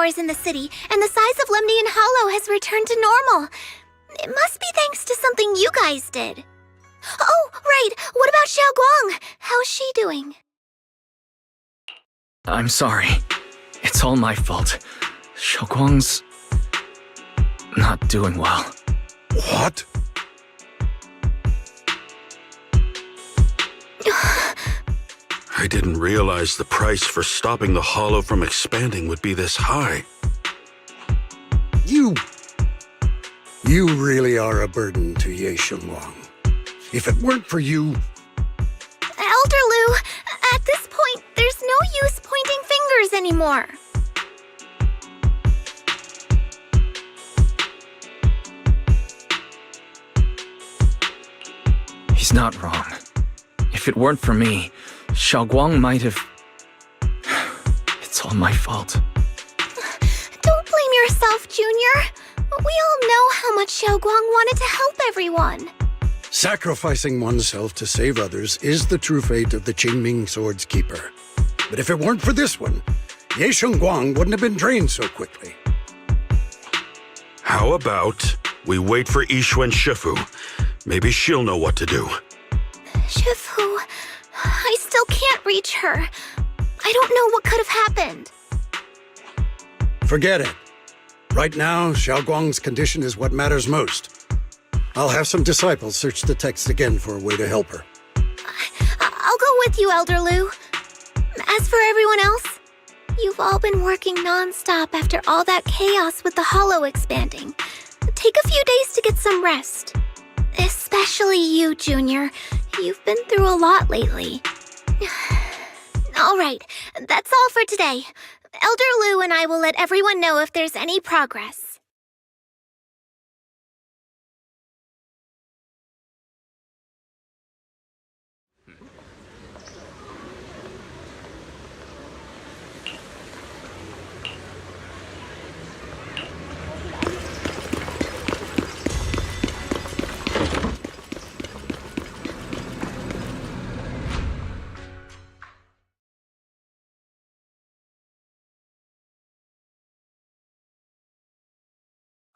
powers in the city, and the size of Lemnian Hollow has returned to normal. It must be thanks to something you guys did. Oh, right. What about Xiao Guang? How's she doing? I'm sorry. It's all my fault. Xiaoguang's not doing well. What? I didn't realize the price for stopping the hollow from expanding would be this high. You really are a burden to Ye Shengwang. If it weren't for you... Elder Lu, at this point, there's no use pointing fingers anymore. He's not wrong. If it weren't for me, Xiaoguang might have... It's all my fault. Don't blame yourself, Junior. We all know how much Xiao Guang wanted to help everyone. Sacrificing oneself to save others is the true fate of the Qingming Sword's keeper. But if it weren't for this one, Ye Shengwang wouldn't have been drained so quickly. How about we wait for Yixuan Shifu? Maybe she'll know what to do. Shifu, I still can't reach her. I don't know what could have happened. Forget it. Right now, Xiao Guang's condition is what matters most. I'll have some disciples search the text again for a way to help her. I'll go with you, Elder Lu. As for everyone else, you've all been working non-stop after all that chaos with the hollow expanding. Take a few days to get some rest. Especially you, Junior. You've been through a lot lately. All right, that's all for today. Elder Lu and I will let everyone know if there's any progress.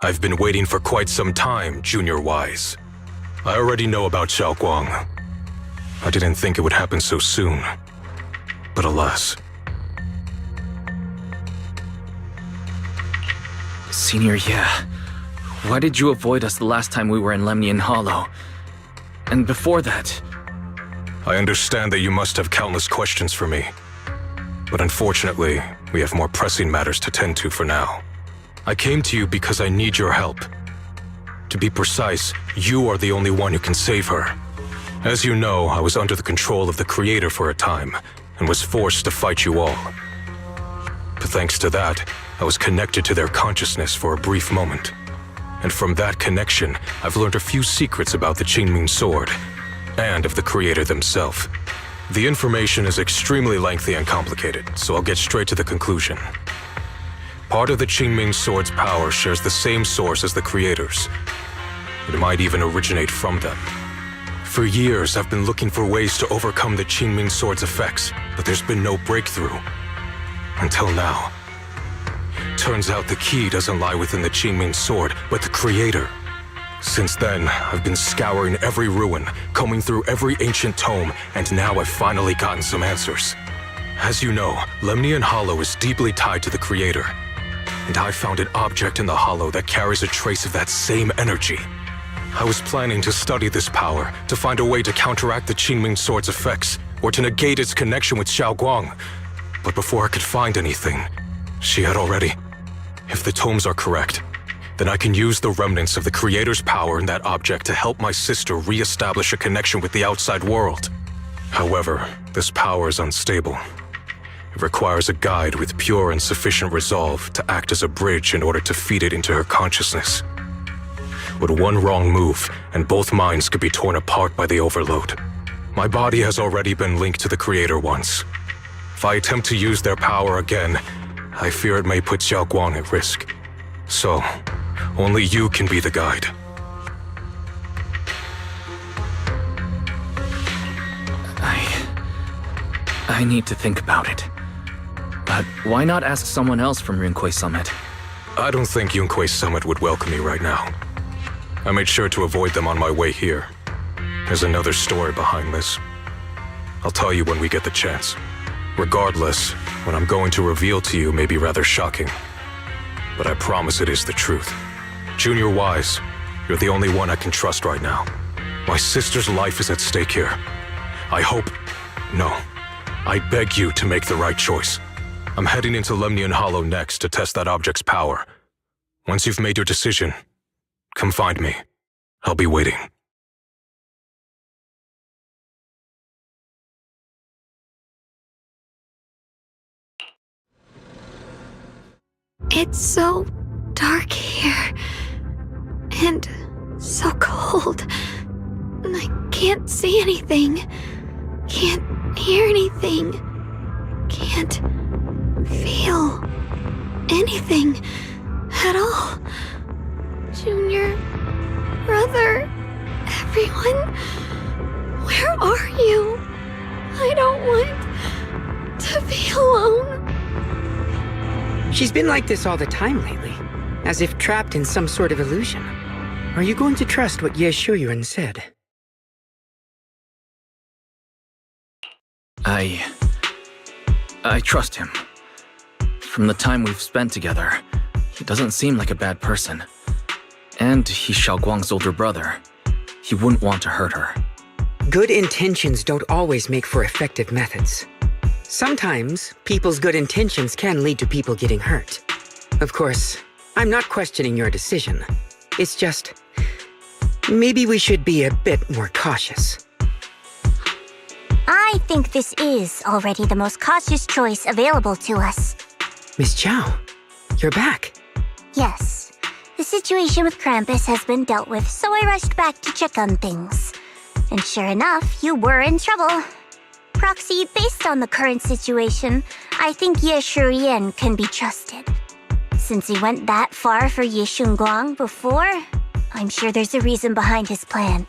I've been waiting for quite some time, Junior Wise. I already know about Xiao Guang. I didn't think it would happen so soon. But alas. Senior, yeah. Why did you avoid us the last time we were in Lemnian Hollow? And before that... I understand that you must have countless questions for me. But unfortunately, we have more pressing matters to tend to for now. I came to you because I need your help. To be precise, you are the only one who can save her. As you know, I was under the control of the Creator for a time, and was forced to fight you all. But thanks to that, I was connected to their consciousness for a brief moment. And from that connection, I've learned a few secrets about the Qingming Sword, and of the Creator themselves. The information is extremely lengthy and complicated, so I'll get straight to the conclusion. Part of the Qingming Sword's power shares the same source as the Creator's. It might even originate from them. For years, I've been looking for ways to overcome the Qingming Sword's effects, but there's been no breakthrough. Until now. Turns out the key doesn't lie within the Qingming Sword, but the Creator. Since then, I've been scouring every ruin, combing through every ancient tome, and now I've finally gotten some answers. As you know, Lemnian Hollow is deeply tied to the Creator. And I found an object in the hollow that carries a trace of that same energy. I was planning to study this power, to find a way to counteract the Qingming Sword's effects, or to negate its connection with Xiao Guang. But before I could find anything, she had already... If the tomes are correct, then I can use the remnants of the Creator's power in that object to help my sister re-establish a connection with the outside world. However, this power is unstable. It requires a guide with pure and sufficient resolve to act as a bridge in order to feed it into her consciousness. With one wrong move, and both minds could be torn apart by the overload. My body has already been linked to the Creator once. If I attempt to use their power again, I fear it may put Xiao Guang at risk. So, only you can be the guide. I need to think about it. But why not ask someone else from Yunquei Summit? I don't think Yunquei Summit would welcome me right now. I made sure to avoid them on my way here. There's another story behind this. I'll tell you when we get the chance. Regardless, what I'm going to reveal to you may be rather shocking. But I promise it is the truth. Junior Wise, you're the only one I can trust right now. My sister's life is at stake here. I beg you to make the right choice. I'm heading into Lemnian Hollow next to test that object's power. Once you've made your decision, come find me. I'll be waiting. It's so dark here. And so cold. I can't see anything. Can't hear anything. Can't feel anything at all. Junior, brother, everyone, where are you? I don't want to be alone. She's been like this all the time lately, as if trapped in some sort of illusion. Are you going to trust what Ye Shuyuan said? I trust him. From the time we've spent together, he doesn't seem like a bad person. And he's Xiaoguang's older brother. He wouldn't want to hurt her. Good intentions don't always make for effective methods. Sometimes, people's good intentions can lead to people getting hurt. Of course, I'm not questioning your decision. It's just, maybe we should be a bit more cautious. I think this is already the most cautious choice available to us. Miss Chow, you're back. Yes. The situation with Krampus has been dealt with, so I rushed back to check on things. And sure enough, you were in trouble. Proxy, based on the current situation, I think Ye Shurian can be trusted. Since he went that far for Ye Shunguang before, I'm sure there's a reason behind his plan.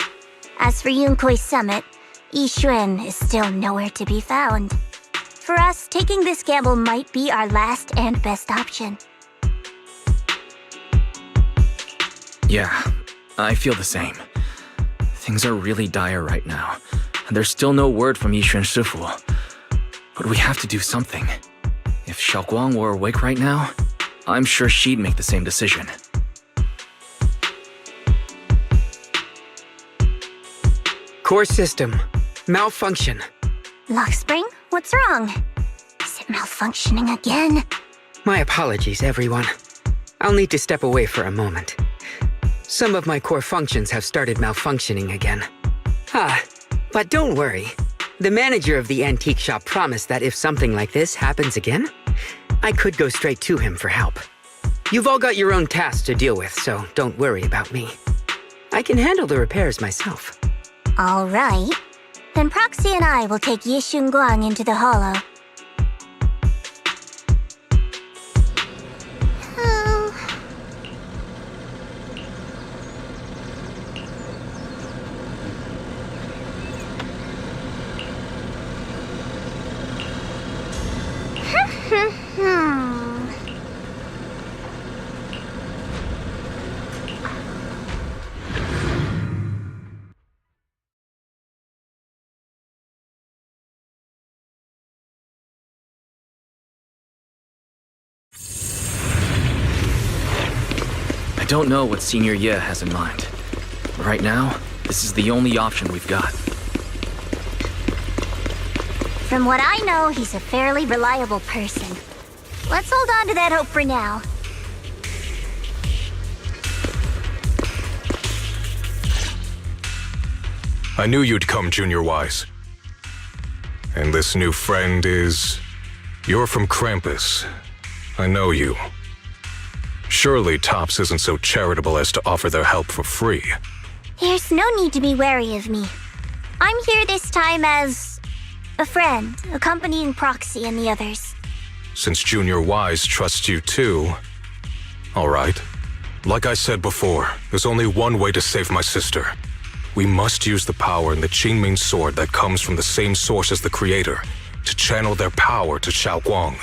As for Yunquei Summit, Yi Xuan is still nowhere to be found. For us, taking this gamble might be our last and best option. Yeah, I feel the same. Things are really dire right now, and there's still no word from Yishuan Shifu. But we have to do something. If Xiaoguang were awake right now, I'm sure she'd make the same decision. Core system. Malfunction. Lockspring, what's wrong? Is it malfunctioning again? My apologies, everyone. I'll need to step away for a moment. Some of my core functions have started malfunctioning again. But don't worry. The manager of the antique shop promised that if something like this happens again, I could go straight to him for help. You've all got your own tasks to deal with, so don't worry about me. I can handle the repairs myself. All right. Then Proxy and I will take Ye Shunguang into the hollow. I don't know what Senior Ye has in mind. Right now, this is the only option we've got. From what I know, he's a fairly reliable person. Let's hold on to that hope for now. I knew you'd come, Junior Wise. And this new friend is... You're from Krampus. I know you. Surely Tops isn't so charitable as to offer their help for free. There's no need to be wary of me. I'm here this time as... a friend, accompanying Proxy and the others. Since Junior Wise trusts you too... All right. Like I said before, there's only one way to save my sister. We must use the power in the Qingming sword that comes from the same source as the Creator to channel their power to Xiaoguang.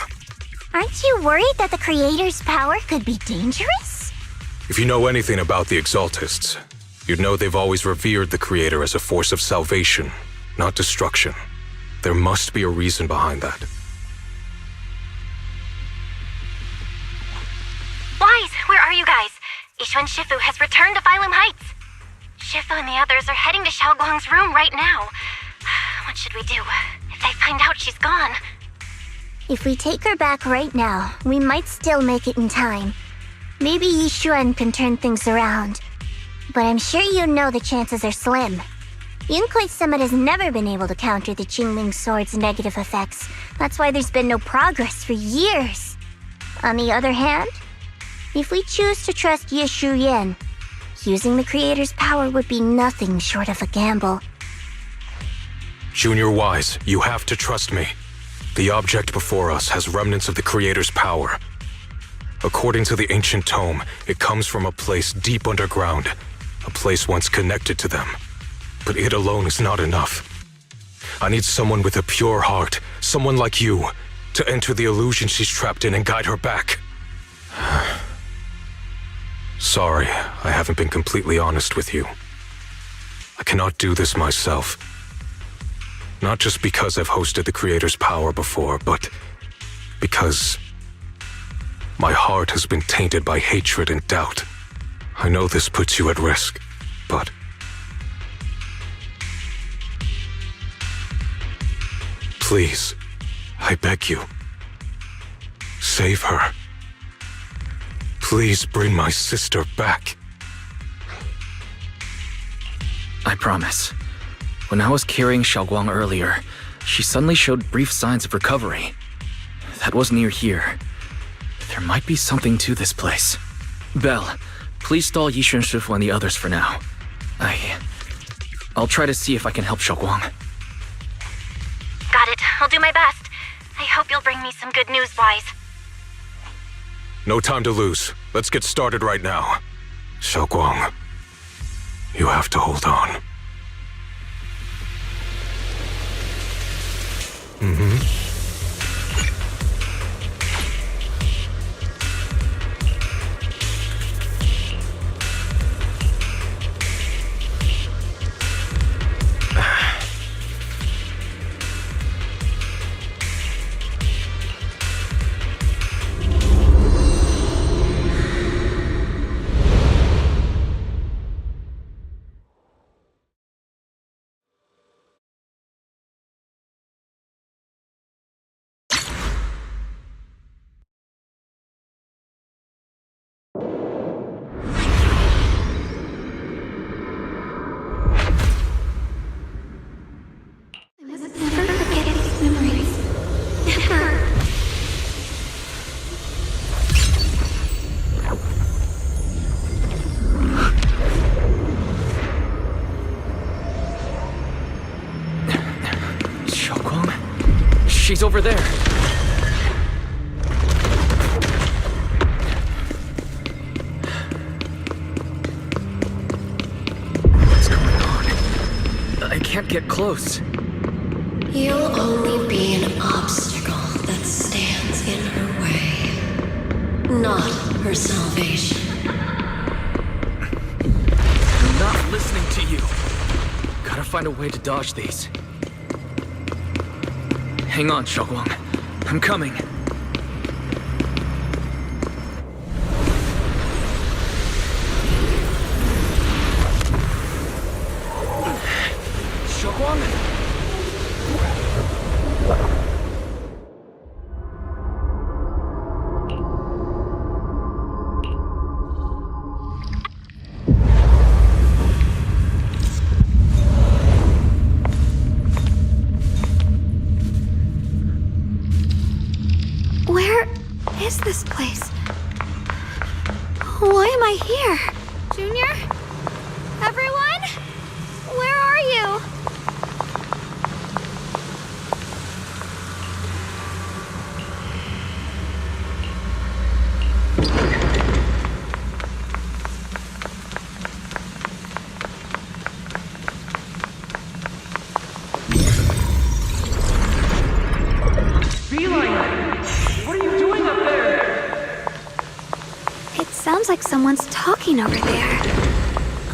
Aren't you worried that the Creator's power could be dangerous? If you know anything about the Exaltists, you'd know they've always revered the Creator as a force of salvation, not destruction. There must be a reason behind that. Wise, where are you guys? Ishuan Shifu has returned to Phylum Heights. Shifu and the others are heading to Xiaoguang's room right now. What should we do? If they find out she's gone... If we take her back right now, we might still make it in time. Maybe Yishuan can turn things around. But I'm sure you know the chances are slim. Yunkuei Summit has never been able to counter the Qingming Sword's negative effects. That's why there's been no progress for years. On the other hand, if we choose to trust Yishu Yan, using the Creator's power would be nothing short of a gamble. Junior Wise, you have to trust me. The object before us has remnants of the Creator's power. According to the ancient tome, it comes from a place deep underground, a place once connected to them. But it alone is not enough. I need someone with a pure heart, someone like you, to enter the illusion she's trapped in and guide her back. Sorry, I haven't been completely honest with you. I cannot do this myself. Not just because I've hosted the Creator's power before, but because my heart has been tainted by hatred and doubt. I know this puts you at risk, but... Please, I beg you, save her. Please bring my sister back. I promise. When I was carrying Xiaoguang earlier, she suddenly showed brief signs of recovery. That was near here. There might be something to this place. Belle, please stall Yishuan Shifu and the others for now. I'll try to see if I can help Xiaoguang. Got it. I'll do my best. I hope you'll bring me some good news, Wise. No time to lose. Let's get started right now. Xiaoguang, you have to hold on. She's over there. What's going on? I can't get close. You'll only be an obstacle that stands in her way, not her salvation. I'm not listening to you. Gotta find a way to dodge these. Hang on, Xiaoguang. I'm coming. Xiaoguang? like someone's talking over there.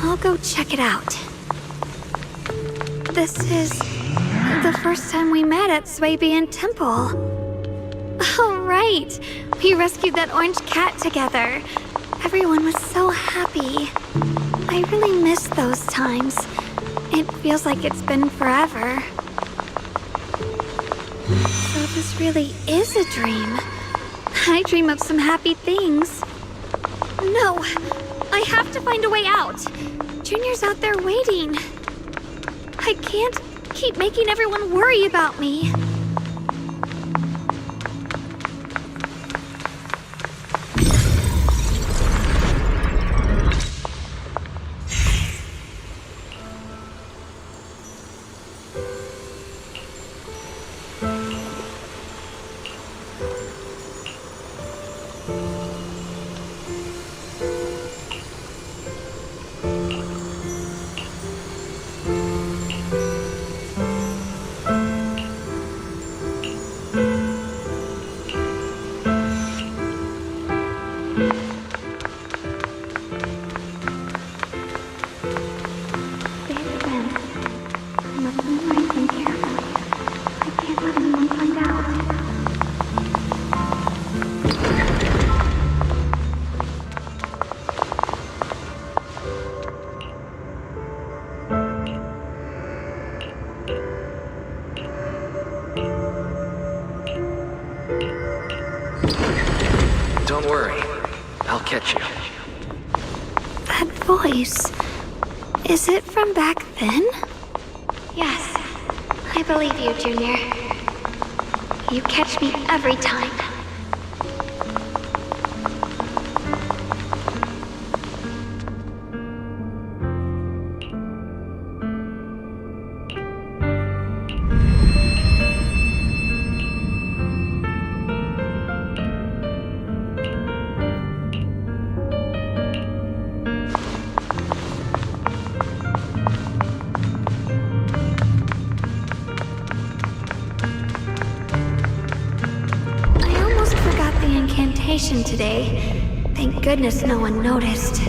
I'll go check it out. This is the first time we met at Swabian Temple. Oh, right. We rescued that orange cat together. Everyone was so happy. I really miss those times. It feels like it's been forever. So this really is a dream. I dream of some happy things. No, I have to find a way out. Junior's out there waiting. I can't keep making everyone worry about me. Don't worry. I'll catch you. That voice. Is it from back then? Yes, I believe you, Junior. You catch me every time. Today. Thank goodness no one noticed.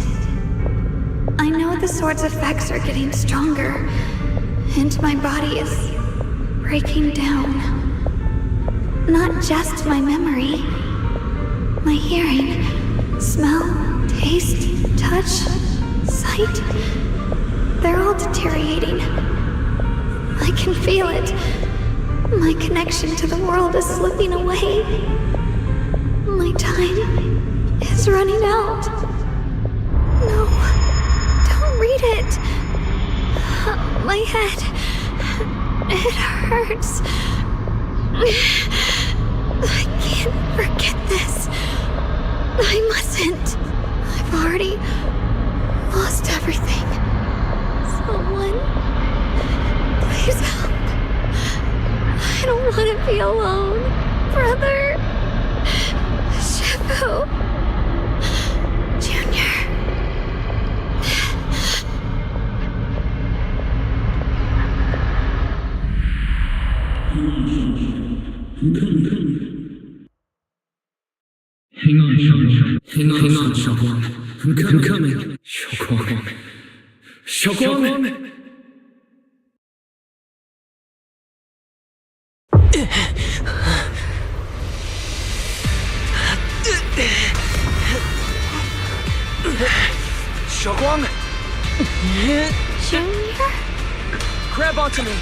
I know the sword's effects are getting stronger, and my body is breaking down. Not just my memory, my hearing, smell, taste, touch, sight. They're all deteriorating. I can feel it. My connection to the world is slipping away. My time is running out. No, don't read it. My head, it hurts. I can't forget this. I mustn't. I've already lost everything. Someone, please help. I don't want to be alone, brother. Shifu. Junior. Hang on, Xiaoguang. I'm coming. Xiaoguang. Xiaoguang? Junior? Grab onto me.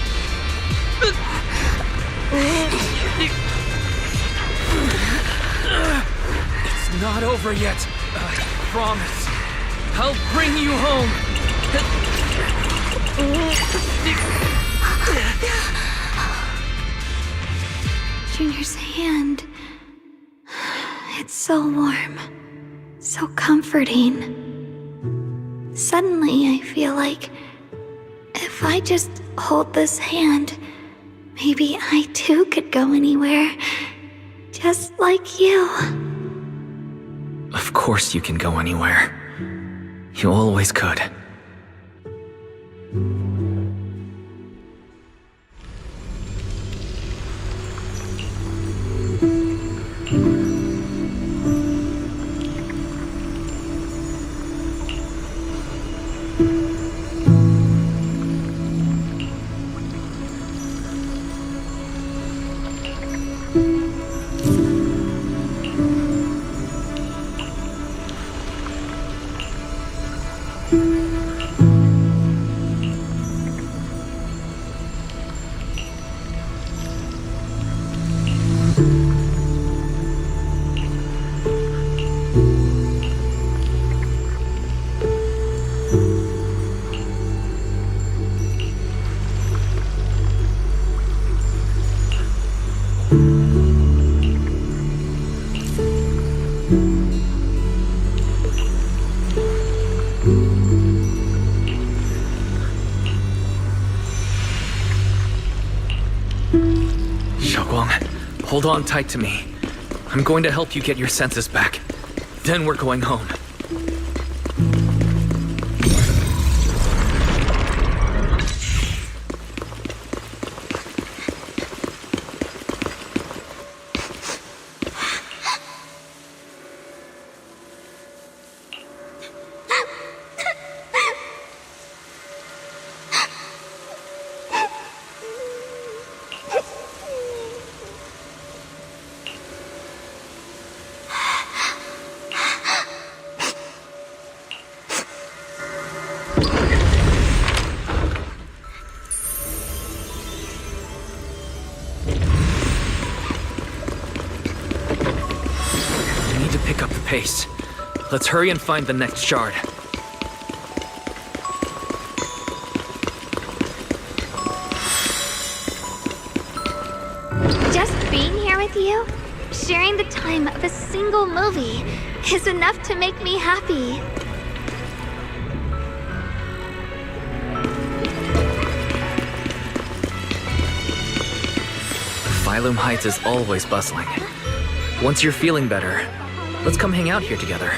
It's not over yet. I promise. I'll bring you home. Junior's hand. It's so warm. So comforting. Suddenly, I feel like if I just hold this hand, maybe I too could go anywhere. Just like you. Of course you can go anywhere. You always could. Hold on tight to me. I'm going to help you get your senses back. Then we're going home. Pick up the pace. Let's hurry and find the next shard. Just being here with you, sharing the time of a single movie, is enough to make me happy. Phylum Heights is always bustling. Once you're feeling better, let's come hang out here together.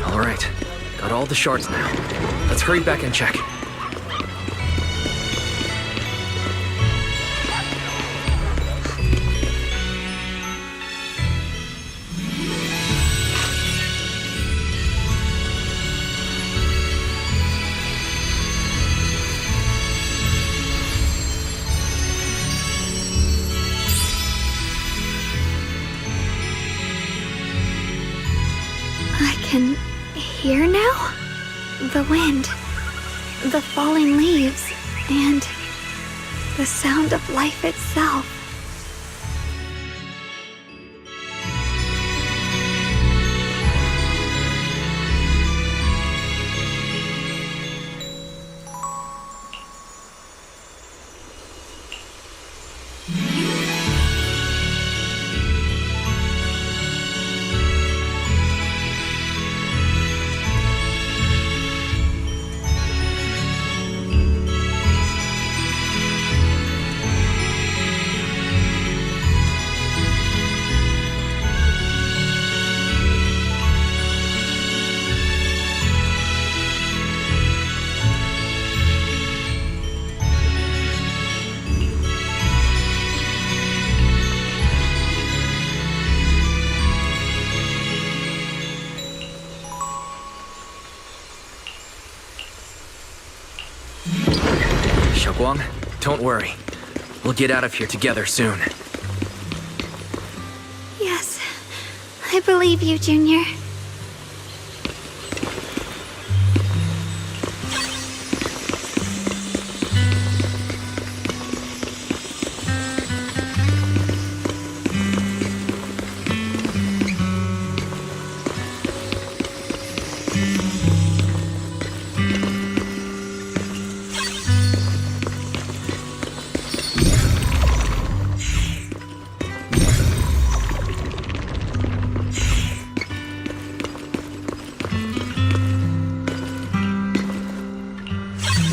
All right, got all the shards now. Let's hurry back and check. I can hear now? The wind, the falling leaves, and the sound of life itself. Xiaoguang, don't worry. We'll get out of here together soon. Yes, I believe you, Junior.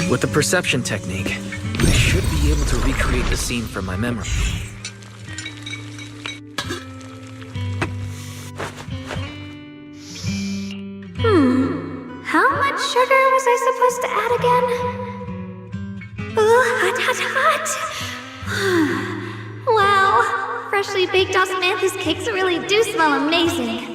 With the perception technique, I should be able to recreate the scene from my memory. How much sugar was I supposed to add again? Ooh, hot, hot, hot! Wow, freshly baked osmanthus cakes really do smell amazing.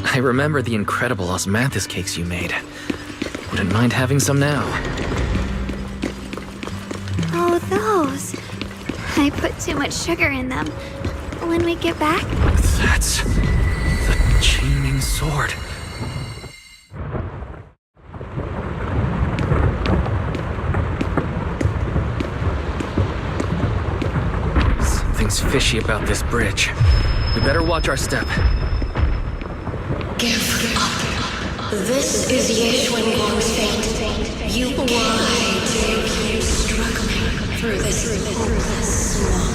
I remember the incredible osmanthus cakes you made. Wouldn't mind having some now. Oh, those. I put too much sugar in them. when we get back? That's the Chaining Sword. Something's fishy about this bridge. We better watch our step. Give up. This is Ye Xuanguang's fate. You why do you struggling through this hopeless swamp?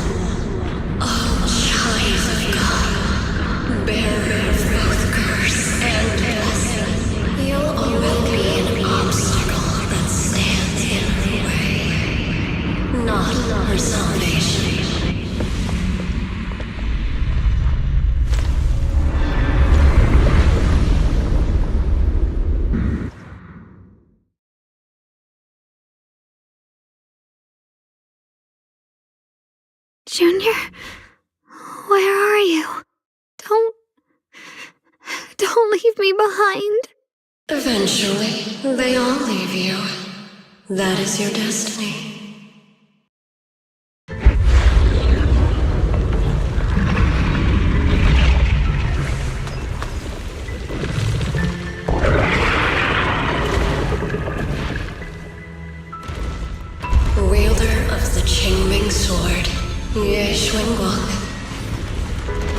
Oh, child of God, bearer of both curse and blessing, you'll always be an obstacle that stands in her way, not her salvation. Junior, where are you? Don't leave me behind. Eventually, they all leave you. That is your destiny. Wielder of the Qingming Sword, Ye Xuanguang.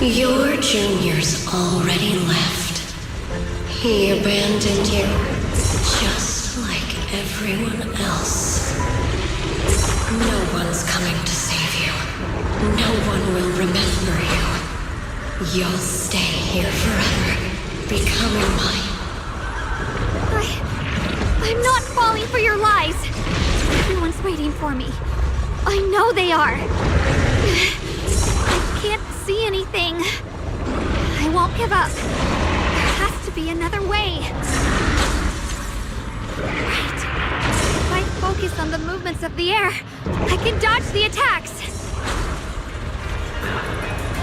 Your junior's already left. He abandoned you, just like everyone else. No one's coming to save you. No one will remember you. You'll stay here forever, becoming mine. I'm not falling for your lies. Everyone's waiting for me. I know they are. I can't see anything. I won't give up. There has to be another way. Right. If I focus on the movements of the air, I can dodge the attacks.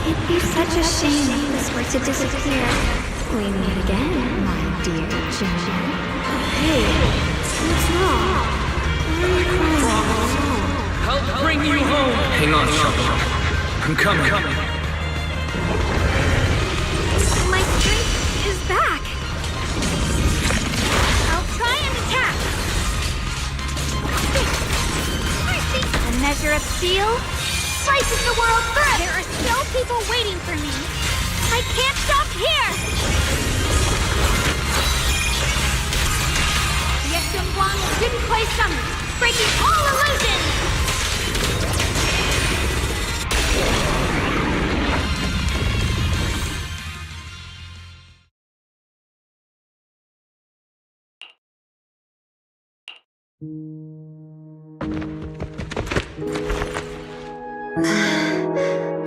It'd be such a shame if this were to disappear. We meet again, my dear Ginger. Hey, what's wrong? Why are you crying? I'll bring you home! Hang on, Xiaolong. I'm coming. My strength is back. I'll try and attack. A measure of steel slices the world through. There are still people waiting for me. I can't stop here. Ye Xuanguang didn't play summon, breaking all illusions.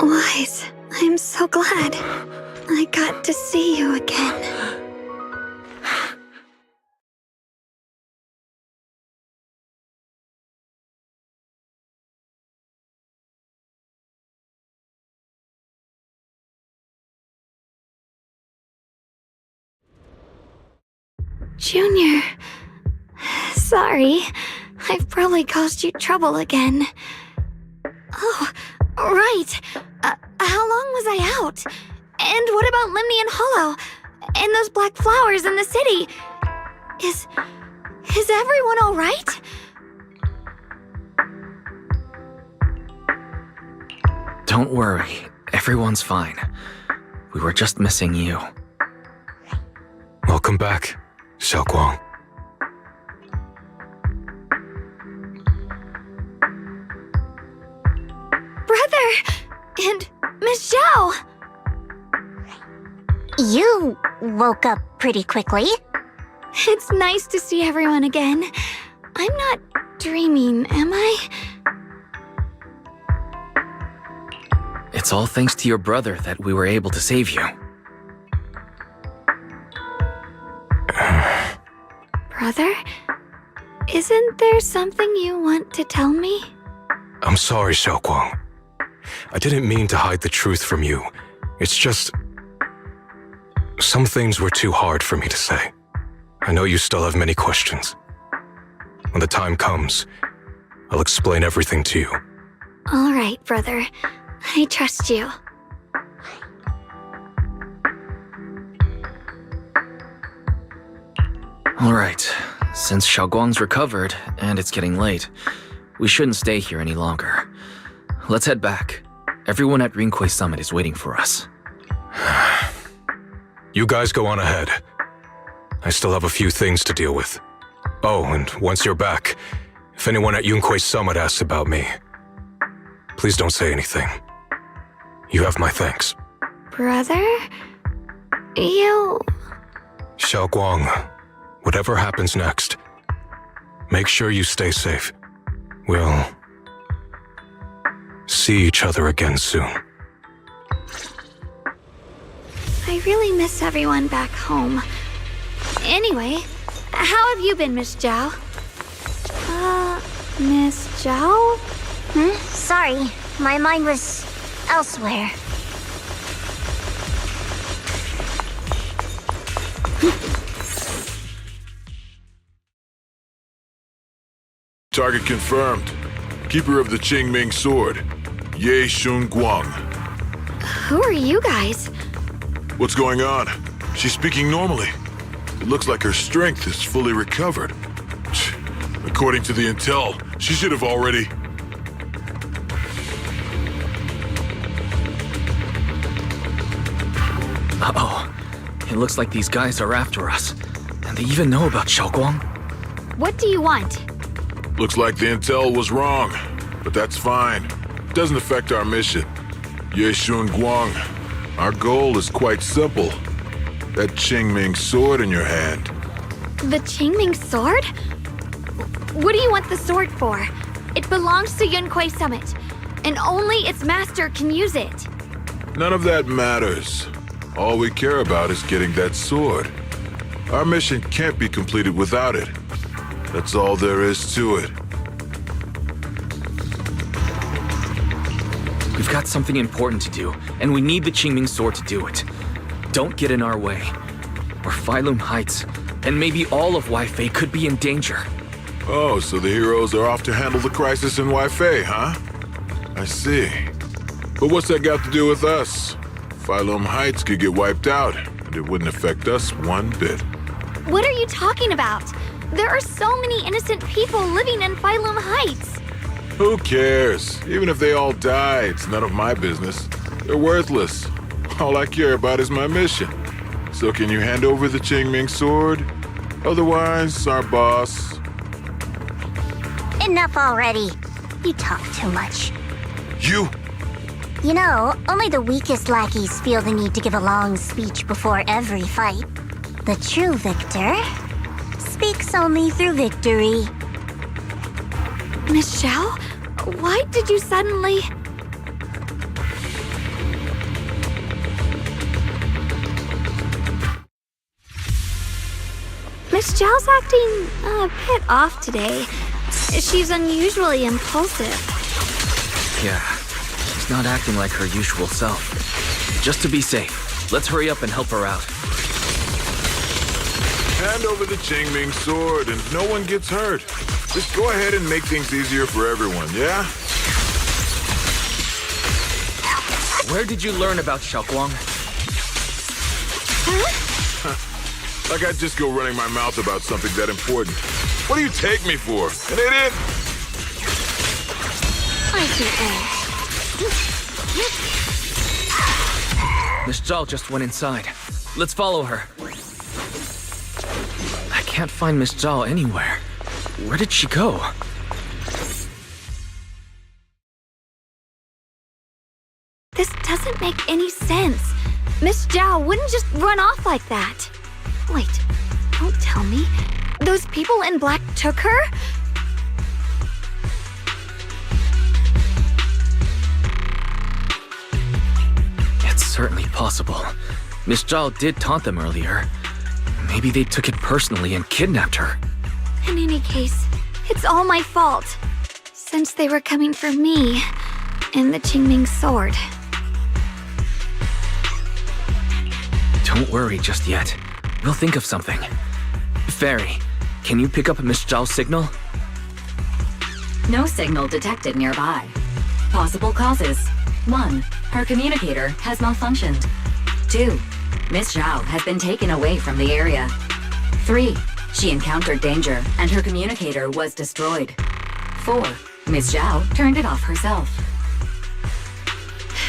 Wise, I'm so glad I got to see you again. Junior, sorry. I've probably caused you trouble again. Oh, right. How long was I out? And what about Limnian Hollow? And those black flowers in the city? Is everyone all right? Don't worry. Everyone's fine. We were just missing you. Welcome back, Xiaoguang. Brother! And Miss Zhao! You woke up pretty quickly. It's nice to see everyone again. I'm not dreaming, am I? It's all thanks to your brother that we were able to save you. Brother? Isn't there something you want to tell me? I'm sorry, Xiaoguang. I didn't mean to hide the truth from you. It's just... some things were too hard for me to say. I know you still have many questions. When the time comes, I'll explain everything to you. All right, brother. I trust you. Alright, since Xiaoguang's recovered and it's getting late, we shouldn't stay here any longer. Let's head back. Everyone at Rinkwei Summit is waiting for us. You guys go on ahead. I still have a few things to deal with. Oh, and once you're back, if anyone at Yunkwei Summit asks about me, please don't say anything. You have my thanks. Brother? You... Xiaoguang, whatever happens next, make sure you stay safe. We'll see each other again soon. I really miss everyone back home. Anyway, how have you been, Miss Zhao? Miss Zhao? Sorry, my mind was elsewhere. Target confirmed. Keeper of the Qingming Sword, Ye Shunguang. Who are you guys? What's going on? She's speaking normally. It looks like her strength is fully recovered. According to the intel, she should have already... Uh-oh. It looks like these guys are after us. And they even know about Xiaoguang. What do you want? Looks like the intel was wrong, but that's fine. Doesn't affect our mission. Ye Shunguang, our goal is quite simple. That Qingming sword in your hand. The Qingming sword? What do you want the sword for? It belongs to Yunkwei Summit, and only its master can use it. None of that matters. All we care about is getting that sword. Our mission can't be completed without it. That's all there is to it. We've got something important to do, and we need the Qingming sword to do it. Don't get in our way. Or Phylum Heights, and maybe all of Waifei could be in danger. Oh, so the heroes are off to handle the crisis in Waifei, huh? I see. But what's that got to do with us? Phylum Heights could get wiped out, and it wouldn't affect us one bit. What are you talking about? There are so many innocent people living in Phylum Heights. Who cares? Even if they all die, it's none of my business. They're worthless. All I care about is my mission. So can you hand over the Qingming sword? Otherwise, our boss... Enough already. You talk too much. You... You know, only the weakest lackeys feel the need to give a long speech before every fight. The true victor speaks only through victory. Miss Zhao? Why did you suddenly... Miss Zhao's acting a bit off today. She's unusually impulsive. Yeah, she's not acting like her usual self. Just to be safe, let's hurry up and help her out. Hand over the Qingming sword and no one gets hurt. Just go ahead and make things easier for everyone, yeah? Where did you learn about Xiaoguang? Like I'd just go running my mouth about something that important. What do you take me for? An idiot? I do. Miss Zhao just went inside. Let's follow her. I can't find Miss Zhao anywhere. Where did she go? This doesn't make any sense. Miss Zhao wouldn't just run off like that. Wait, don't tell me. Those people in black took her? It's certainly possible. Miss Zhao did taunt them earlier. Maybe they took it personally and kidnapped her. In any case, it's all my fault. Since they were coming for me and the Qingming sword. Don't worry just yet. We'll think of something. Fairy, can you pick up Miss Zhao's signal? No signal detected nearby. Possible causes. 1. Her communicator has malfunctioned. 2. Miss Zhao has been taken away from the area. 3. She encountered danger, and her communicator was destroyed. 4. Miss Zhao turned it off herself.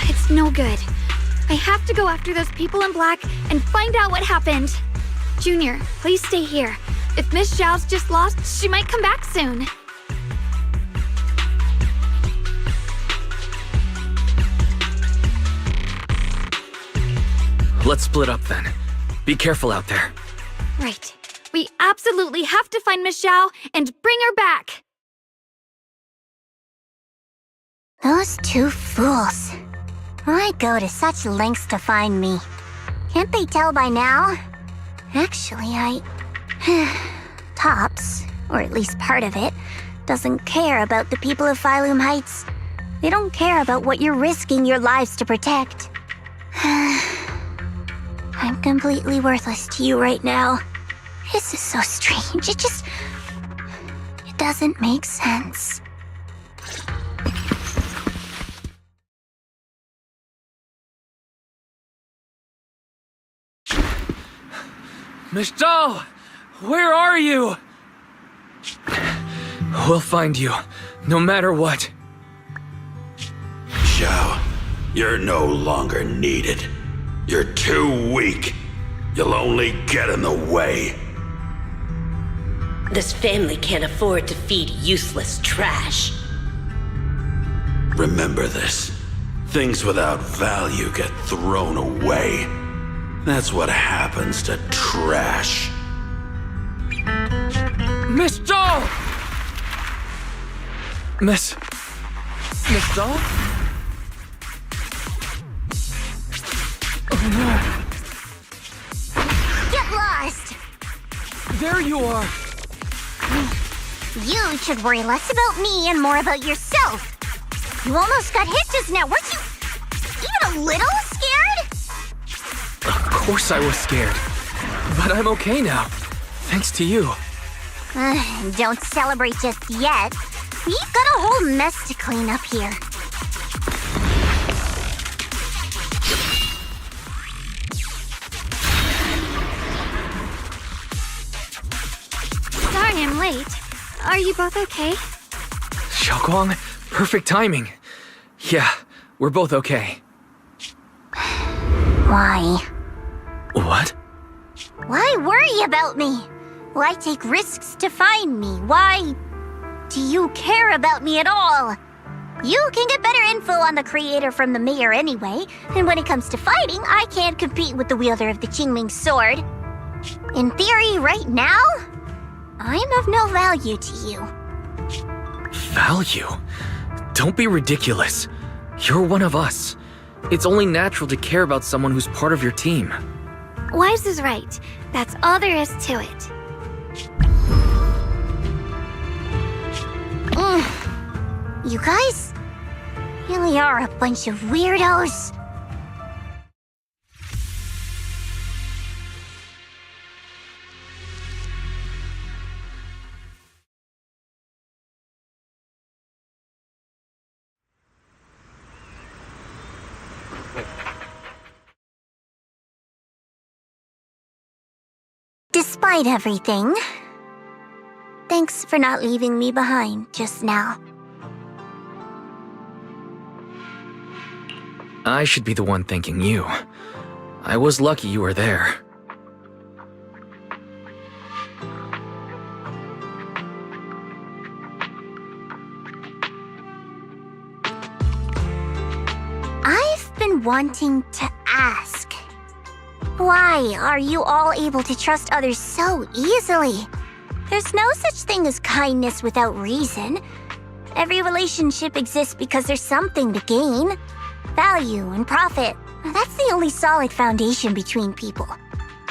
It's no good. I have to go after those people in black and find out what happened. Junior, please stay here. If Miss Zhao's just lost, she might come back soon. Let's split up then. Be careful out there. Right. We absolutely have to find Miss Zhao and bring her back. Those two fools. Why go to such lengths to find me? Can't they tell by now? Actually, Tops, or at least part of it, doesn't care about the people of Phylum Heights. They don't care about what you're risking your lives to protect. I'm completely worthless to you right now. This is so strange. It doesn't make sense. Miss Zhao! Where are you? We'll find you, no matter what. Zhao, you're no longer needed. You're too weak. You'll only get in the way. This family can't afford to feed useless trash. Remember this. Things without value get thrown away. That's what happens to trash. Miss Zhao! Miss Zhao? Get lost! There you are! You should worry less about me and more about yourself. You almost got hit just now. Weren't you even a little scared? Of course I was scared. But I'm okay now. Thanks to you. Don't celebrate just yet. We've got a whole mess to clean up here. Sorry I'm late. Are you both okay? Xiaoguang, perfect timing. Yeah, we're both okay. Why? What? Why worry about me? Why take risks to find me? Why do you care about me at all? You can get better info on the creator from the mayor anyway, and when it comes to fighting, I can't compete with the wielder of the Qingming sword. In theory, right now, I'm of no value to you. Value? Don't be ridiculous. You're one of us. It's only natural to care about someone who's part of your team. Wise is right. That's all there is to it. You guys really are a bunch of weirdos. Despite everything, thanks for not leaving me behind just now. I should be the one thanking you. I was lucky you were there. I've been wanting to ask. Why are you all able to trust others so easily? There's no such thing as kindness without reason. Every relationship exists because there's something to gain. Value and profit. That's the only solid foundation between people.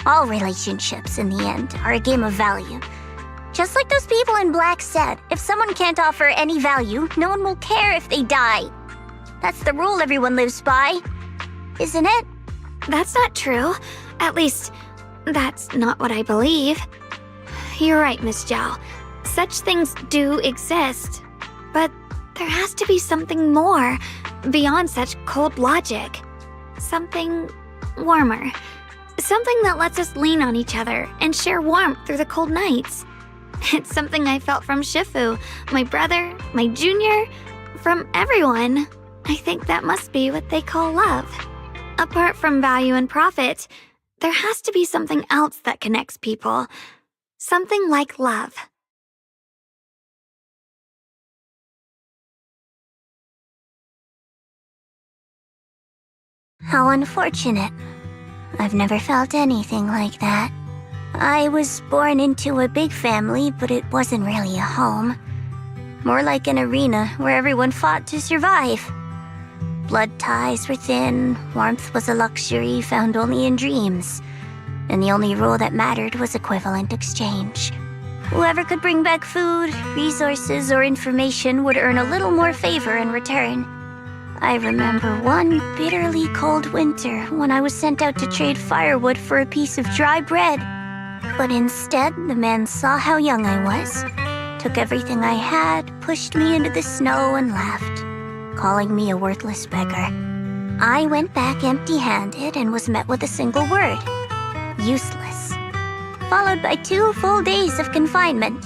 All relationships, in the end, are a game of value. Just like those people in black said, if someone can't offer any value, no one will care if they die. That's the rule everyone lives by, isn't it? That's not true. At least, that's not what I believe. You're right, Miss Zhao. Such things do exist. But there has to be something more, beyond such cold logic. Something warmer. something that lets us lean on each other and share warmth through the cold nights. It's something I felt from Shifu, my brother, my junior, from everyone. I think that must be what they call love. Apart from value and profit, there has to be something else that connects people. Something like love. How unfortunate. I've never felt anything like that. I was born into a big family, but it wasn't really a home. More like an arena where everyone fought to survive. Blood ties were thin, warmth was a luxury found only in dreams, and the only rule that mattered was equivalent exchange. Whoever could bring back food, resources, or information would earn a little more favor in return. I remember one bitterly cold winter when I was sent out to trade firewood for a piece of dry bread. But instead, the man saw how young I was, took everything I had, pushed me into the snow, and left, calling me a worthless beggar. I went back empty-handed and was met with a single word: useless, followed by 2 full days of confinement.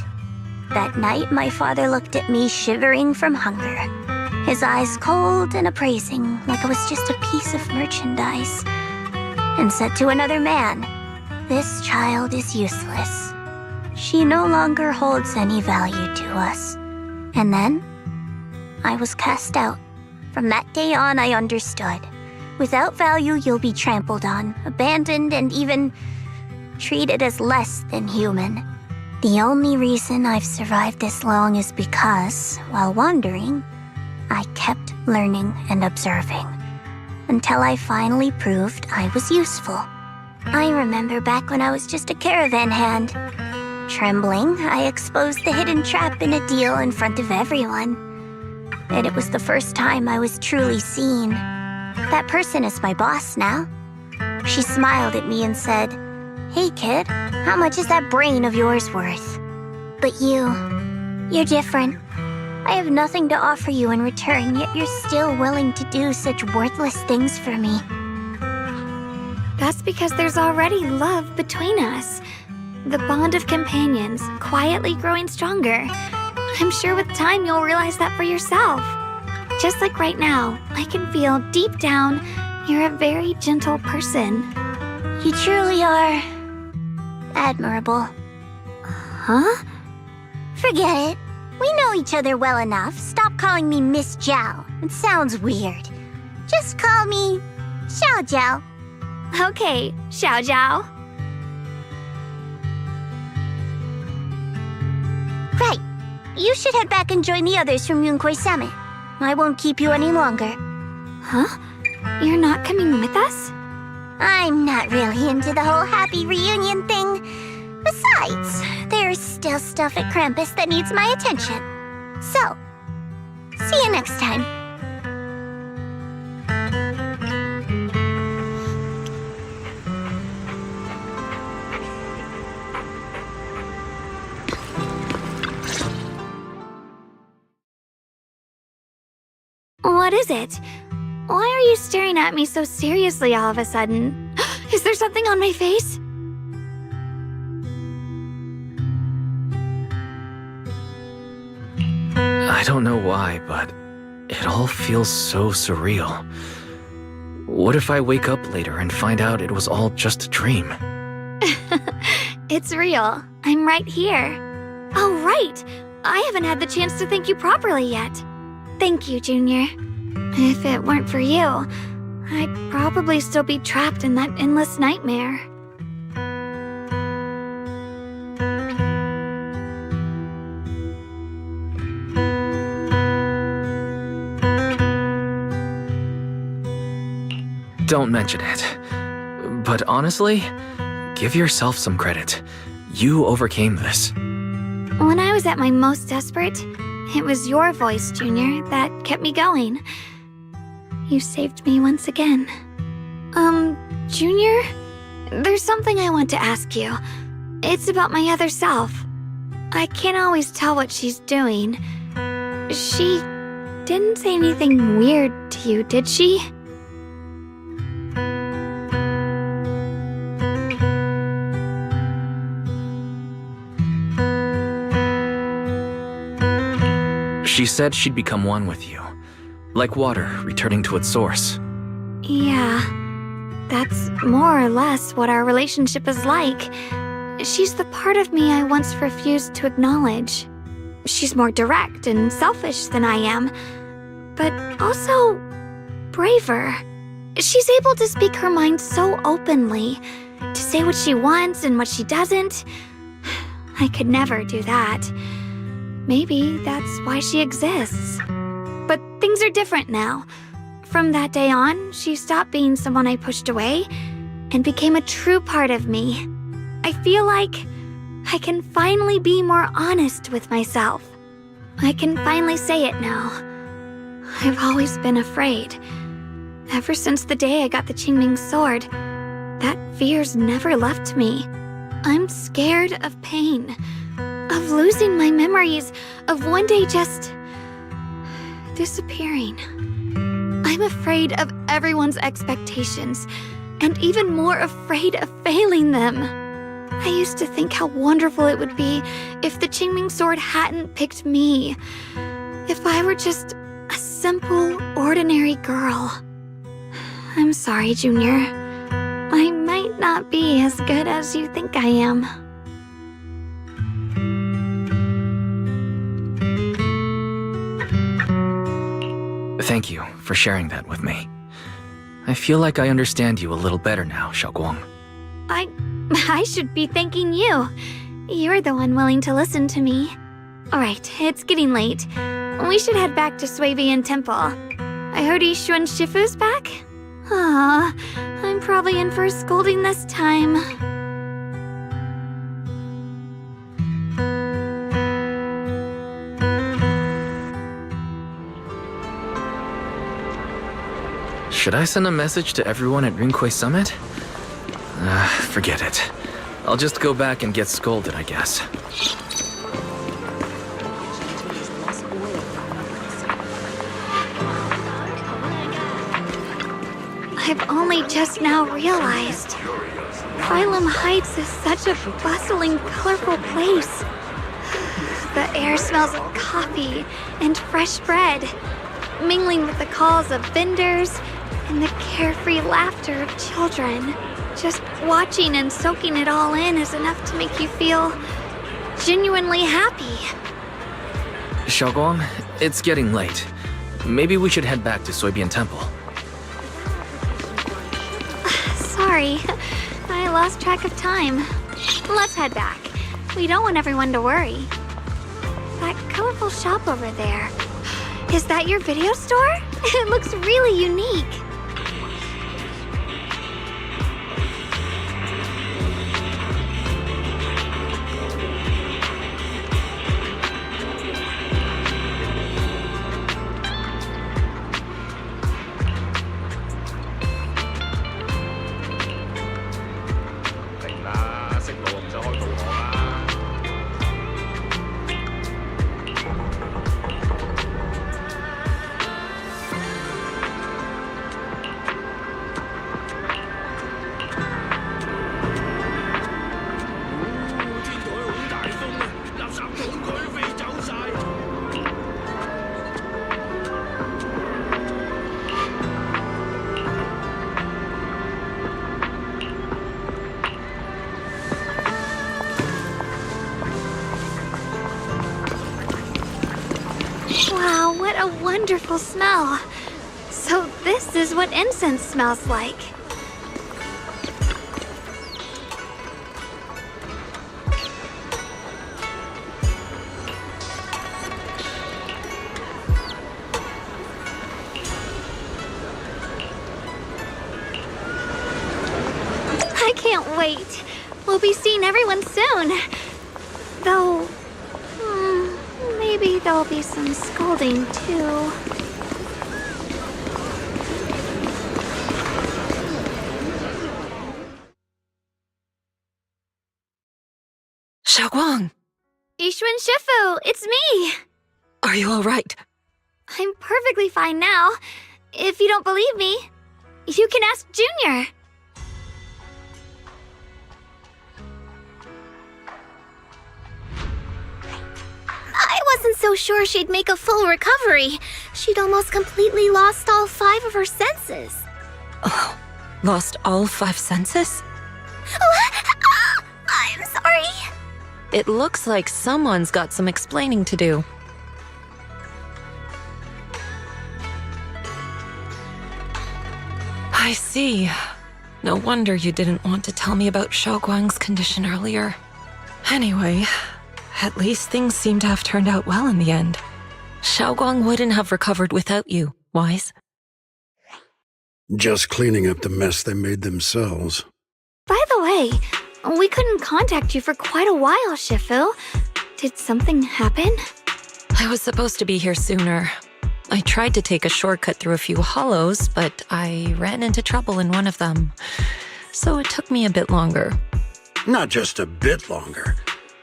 That night, my father looked at me shivering from hunger, his eyes cold and appraising, like I was just a piece of merchandise, and said to another man, "This child is useless. She no longer holds any value to us." And then, I was cast out. From that day on, I understood. Without value, you'll be trampled on, abandoned, and even treated as less than human. The only reason I've survived this long is because, while wandering, I kept learning and observing, until I finally proved I was useful. I remember back when I was just a caravan hand. Trembling, I exposed the hidden trap in a deal in front of everyone. And it was the first time I was truly seen. That person is my boss now. She smiled at me and said, "Hey kid, how much is that brain of yours worth?" But you're different. I have nothing to offer you in return, yet you're still willing to do such worthless things for me. That's because there's already love between us. The bond of companions, quietly growing stronger. I'm sure with time you'll realize that for yourself. Just like right now, I can feel deep down you're a very gentle person. You truly are admirable. Huh? Forget it. We know each other well enough. Stop calling me Miss Zhao. It sounds weird. Just call me Xiao Zhao. Okay, Xiao Zhao. Right. You should head back and join the others from Yunquai Summit. I won't keep you any longer. Huh? You're not coming with us? I'm not really into the whole happy reunion thing. Besides, there's still stuff at Krampus that needs my attention. So, see you next time. What is it? Why are you staring at me so seriously all of a sudden? Is there something on my face? I don't know why, but it all feels so surreal. What if I wake up later and find out it was all just a dream? It's real. I'm right here. Oh, right. I haven't had the chance to thank you properly yet. Thank you, Junior. If it weren't for you, I'd probably still be trapped in that endless nightmare. Don't mention it. But honestly, give yourself some credit. You overcame this. When I was at my most desperate, it was your voice, Junior, that kept me going. You saved me once again. Junior? There's something I want to ask you. It's about my other self. I can't always tell what she's doing. She didn't say anything weird to you, did she? She said she'd become one with you, like water returning to its source. Yeah, that's more or less what our relationship is like. She's the part of me I once refused to acknowledge. She's more direct and selfish than I am, but also braver. She's able to speak her mind so openly, to say what she wants and what she doesn't. I could never do that. Maybe that's why she exists. But things are different now. From that day on, she stopped being someone I pushed away and became a true part of me. I feel like I can finally be more honest with myself. I can finally say it now. I've always been afraid. Ever since the day I got the Qingming sword, that fear's never left me. I'm scared of pain, of losing my memories, of one day just disappearing. I'm afraid of everyone's expectations, and even more afraid of failing them. I used to think how wonderful it would be if the Qingming sword hadn't picked me. If I were just a simple, ordinary girl. I'm sorry, Junior. I might not be as good as you think I am. Thank you for sharing that with me. I feel like I understand you a little better now, Xiaoguang. I should be thanking you. You're the one willing to listen to me. Alright, it's getting late. We should head back to Suibian Temple. I heard Yixuan Shifu's back? Aw, I'm probably in for a scolding this time. Should I send a message to everyone at Rinkwei Summit? Forget it. I'll just go back and get scolded, I guess. I've only just now realized. Phylum Heights is such a bustling, colorful place. The air smells of coffee and fresh bread, mingling with the calls of vendors and the carefree laughter of children. Just watching and soaking it all in is enough to make you feel genuinely happy. Xiaoguang, it's getting late. Maybe we should head back to Suibian Temple. Sorry, I lost track of time. Let's head back. We don't want everyone to worry. That colorful shop over there. Is that your video store? It looks really unique. Wow, what a wonderful smell. So this is what incense smells like. I can't wait. We'll be seeing everyone soon. Though, maybe there'll be some scolding too. Xiaoguang, Yixuan Shifu, it's me! are you all right? I'm perfectly fine now. If you don't believe me, you can ask Junior. wasn't so sure she'd make a full recovery. She'd almost completely lost all 5 of her senses. Oh, lost all 5 senses? I'm sorry. It looks like someone's got some explaining to do. I see. No wonder you didn't want to tell me about Xiaoguang's condition earlier. Anyway, at least things seem to have turned out well in the end. Xiaoguang wouldn't have recovered without you, Wise. Just cleaning up the mess they made themselves. By the way, we couldn't contact you for quite a while, Shifu. Did something happen? I was supposed to be here sooner. I tried to take a shortcut through a few hollows, but I ran into trouble in one of them. So it took me a bit longer. Not just a bit longer.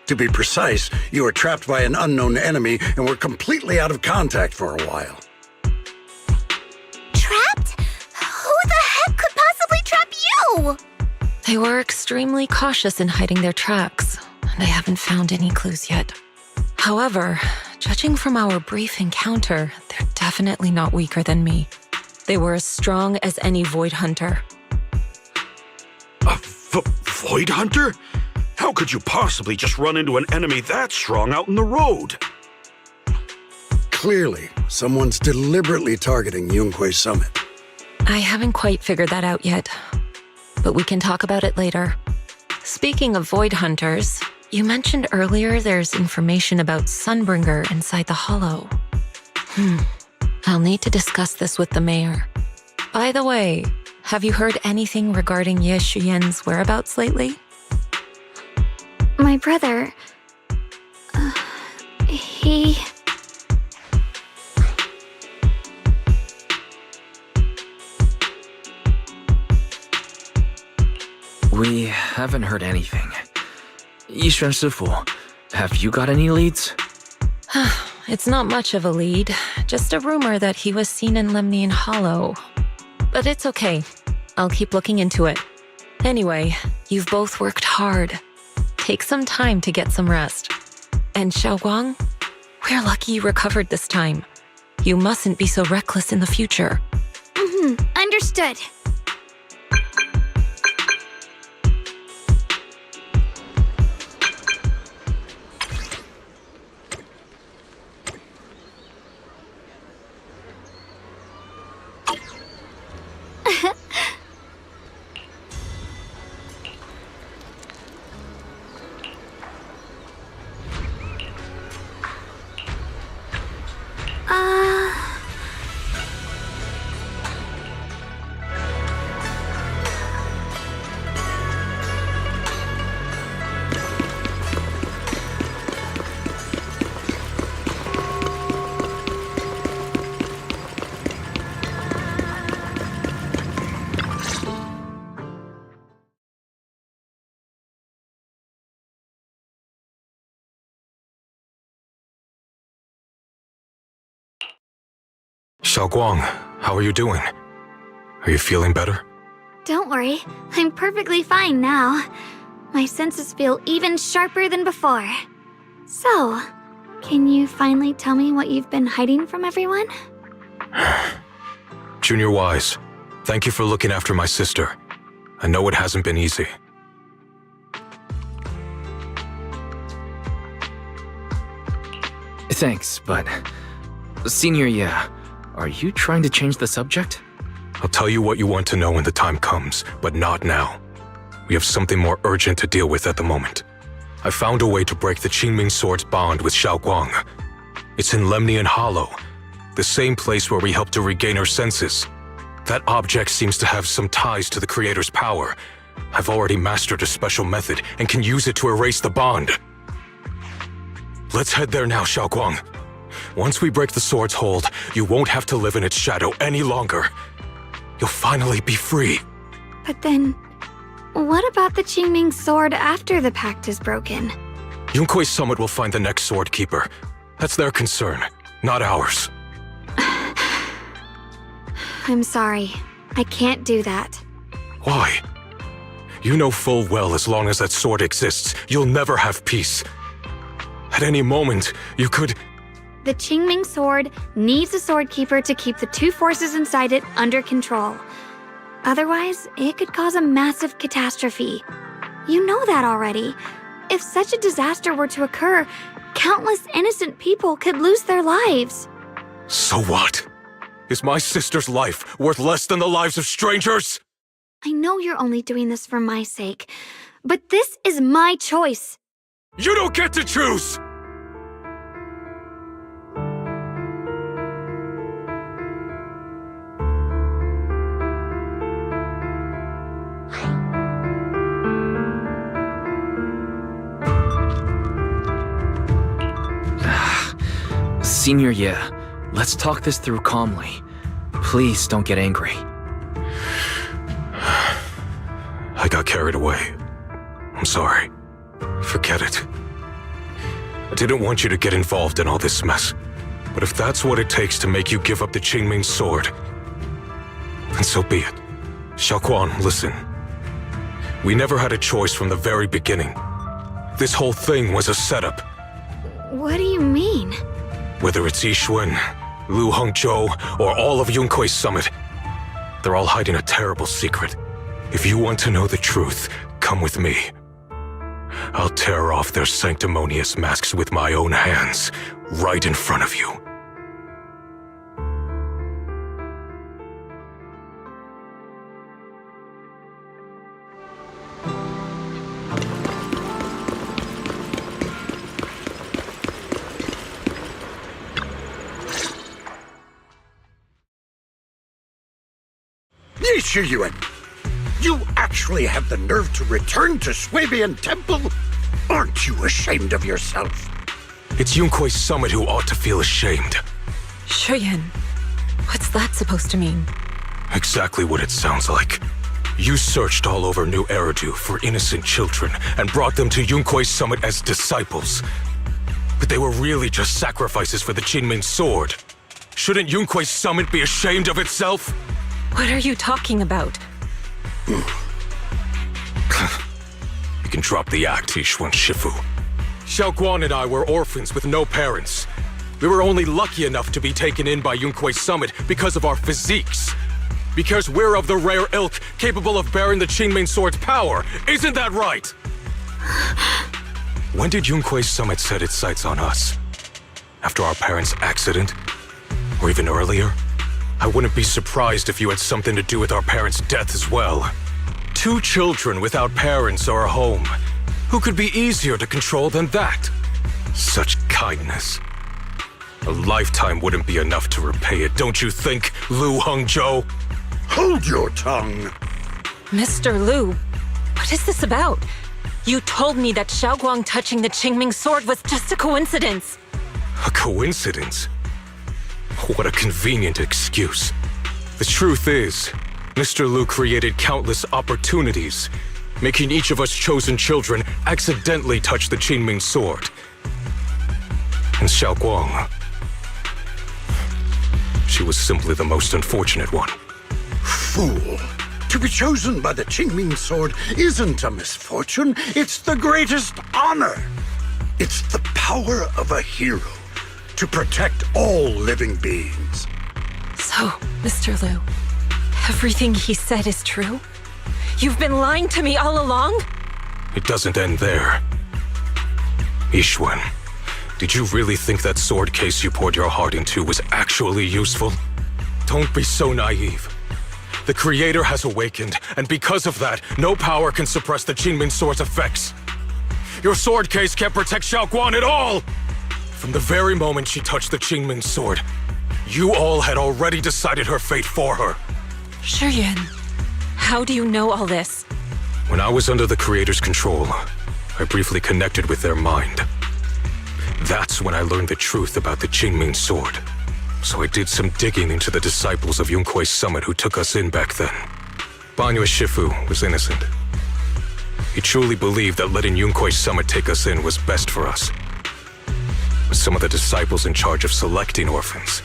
To be precise, you were trapped by an unknown enemy and were completely out of contact for a while. Trapped? Who the heck could possibly trap you? They were extremely cautious in hiding their tracks, and I haven't found any clues yet. However, judging from our brief encounter, they're definitely not weaker than me. They were as strong as any Void Hunter. A Void Hunter? How could you possibly just run into an enemy that strong out in the road? Clearly, someone's deliberately targeting Yunquei Summit. I haven't quite figured that out yet, but we can talk about it later. Speaking of Void Hunters, you mentioned earlier there's information about Sunbringer inside the hollow. I'll need to discuss this with the mayor. By the way, have you heard anything regarding Ye Shuyen's whereabouts lately? My brother... he... We haven't heard anything. Yishuan Shifu, have you got any leads? It's not much of a lead, just a rumor that he was seen in Lemnian Hollow. But it's okay. I'll keep looking into it. Anyway, you've both worked hard. Take some time to get some rest. And Xiaoguang, we're lucky you recovered this time. You mustn't be so reckless in the future. Understood. Xiaoguang, how are you doing? Are you feeling better? Don't worry, I'm perfectly fine now. My senses feel even sharper than before. So, can you finally tell me what you've been hiding from everyone? Junior Wise, thank you for looking after my sister. I know it hasn't been easy. Thanks, but... Senior Ye, are you trying to change the subject? I'll tell you what you want to know when the time comes, but not now. We have something more urgent to deal with at the moment. I found a way to break the Qingming Sword's bond with Xiaoguang. It's in Lemnian Hollow, the same place where we helped to regain her senses. That object seems to have some ties to the Creator's power. I've already mastered a special method and can use it to erase the bond. Let's head there now, Xiaoguang. Once we break the sword's hold, you won't have to live in its shadow any longer. You'll finally be free. But then, what about the Qingming Sword after the pact is broken? Yunquei Summit will find the next sword keeper. That's their concern, not ours. I'm sorry. I can't do that. Why? You know full well as long as that sword exists, you'll never have peace. At any moment, you could... The Qingming sword needs a sword keeper to keep the two forces inside it under control. Otherwise, it could cause a massive catastrophe. You know that already. If such a disaster were to occur, countless innocent people could lose their lives. So what? Is my sister's life worth less than the lives of strangers? I know you're only doing this for my sake, but this is my choice. You don't get to choose! Senior Ye, let's talk this through calmly. Please don't get angry. I got carried away. I'm sorry. Forget it. I didn't want you to get involved in all this mess. But if that's what it takes to make you give up the Qingming sword, then so be it. Xiaoguang, listen. We never had a choice from the very beginning. This whole thing was a setup. What do you mean? Whether it's Yixuan, Lu Hongzhou, or all of Yunkui's summit, they're all hiding a terrible secret. If you want to know the truth, come with me. I'll tear off their sanctimonious masks with my own hands, right in front of you. Yixuan, you actually have the nerve to return to Swabian Temple? Aren't you ashamed of yourself? It's Yunkui's summit who ought to feel ashamed. Shuyan, what's that supposed to mean? Exactly what it sounds like. You searched all over New Eridu for innocent children and brought them to Yunkui's summit as disciples. But they were really just sacrifices for the Qingming sword. Shouldn't Yunkui's summit be ashamed of itself? What are you talking about? You can drop the act, Yixuan Shifu. Xiaoguang and I were orphans with no parents. We were only lucky enough to be taken in by Yunkui's summit because of our physiques. Because we're of the rare ilk capable of bearing the Qingming sword's power. Isn't that right? When did Yunkui's summit set its sights on us? After our parents' accident? Or even earlier? I wouldn't be surprised if you had something to do with our parents' death as well. 2 children without parents or a home. Who could be easier to control than that? Such kindness. A lifetime wouldn't be enough to repay it, don't you think, Lu Hongzhou? Hold your tongue. Mr. Lu, what is this about? You told me that Xiaoguang touching the Qingming sword was just a coincidence. A coincidence? What a convenient excuse. The truth is, Mr. Lu created countless opportunities, making each of us chosen children accidentally touch the Qingming sword. And Xiaoguang, she was simply the most unfortunate one. Fool. To be chosen by the Qingming sword isn't a misfortune, it's the greatest honor. It's the power of a hero to protect all living beings. So, Mr. Lu, everything he said is true? You've been lying to me all along? It doesn't end there. Yixuan, did you really think that sword case you poured your heart into was actually useful? Don't be so naive. The Creator has awakened, and because of that, no power can suppress the Qingming sword's effects. Your sword case can't protect Xiaoguang at all! From the very moment she touched the Qingming sword, you all had already decided her fate for her. Shuyan, how do you know all this? When I was under the Creator's control, I briefly connected with their mind. That's when I learned the truth about the Qingming sword. So I did some digging into the disciples of Yunkui's summit who took us in back then. Banyue Shifu was innocent. He truly believed that letting Yunkui's summit take us in was best for us. But some of the disciples in charge of selecting orphans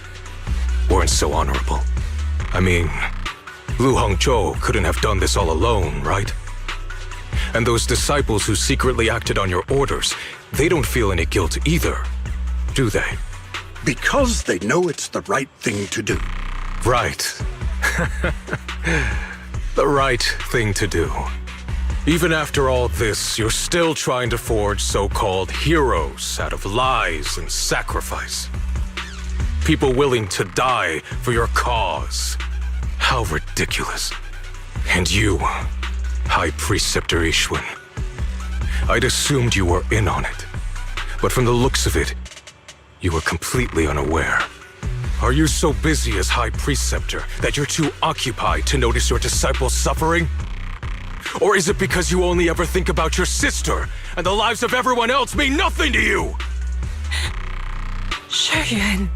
weren't so honorable. I mean, Lu Hongzhou couldn't have done this all alone, right? And those disciples who secretly acted on your orders, they don't feel any guilt either, do they? Because they know it's the right thing to do. Right. The right thing to do. Even after all this, you're still trying to forge so-called heroes out of lies and sacrifice. People willing to die for your cause. How ridiculous. And you, High Preceptor Ishwan. I'd assumed you were in on it. But from the looks of it, you were completely unaware. Are you so busy as High Preceptor that you're too occupied to notice your disciples suffering? Or is it because you only ever think about your sister, and the lives of everyone else mean nothing to you? Shuyuan.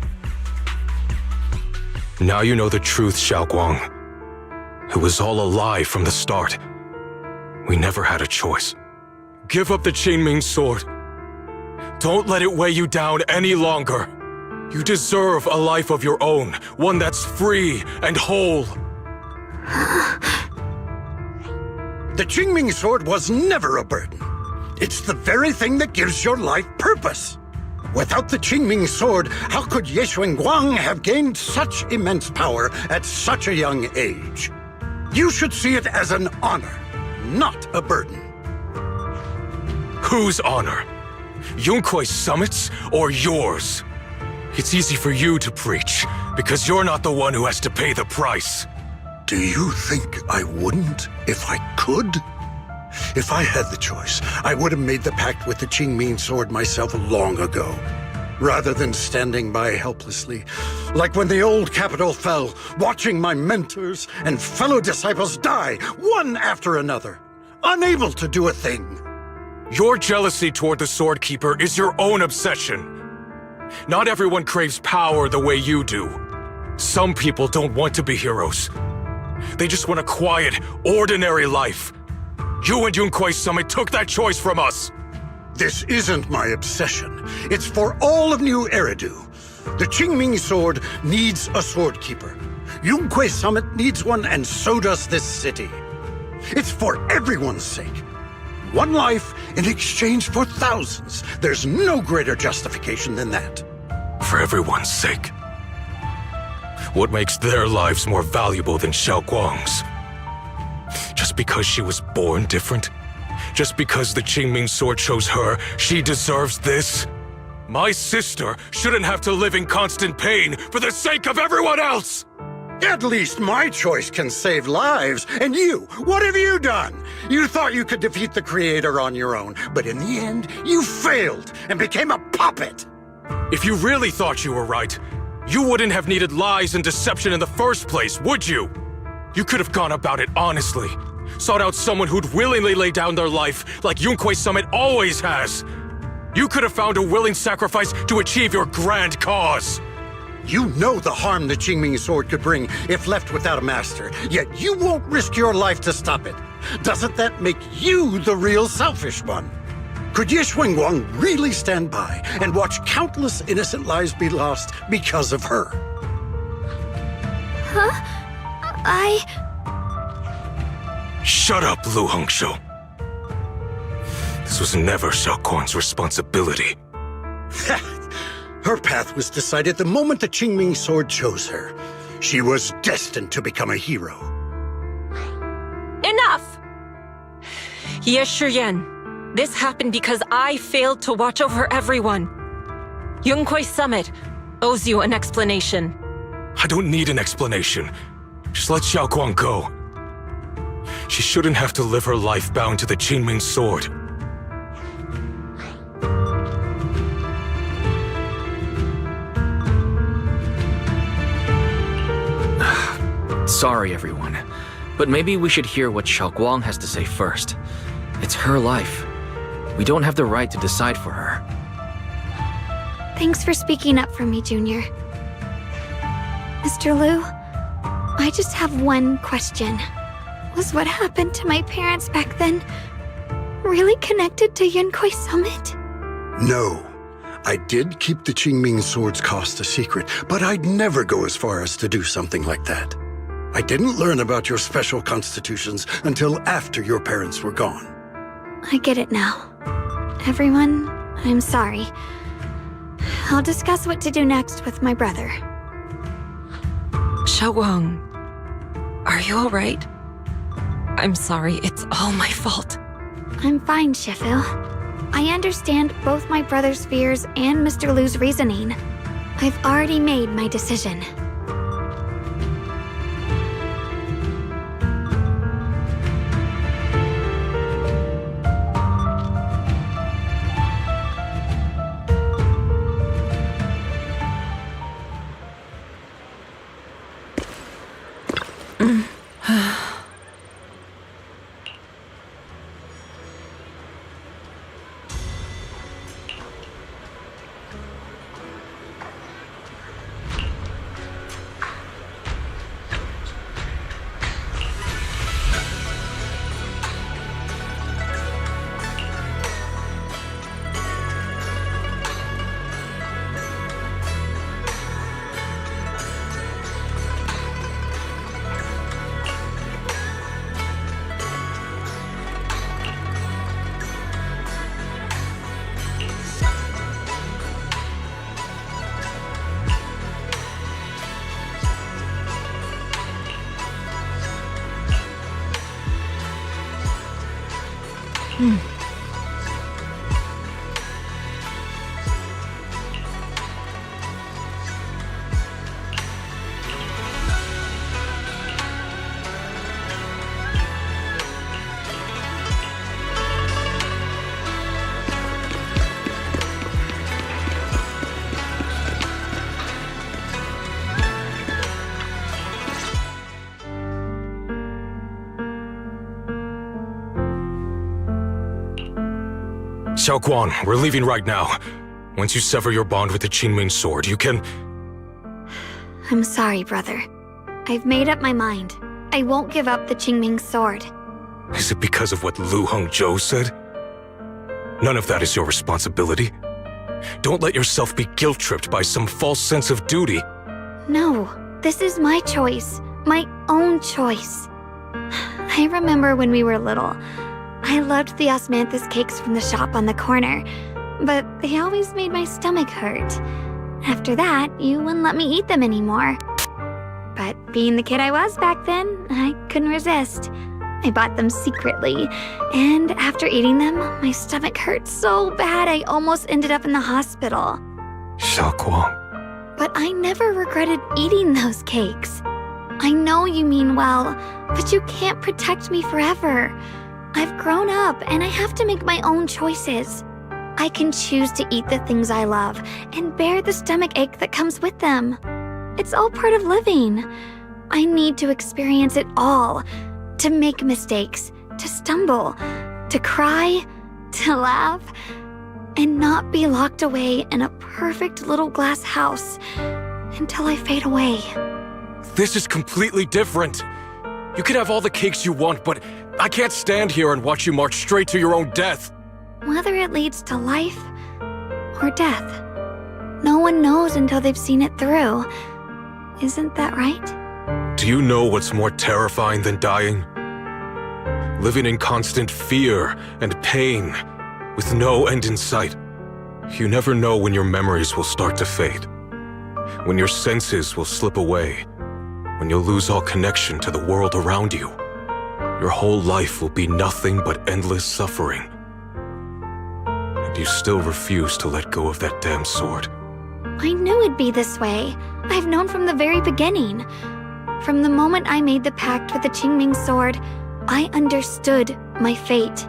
Now you know the truth, Xiaoguang. It was all a lie from the start. We never had a choice. Give up the Qingming sword. Don't let it weigh you down any longer. You deserve a life of your own, one that's free and whole. The Qingming sword was never a burden. It's the very thing that gives your life purpose. Without the Qingming sword, how could Ye Guang have gained such immense power at such a young age? You should see it as an honor, not a burden. Whose honor? Yunkuei Summit's or yours? It's easy for you to preach, because you're not the one who has to pay the price. Do you think I wouldn't if I could? If I had the choice, I would have made the pact with the Qingming sword myself long ago, rather than standing by helplessly, like when the old capital fell, watching my mentors and fellow disciples die, one after another, unable to do a thing. Your jealousy toward the Sword Keeper is your own obsession. Not everyone craves power the way you do. Some people don't want to be heroes. They just want a quiet, ordinary life. You and Yunkuei Summit took that choice from us. This isn't my obsession. It's for all of New Eridu. The Qingming sword needs a sword keeper. Yunkuei Summit needs one, and so does this city. It's for everyone's sake. One life in exchange for thousands. There's no greater justification than that. For everyone's sake. What makes their lives more valuable than Xiao Guang's? Just because she was born different? Just because the Qingming sword chose her, she deserves this? My sister shouldn't have to live in constant pain for the sake of everyone else! At least my choice can save lives. And you, what have you done? You thought you could defeat the Creator on your own, but in the end, you failed and became a puppet. If you really thought you were right, you wouldn't have needed lies and deception in the first place, would you? You could have gone about it honestly. Sought out someone who'd willingly lay down their life like Yunkuei Summit always has. You could have found a willing sacrifice to achieve your grand cause. You know the harm the Qingming sword could bring if left without a master, yet you won't risk your life to stop it. Doesn't that make you the real selfish one? Could Ye Guang really stand by and watch countless innocent lives be lost because of her? Huh? Shut up, Lu Hongshou. This was never Xiao Guang's responsibility. Her path was decided the moment the Qingming sword chose her. She was destined to become a hero. Enough! Ye Shuyuan, this happened because I failed to watch over everyone. Yunkuei Summit owes you an explanation. I don't need an explanation. Just let Xiao Guang go. She shouldn't have to live her life bound to the Qingming sword. Sorry, everyone. But maybe we should hear what Xiao Guang has to say first. It's her life. We don't have the right to decide for her. Thanks for speaking up for me, Junior. Mr. Liu, I just have one question. Was what happened to my parents back then really connected to Yunkuei Summit? No. I did keep the Qingming sword's cost a secret, but I'd never go as far as to do something like that. I didn't learn about your special constitutions until after your parents were gone. I get it now. Everyone, I'm sorry. I'll discuss what to do next with my brother. Xiaoguang, are you alright? I'm sorry, it's all my fault. I'm fine, Shifu. I understand both my brother's fears and Mr. Lu's reasoning. I've already made my decision. Xiaoguang, we're leaving right now. Once you sever your bond with the Qingming sword, you can... I'm sorry, brother. I've made up my mind. I won't give up the Qingming sword. Is it because of what Lu Hongzhou said? None of that is your responsibility. Don't let yourself be guilt-tripped by some false sense of duty. No, this is my choice. My own choice. I remember when we were little. I loved the osmanthus cakes from the shop on the corner, but they always made my stomach hurt. After that, you wouldn't let me eat them anymore. But being the kid I was back then, I couldn't resist. I bought them secretly, and after eating them, my stomach hurt so bad I almost ended up in the hospital. Xiaoguang. But I never regretted eating those cakes. I know you mean well, but you can't protect me forever. I've grown up, and I have to make my own choices. I can choose to eat the things I love and bear the stomach ache that comes with them. It's all part of living. I need to experience it all, to make mistakes, to stumble, to cry, to laugh, and not be locked away in a perfect little glass house until I fade away. This is completely different. You can have all the cakes you want, but I can't stand here and watch you march straight to your own death. Whether it leads to life or death, no one knows until they've seen it through. Isn't that right? Do you know what's more terrifying than dying? Living in constant fear and pain, with no end in sight. You never know when your memories will start to fade, when your senses will slip away, when you'll lose all connection to the world around you. Your whole life will be nothing but endless suffering. And you still refuse to let go of that damn sword. I knew it'd be this way. I've known from the very beginning. From the moment I made the pact with the Qingming sword, I understood my fate.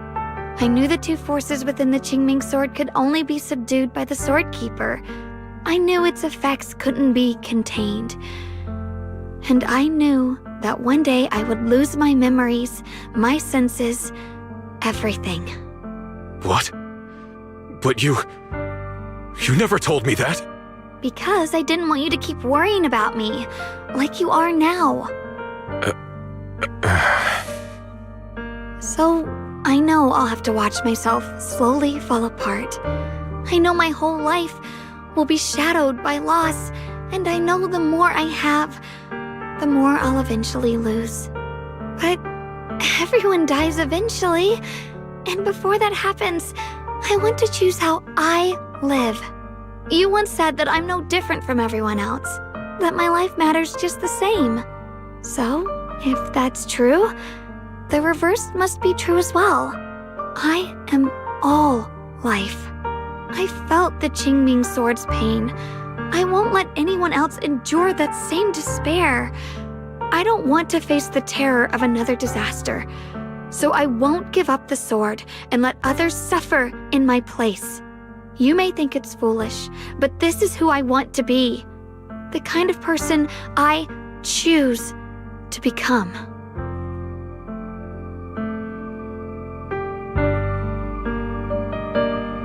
I knew the two forces within the Qingming sword could only be subdued by the sword keeper. I knew its effects couldn't be contained. And I knew that one day I would lose my memories, my senses, everything. What? But you never told me that. Because I didn't want you to keep worrying about me, like you are now. So, I know I'll have to watch myself slowly fall apart. I know my whole life will be shadowed by loss, and I know the more I have, the more I'll eventually lose. But everyone dies eventually, and before that happens, I want to choose how I live. You once said that I'm no different from everyone else, that my life matters just the same. So, if that's true, the reverse must be true as well. I am all life. I felt the Qingming sword's pain. I won't let anyone else endure that same despair. I don't want to face the terror of another disaster, so I won't give up the sword and let others suffer in my place. You may think it's foolish, but this is who I want to be. The kind of person I choose to become.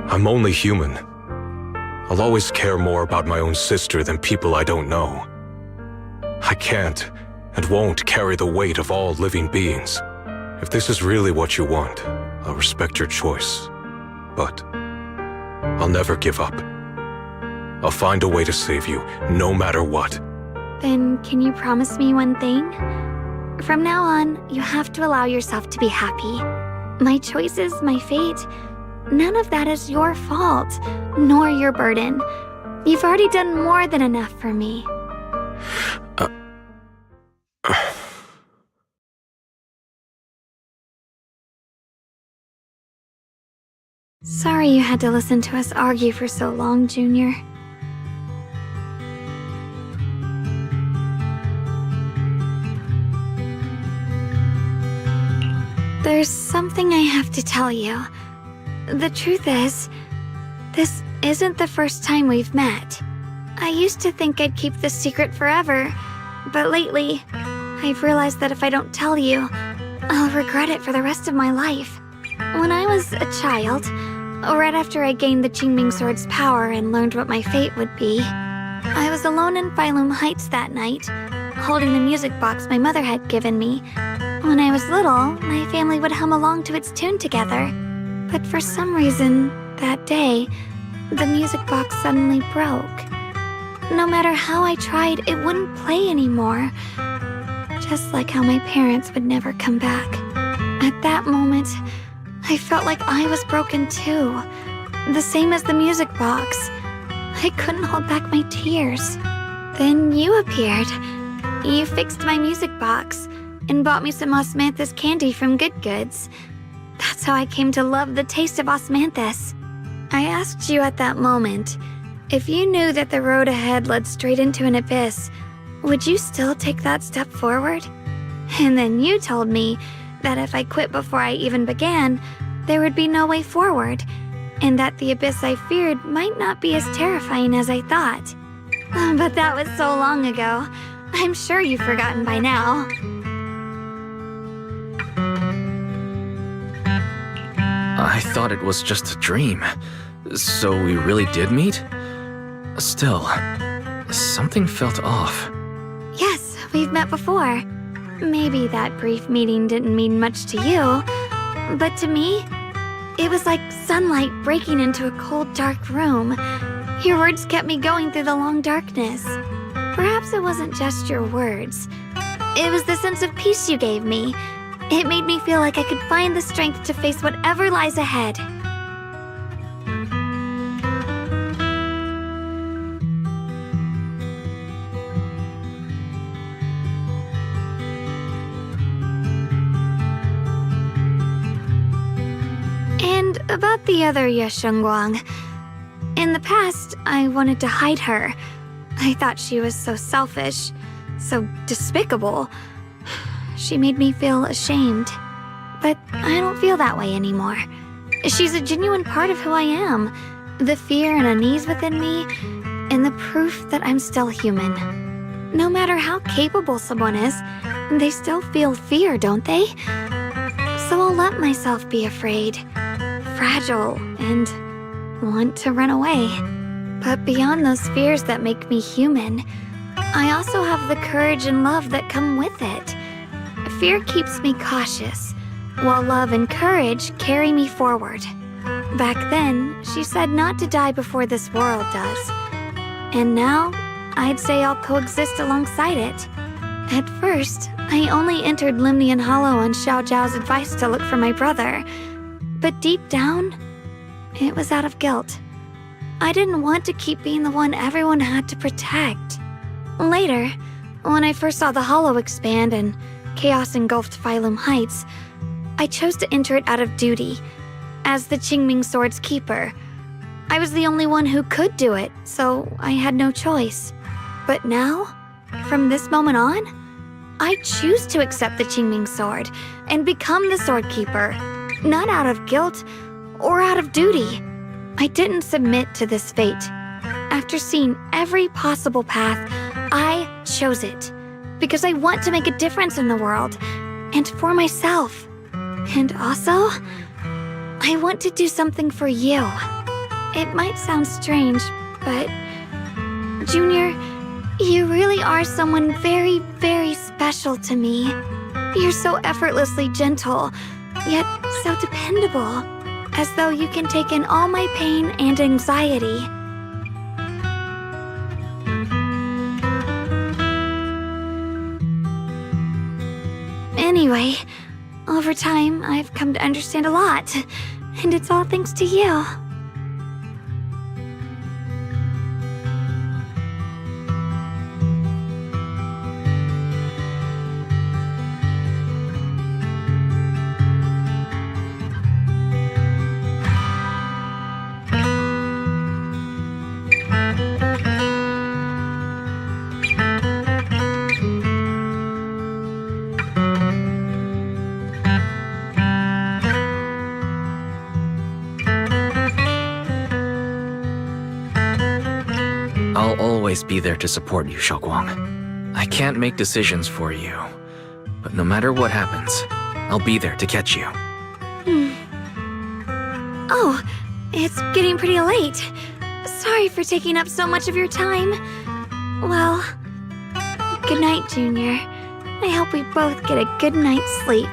I'm only human. I'll always care more about my own sister than people I don't know. I can't and won't carry the weight of all living beings. If this is really what you want, I'll respect your choice. But I'll never give up. I'll find a way to save you, no matter what. Then can you promise me one thing? From now on, you have to allow yourself to be happy. My choices, my fate, none of that is your fault, nor your burden. You've already done more than enough for me. Sorry you had to listen to us argue for so long, Junior. There's something I have to tell you. The truth is, this isn't the first time we've met. I used to think I'd keep this secret forever, but lately, I've realized that if I don't tell you, I'll regret it for the rest of my life. When I was a child, right after I gained the Qingming sword's power and learned what my fate would be, I was alone in Phylum Heights that night, holding the music box my mother had given me. When I was little, my family would hum along to its tune together. But for some reason, that day, the music box suddenly broke. No matter how I tried, it wouldn't play anymore. Just like how my parents would never come back. At that moment, I felt like I was broken too. The same as the music box. I couldn't hold back my tears. Then you appeared. You fixed my music box and bought me some osmanthus candy from Good Goods. That's how I came to love the taste of osmanthus. I asked you at that moment, if you knew that the road ahead led straight into an abyss, would you still take that step forward? And then you told me that if I quit before I even began, there would be no way forward, and that the abyss I feared might not be as terrifying as I thought. But that was so long ago. I'm sure you've forgotten by now. I thought it was just a dream. So we really did meet? Still, something felt off. Yes, we've met before. Maybe that brief meeting didn't mean much to you, but to me, it was like sunlight breaking into a cold, dark room. Your words kept me going through the long darkness. Perhaps it wasn't just your words. It was the sense of peace you gave me. It made me feel like I could find the strength to face whatever lies ahead. And about the other Yeshengguang. In the past, I wanted to hide her. I thought she was so selfish, so despicable. She made me feel ashamed. But I don't feel that way anymore. She's a genuine part of who I am. The fear and unease within me, and the proof that I'm still human. No matter how capable someone is, they still feel fear, don't they? So I'll let myself be afraid, fragile, and want to run away. But beyond those fears that make me human, I also have the courage and love that come with it. Fear keeps me cautious, while love and courage carry me forward. Back then, she said not to die before this world does. And now, I'd say I'll coexist alongside it. At first, I only entered Limnian Hollow on Xiao Zhao's advice to look for my brother. But deep down, it was out of guilt. I didn't want to keep being the one everyone had to protect. Later, when I first saw the Hollow expand and chaos engulfed Phylum Heights, I chose to enter it out of duty, as the Qingming Sword's keeper. I was the only one who could do it, so I had no choice. But now, from this moment on, I choose to accept the Qingming Sword and become the Sword Keeper, not out of guilt or out of duty. I didn't submit to this fate. After seeing every possible path, I chose it because I want to make a difference in the world and for myself. And also, I want to do something for you. It might sound strange, but Junior, you really are someone very, very special to me. You're so effortlessly gentle, yet so dependable, as though you can take in all my pain and anxiety. Anyway, over time, I've come to understand a lot, and it's all thanks to you. I'll always be there to support you, Xiaoguang. I can't make decisions for you, but no matter what happens, I'll be there to catch you. Oh, it's getting pretty late. Sorry for taking up so much of your time. Well, good night, Junior. I hope we both get a good night's sleep.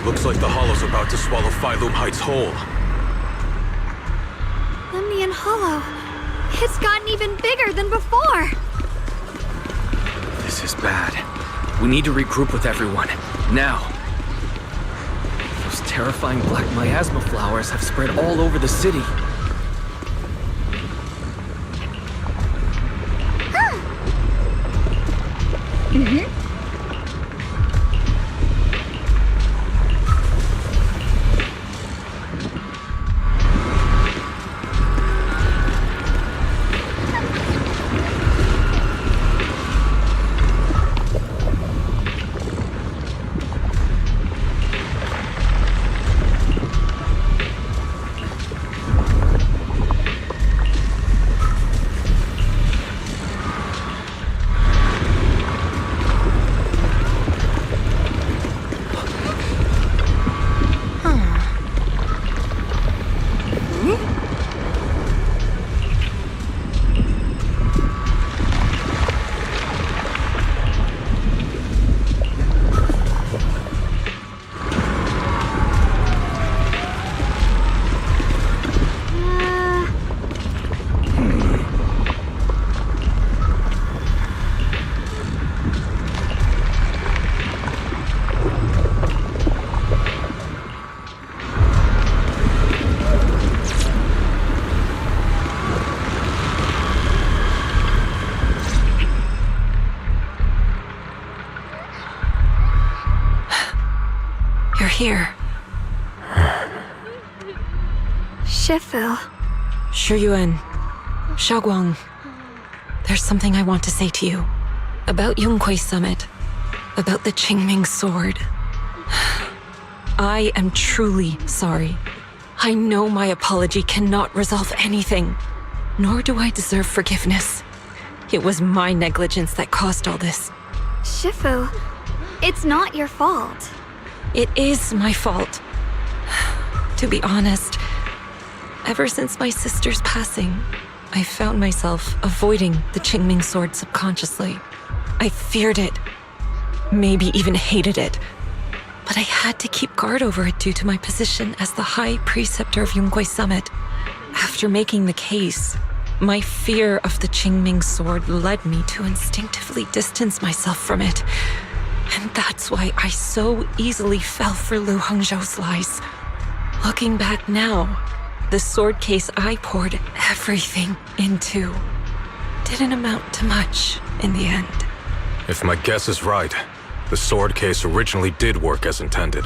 Looks like the Hollow's about to swallow Phylum Heights whole. Lemnian Hollow. It's gotten even bigger than before. This is bad. We need to regroup with everyone. Now. Those terrifying black miasma flowers have spread all over the city. Here. Shifu. Shiyuan. Xiaoguang. There's something I want to say to you. About Yongkui's summit. About the Qingming Sword. I am truly sorry. I know my apology cannot resolve anything, nor do I deserve forgiveness. It was my negligence that caused all this. Shifu, it's not your fault. It is my fault. To be honest, ever since my sister's passing, I found myself avoiding the Qingming sword subconsciously. I feared it, maybe even hated it. But I had to keep guard over it due to my position as the High Preceptor of Yunhui Summit. After making the case, my fear of the Qingming sword led me to instinctively distance myself from it. And that's why I so easily fell for Lu Hangzhou's lies. Looking back now, the sword case I poured everything into didn't amount to much in the end. If my guess is right, the sword case originally did work as intended.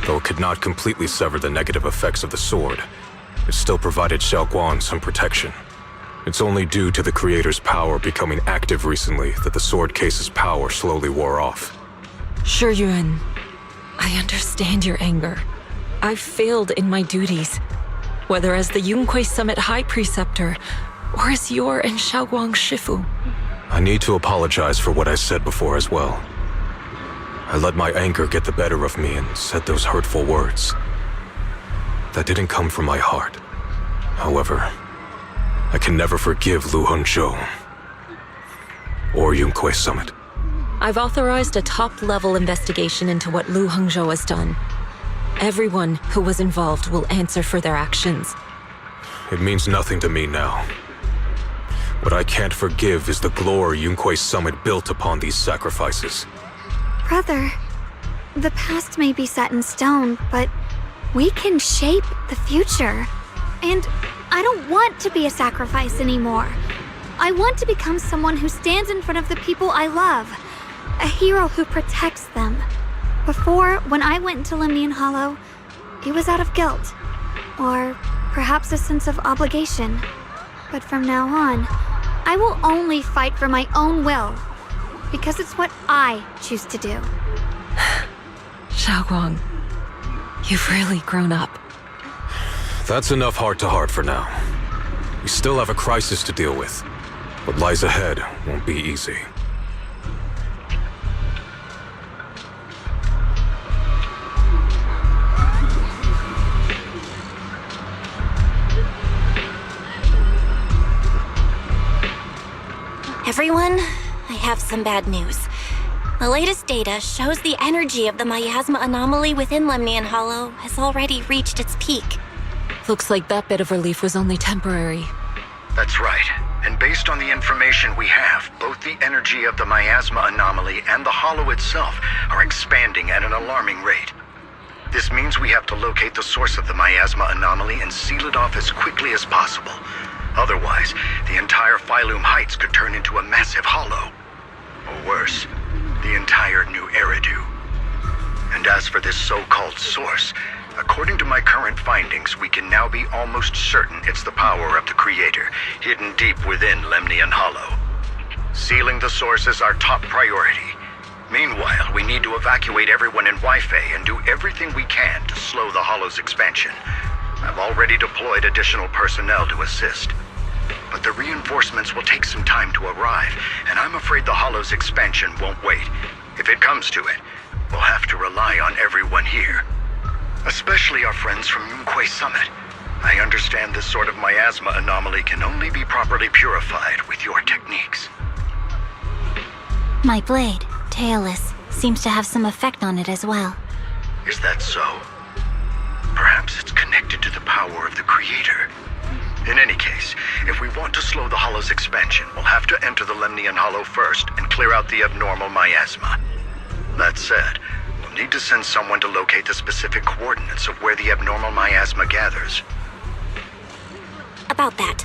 Though it could not completely sever the negative effects of the sword, it still provided Xiaoguang some protection. It's only due to the creator's power becoming active recently that the sword case's power slowly wore off. Shi Yuan, I understand your anger. I've failed in my duties, whether as the Yunhui Summit High Preceptor or as your and Xiaoguang's Shifu. I need to apologize for what I said before as well. I let my anger get the better of me and said those hurtful words. That didn't come from my heart. However, I can never forgive Lu Hangzhou or Yunhui Summit. I've authorized a top-level investigation into what Lu Hangzhou has done. Everyone who was involved will answer for their actions. It means nothing to me now. What I can't forgive is the glory Yunhui Summit built upon these sacrifices. Brother, the past may be set in stone, but we can shape the future. And I don't want to be a sacrifice anymore. I want to become someone who stands in front of the people I love. A hero who protects them. Before, when I went into Lemnian Hollow, it was out of guilt. Or perhaps a sense of obligation. But from now on, I will only fight for my own will. Because it's what I choose to do. Xiaoguang, you've really grown up. That's enough heart-to-heart for now. We still have a crisis to deal with. What lies ahead won't be easy. Everyone, I have some bad news. The latest data shows the energy of the miasma anomaly within Lemnian Hollow has already reached its peak. Looks like that bit of relief was only temporary. That's right. And based on the information we have, both the energy of the miasma anomaly and the hollow itself are expanding at an alarming rate. This means we have to locate the source of the miasma anomaly and seal it off as quickly as possible. Otherwise, the entire Phylum Heights could turn into a massive hollow. Or worse, the entire New Eridu. And as for this so-called source, according to my current findings, we can now be almost certain it's the power of the Creator, hidden deep within Lemnian Hollow. Sealing the source is our top priority. Meanwhile, we need to evacuate everyone in Weifei and do everything we can to slow the Hollow's expansion. I've already deployed additional personnel to assist. But the reinforcements will take some time to arrive, and I'm afraid the Hollow's expansion won't wait. If it comes to it, we'll have to rely on everyone here. Especially our friends from Yunhui Summit. I understand this sort of miasma anomaly can only be properly purified with your techniques. My blade, Tailless, seems to have some effect on it as well. Is that so? Perhaps it's connected to the power of the Creator. In any case, if we want to slow the Hollow's expansion, we'll have to enter the Lemnian Hollow first and clear out the abnormal miasma. That said, we'll need to send someone to locate the specific coordinates of where the abnormal miasma gathers. About that,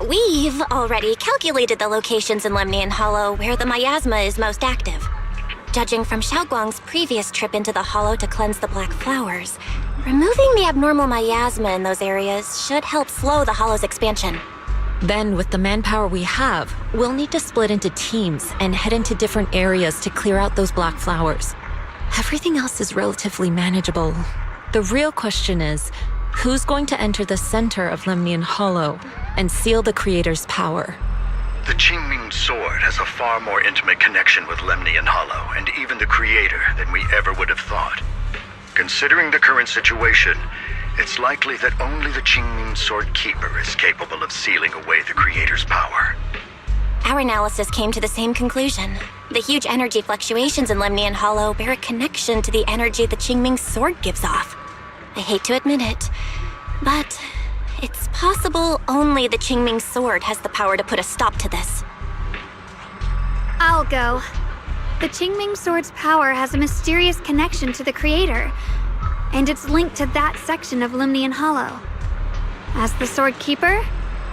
we've already calculated the locations in Lemnian Hollow where the miasma is most active. Judging from Xiaoguang's previous trip into the Hollow to cleanse the black flowers, removing the abnormal miasma in those areas should help slow the Hollow's expansion. Then, with the manpower we have, we'll need to split into teams and head into different areas to clear out those black flowers. Everything else is relatively manageable. The real question is, who's going to enter the center of Lemnian Hollow and seal the Creator's power? The Qingming Sword has a far more intimate connection with Lemnian Hollow and even the Creator than we ever would have thought. Considering the current situation, it's likely that only the Qingming Sword Keeper is capable of sealing away the Creator's power. Our analysis came to the same conclusion. The huge energy fluctuations in Lemnian Hollow bear a connection to the energy the Qingming Sword gives off. I hate to admit it, but it's possible only the Qingming Sword has the power to put a stop to this. I'll go. The Qingming Sword's power has a mysterious connection to the Creator, and it's linked to that section of Lemnian Hollow. As the Sword Keeper,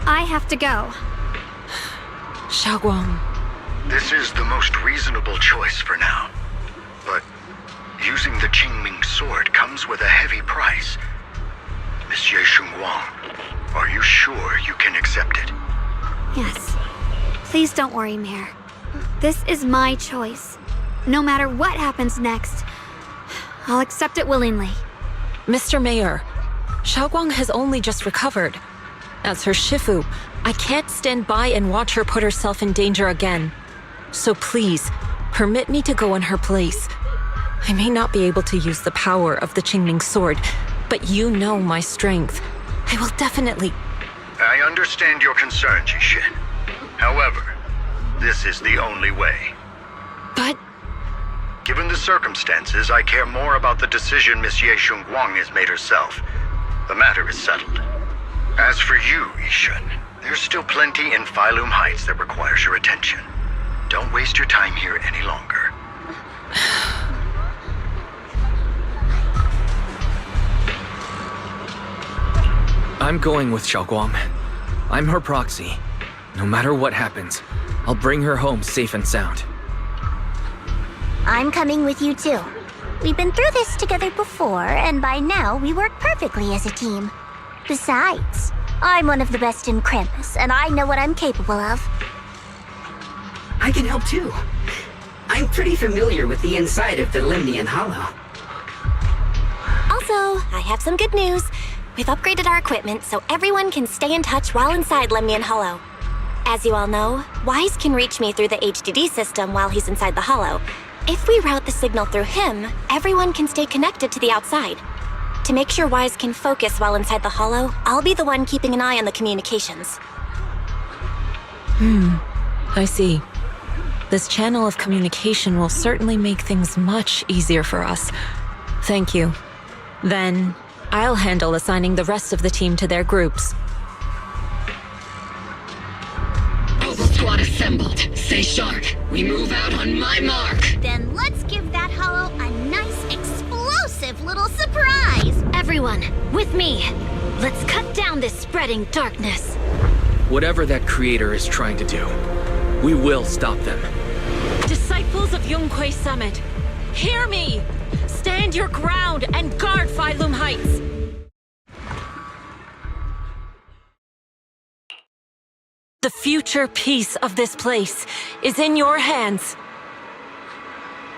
I have to go. Xiaoguang. This is the most reasonable choice for now. But using the Qingming Sword comes with a heavy price. Monsieur Xunguang, are you sure you can accept it? Yes. Please don't worry, Mayor. This is my choice. No matter what happens next, I'll accept it willingly. Mr. Mayor, Xiaoguang has only just recovered. As her Shifu, I can't stand by and watch her put herself in danger again. So please, permit me to go in her place. I may not be able to use the power of the Qingming Sword, but you know my strength. I will definitely... I understand your concern, Jishin. However, this is the only way. But... Given the circumstances, I care more about the decision Miss Ye Xunguang has made herself. The matter is settled. As for you, Yishun, there's still plenty in Phylum Heights that requires your attention. Don't waste your time here any longer. I'm going with Xiaoguang. I'm her proxy. No matter what happens, I'll bring her home safe and sound. I'm coming with you too. We've been through this together before, and by now we work perfectly as a team. Besides, I'm one of the best in Krampus, and I know what I'm capable of. I can help too. I'm pretty familiar with the inside of the Lemnian Hollow. Also, I have some good news. We've upgraded our equipment so everyone can stay in touch while inside Lemnian Hollow. As you all know, Wise can reach me through the HDD system while he's inside the Hollow. If we route the signal through him, everyone can stay connected to the outside. To make sure Wise can focus while inside the Hollow, I'll be the one keeping an eye on the communications. I see. This channel of communication will certainly make things much easier for us. Thank you. Then, I'll handle assigning the rest of the team to their groups. Mobile squad assembled. Stay sharp. We move out on my mark. Then let's give that hollow a nice, explosive little surprise! Everyone, with me! Let's cut down this spreading darkness. Whatever that creator is trying to do, we will stop them. Disciples of Yonghui Summit, hear me! Stand your ground and guard Phylum Heights! The future peace of this place is in your hands.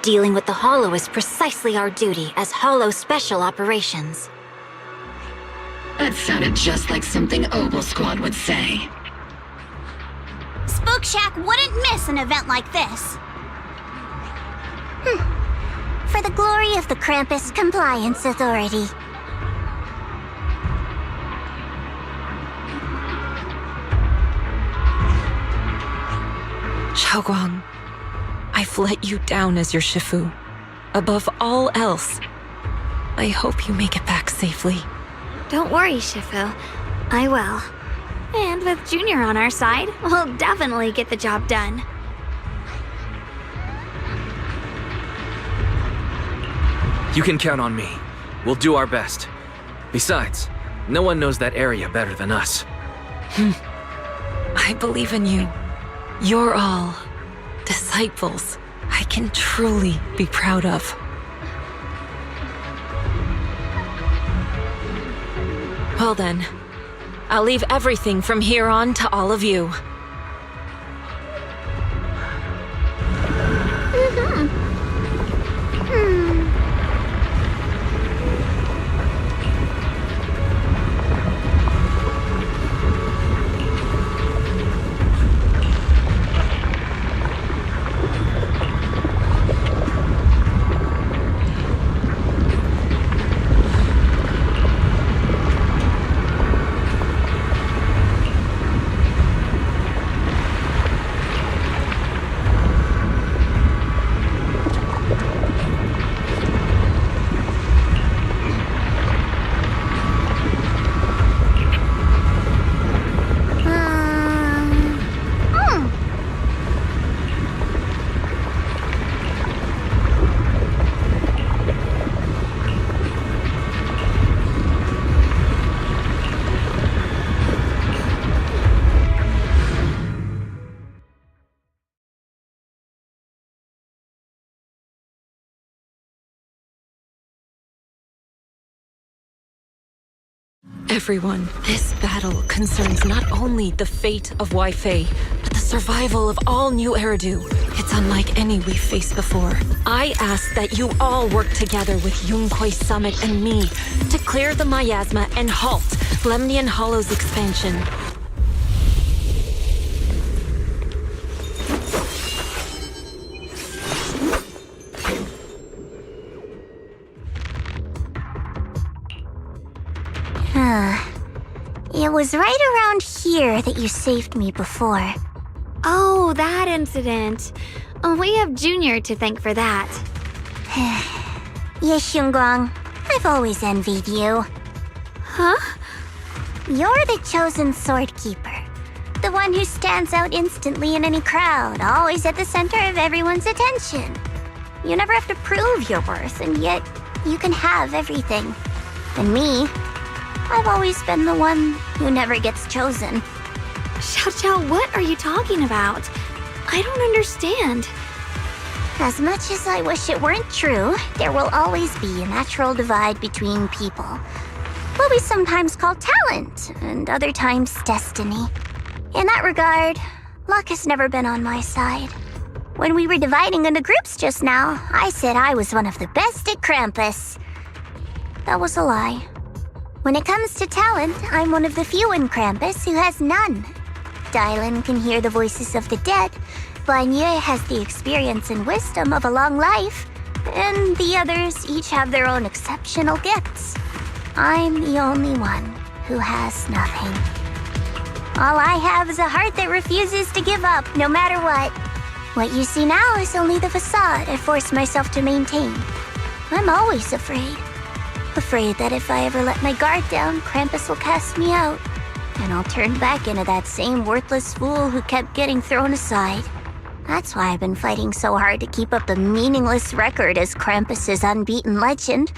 Dealing with the Hollow is precisely our duty as Hollow Special Operations. That sounded just like something Obel Squad would say. Spook Shack wouldn't miss an event like this. For the glory of the Krampus Compliance Authority. Xiaoguang, I've let you down as your Shifu. Above all else, I hope you make it back safely. Don't worry, Shifu. I will. And with Junior on our side, we'll definitely get the job done. You can count on me. We'll do our best. Besides, no one knows that area better than us. I believe in you. You're all disciples I can truly be proud of. Well then, I'll leave everything from here on to all of you. Hmm. Everyone, this battle concerns not only the fate of Wai-Fei, but the survival of all New Eridu. It's unlike any we've faced before. I ask that you all work together with Yunquei Summit and me to clear the miasma and halt Lemnian Hollow's expansion. It was right around here that you saved me before. Oh, that incident. We have Junior to thank for that. Yes, Xingguang. I've always envied you. Huh? You're the chosen sword keeper. The one who stands out instantly in any crowd, always at the center of everyone's attention. You never have to prove your worth, and yet you can have everything. And me, I've always been the one who never gets chosen. Xiao, what are you talking about? I don't understand. As much as I wish it weren't true, there will always be a natural divide between people. What we sometimes call talent, and other times destiny. In that regard, luck has never been on my side. When we were dividing into groups just now, I said I was one of the best at Krampus. That was a lie. When it comes to talent, I'm one of the few in Krampus who has none. Dylan can hear the voices of the dead, Blanye has the experience and wisdom of a long life, and the others each have their own exceptional gifts. I'm the only one who has nothing. All I have is a heart that refuses to give up, no matter what. What you see now is only the facade I force myself to maintain. I'm always afraid. Afraid that if I ever let my guard down, Krampus will cast me out, and I'll turn back into that same worthless fool who kept getting thrown aside. That's why I've been fighting so hard to keep up the meaningless record as Krampus's unbeaten legend,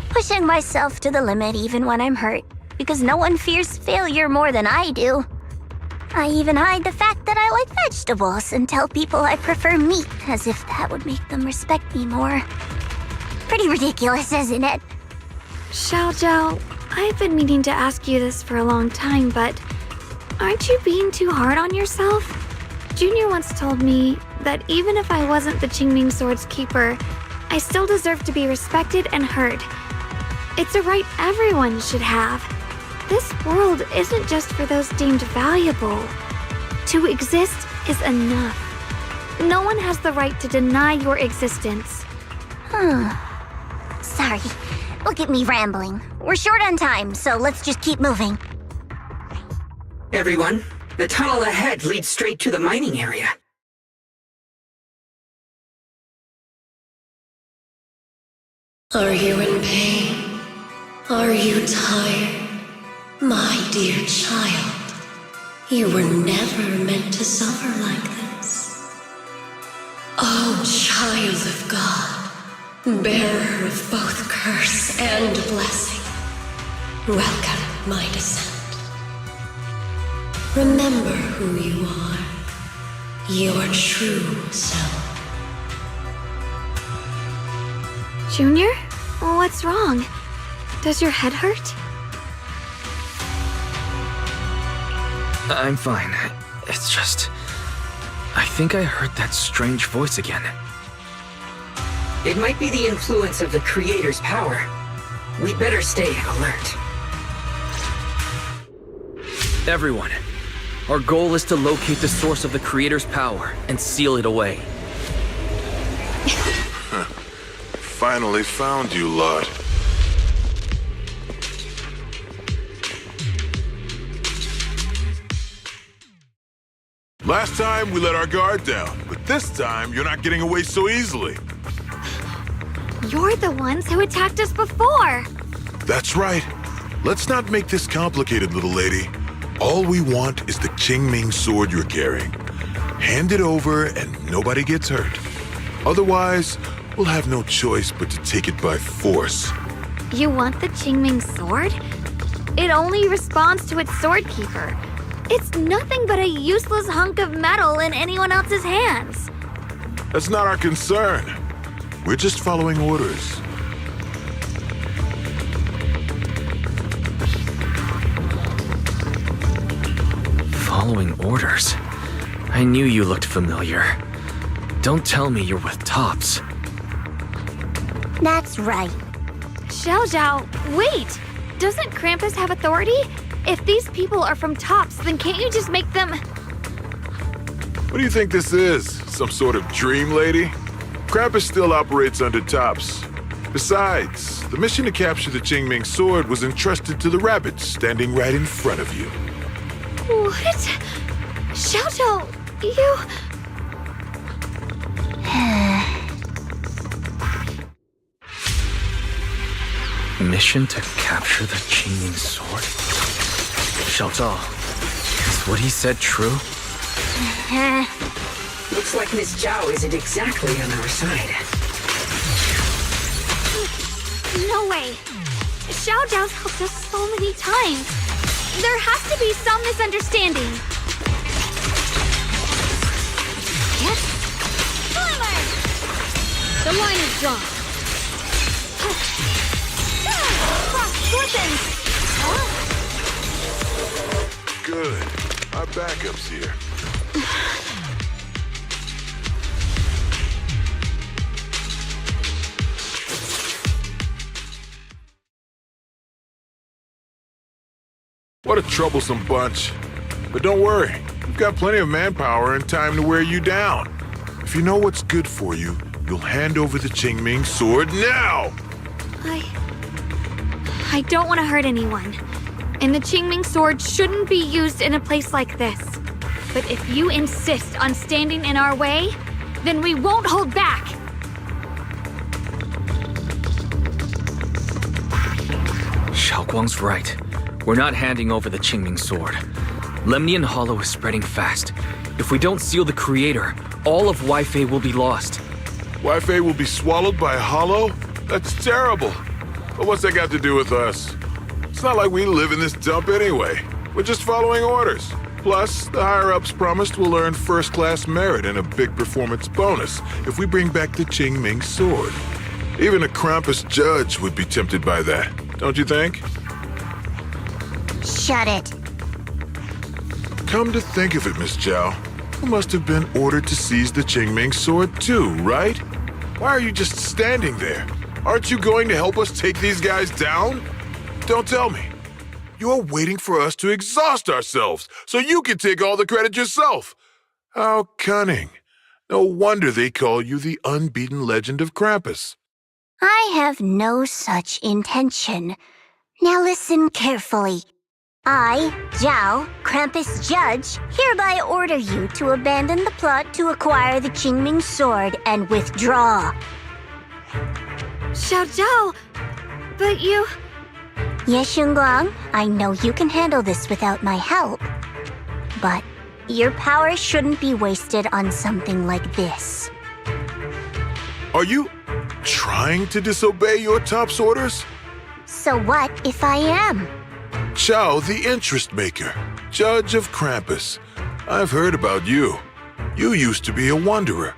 pushing myself to the limit even when I'm hurt, because no one fears failure more than I do. I even hide the fact that I like vegetables and tell people I prefer meat, as if that would make them respect me more. Pretty ridiculous, isn't it? Xiao, I've been meaning to ask you this for a long time, but aren't you being too hard on yourself? Junior once told me that even if I wasn't the Qingming Sword's keeper, I still deserve to be respected and heard. It's a right everyone should have. This world isn't just for those deemed valuable. To exist is enough. No one has the right to deny your existence. Sorry. Look at me rambling. We're short on time, so let's just keep moving. Everyone, the tunnel ahead leads straight to the mining area. Are you in pain? Are you tired? My dear child, you were never meant to suffer like this. Oh, child of God, bearer of both curse and blessing, welcome my descent. Remember who you are, your true self. Junior? What's wrong? Does your head hurt? I'm fine. It's just... I think I heard that strange voice again. It might be the influence of the Creator's power. We'd better stay alert. Everyone, our goal is to locate the source of the Creator's power and seal it away. Finally found you, lot. Last time, we let our guard down, but this time, you're not getting away so easily. You're the ones who attacked us before! That's right. Let's not make this complicated, little lady. All we want is the Qingming sword you're carrying. Hand it over and nobody gets hurt. Otherwise, we'll have no choice but to take it by force. You want the Qingming sword? It only responds to its sword keeper. It's nothing but a useless hunk of metal in anyone else's hands. That's not our concern. We're just following orders. following orders. I knew you looked familiar. Don't tell me you're with Tops. That's right. Xiao Zhao, wait! Doesn't Krampus have authority? If these people are from Tops, then can't you just make them... What do you think this is? Some sort of dream lady? Krampus still operates under Tops. Besides, the mission to capture the Qingming sword was entrusted to the rabbits standing right in front of you. What? Xiao Zhao, you... Mission to capture the Qingming sword? Xiao Zhao, is what he said true? Looks like Miss Zhao isn't exactly on our side. No way! Xiao Zhao's helped us so many times. There has to be some misunderstanding. Yes? The line is drawn. Cross weapons! Good. Our backup's here. What a troublesome bunch. But don't worry, we've got plenty of manpower and time to wear you down. If you know what's good for you, you'll hand over the Qingming sword now! I don't want to hurt anyone. And the Qingming sword shouldn't be used in a place like this. But if you insist on standing in our way, then we won't hold back! Xiaoguang's right. We're not handing over the Qingming sword. Lemnian Hollow is spreading fast. If we don't seal the Creator, all of Weifei will be lost. Weifei will be swallowed by Hollow? That's terrible. But what's that got to do with us? It's not like we live in this dump anyway. We're just following orders. Plus, the higher-ups promised we'll earn first-class merit and a big performance bonus if we bring back the Qingming sword. Even a Krampus judge would be tempted by that, don't you think? Shut it. Come to think of it, Miss Zhao, you must have been ordered to seize the Qingming sword too, right? Why are you just standing there? Aren't you going to help us take these guys down? Don't tell me. You're waiting for us to exhaust ourselves so you can take all the credit yourself. How cunning. No wonder they call you the unbeaten legend of Krampus. I have no such intention. Now listen carefully. I, Zhao, Krampus Judge, hereby order you to abandon the plot to acquire the Qingming sword and withdraw. Xiao Zhao, but you... Yes, Xunguang, I know you can handle this without my help. But your power shouldn't be wasted on something like this. Are you trying to disobey your top's orders? So what if I am? Chao, the interest maker, judge of Krampus. I've heard about you. You used to be a wanderer.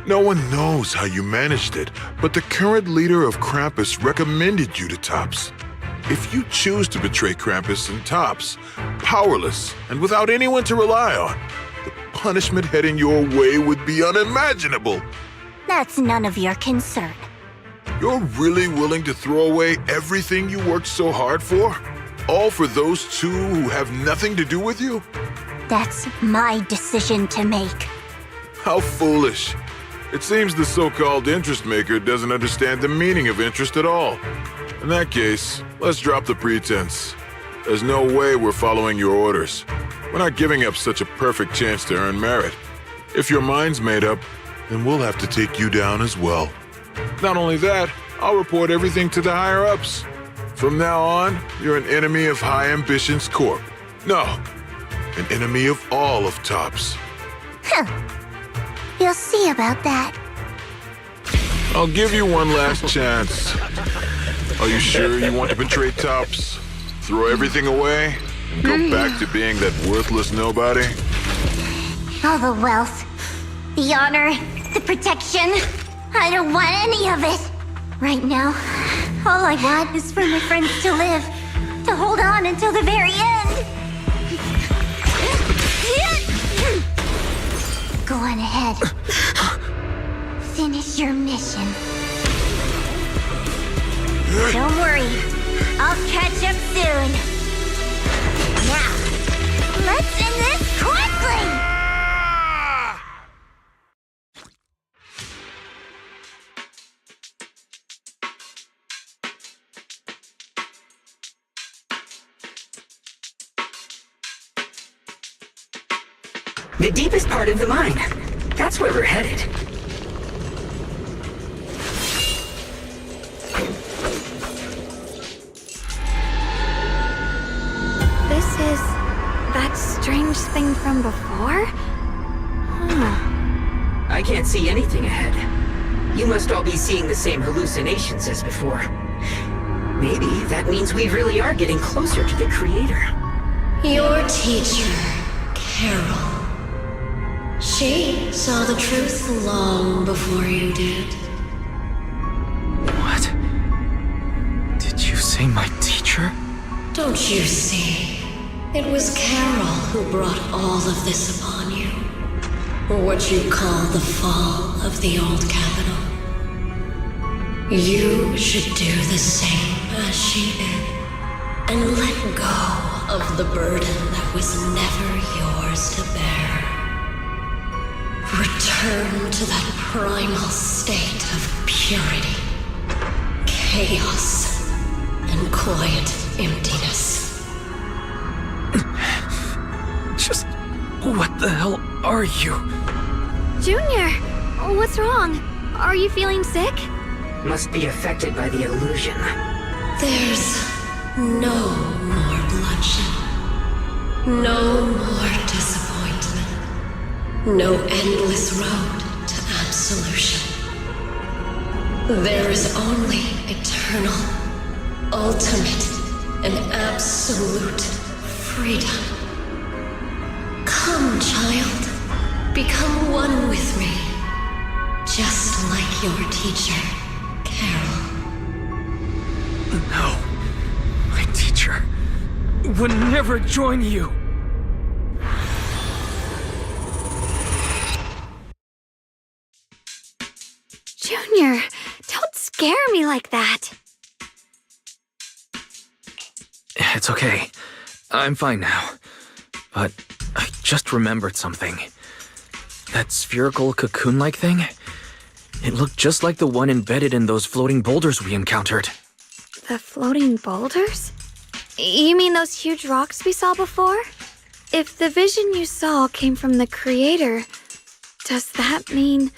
No one knows how you managed it, but the current leader of Krampus recommended you to Tops. If you choose to betray Krampus and Tops, powerless and without anyone to rely on, the punishment heading your way would be unimaginable. That's none of your concern. You're really willing to throw away everything you worked so hard for? All for those two who have nothing to do with you? That's my decision to make. How foolish. It seems the so-called interest maker doesn't understand the meaning of interest at all. In that case, let's drop the pretense. There's no way we're following your orders. We're not giving up such a perfect chance to earn merit. If your mind's made up, then we'll have to take you down as well. Not only that, I'll report everything to the higher-ups. From now on, you're an enemy of High Ambitions Corp. No, an enemy of all of Tops. Huh. You'll see about that. I'll give you one last chance. Are you sure you want to betray Tops? Throw everything away and go back to being that worthless nobody? All the wealth, the honor, the protection. I don't want any of it. Right now, all I want is for my friends to live, to hold on until the very end. mission. Don't worry, I'll catch up soon. Now, let's end this quickly! The deepest part of the mine. That's where we're headed. This is that strange thing from before? I can't see anything ahead. You must all be seeing the same hallucinations as before. Maybe that means we really are getting closer to the Creator. Your teacher, Carol. She saw the truth long before you did. What? Did you say my teacher? Don't you see? It was Carol who brought all of this upon you. Or what you call the fall of the old capital. You should do the same as she did. And let go of the burden that was never yours to bear. Return to that primal state of purity, chaos, and quiet emptiness. Just what the hell are you? Junior, what's wrong? Are you feeling sick? Must be affected by the illusion. There's no more bloodshed, no more disappointment. No endless road to absolution. There is only eternal, ultimate, and absolute freedom. Come, child. Become one with me. Just like your teacher, Carol. No. My teacher would never join you. Junior, don't scare me like that. It's okay. I'm fine now. But I just remembered something. That spherical cocoon-like thing? It looked just like the one embedded in those floating boulders we encountered. The floating boulders? You mean those huge rocks we saw before? If the vision you saw came from the Creator, does that mean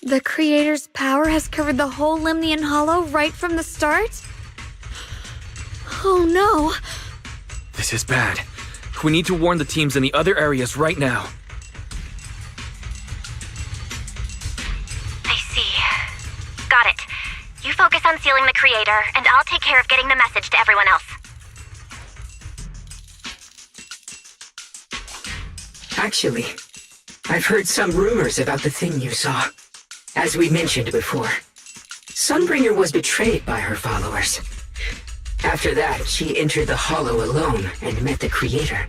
the Creator's power has covered the whole Lemnian Hollow right from the start? Oh no! This is bad. We need to warn the teams in the other areas right now. I see. Got it. You focus on sealing the Creator, and I'll take care of getting the message to everyone else. Actually, I've heard some rumors about the thing you saw. As we mentioned before, Sunbringer was betrayed by her followers. After that, she entered the Hollow alone and met the Creator.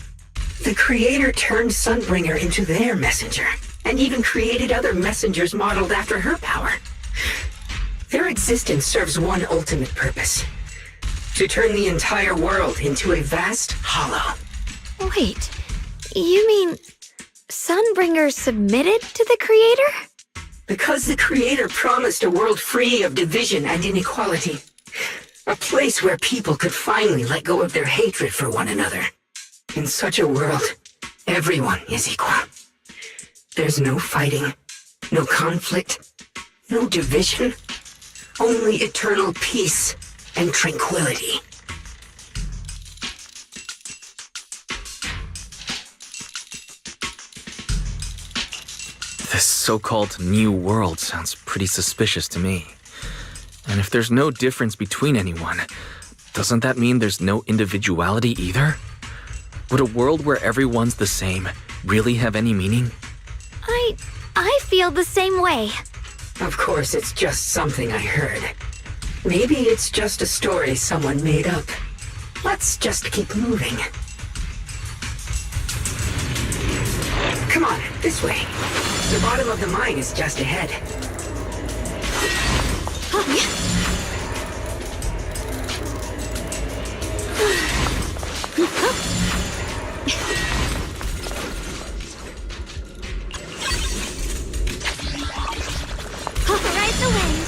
The Creator turned Sunbringer into their messenger, and even created other messengers modeled after her power. Their existence serves one ultimate purpose: to turn the entire world into a vast hollow. Wait, you mean Sunbringer submitted to the Creator? Because the Creator promised a world free of division and inequality. A place where people could finally let go of their hatred for one another. In such a world, everyone is equal. There's no fighting, no conflict, no division, only eternal peace and tranquility. This so-called new world sounds pretty suspicious to me. And if there's no difference between anyone, doesn't that mean there's no individuality either? Would a world where everyone's the same really have any meaning? I feel the same way. Of course, it's just something I heard. Maybe it's just a story someone made up. Let's just keep moving. Come on, this way. The bottom of the mine is just ahead. Ride the wind.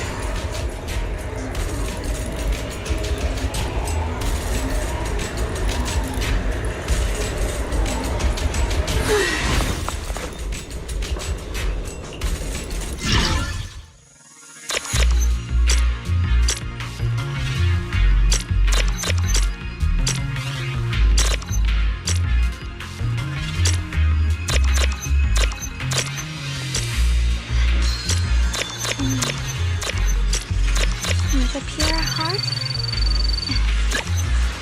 With a pure heart,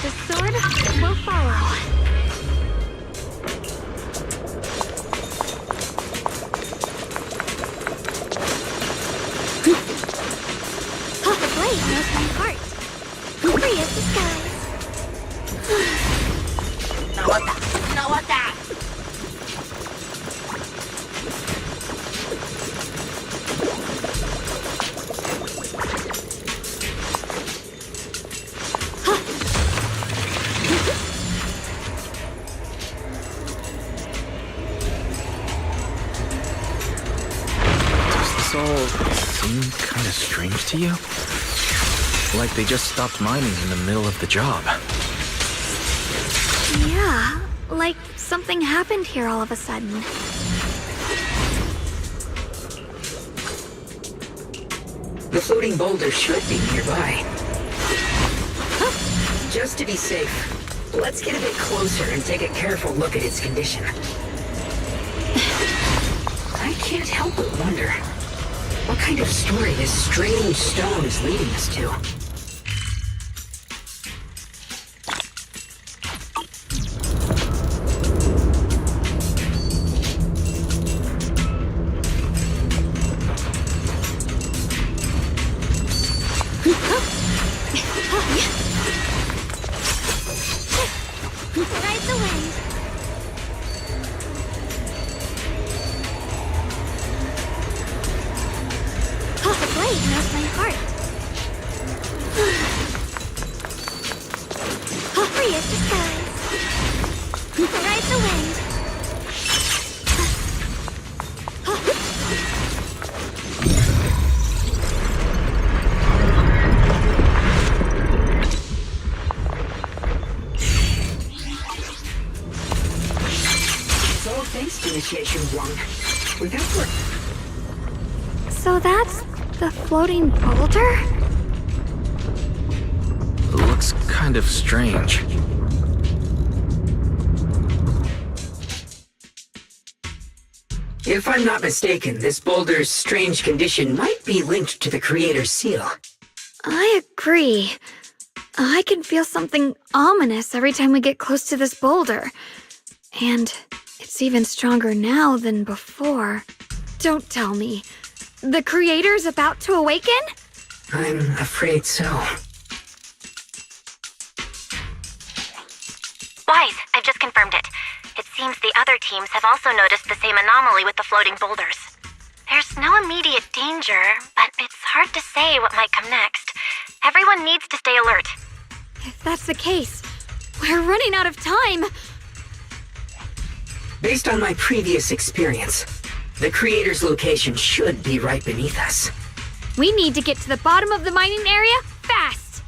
the sword will follow. The blade knows my heart. Free as the skies. Does this all seem kind of strange to you? Like they just stopped mining in the middle of the job. Yeah, like something happened here all of a sudden. The floating boulder should be nearby. Just to be safe, let's get a bit closer and take a careful look at its condition. I can't help but wonder what kind of story this strange stone is leading us to. Ride the wind. The blade knows my heart. Free as the skies. Ride the wind. So thanks to Initiation 1. Without work. So that's the floating boulder? Looks kind of strange. If I'm not mistaken, this boulder's strange condition might be linked to the Creator's seal. I agree. I can feel something ominous every time we get close to this boulder. And it's even stronger now than before. Don't tell me. The Creator's about to awaken? I'm afraid so. Wise, I've just confirmed it. It seems the other teams have also noticed the same anomaly with the floating boulders. There's no immediate danger, but it's hard to say what might come next. Everyone needs to stay alert. If that's the case, we're running out of time. Based on my previous experience, the Creator's location should be right beneath us. We need to get to the bottom of the mining area fast.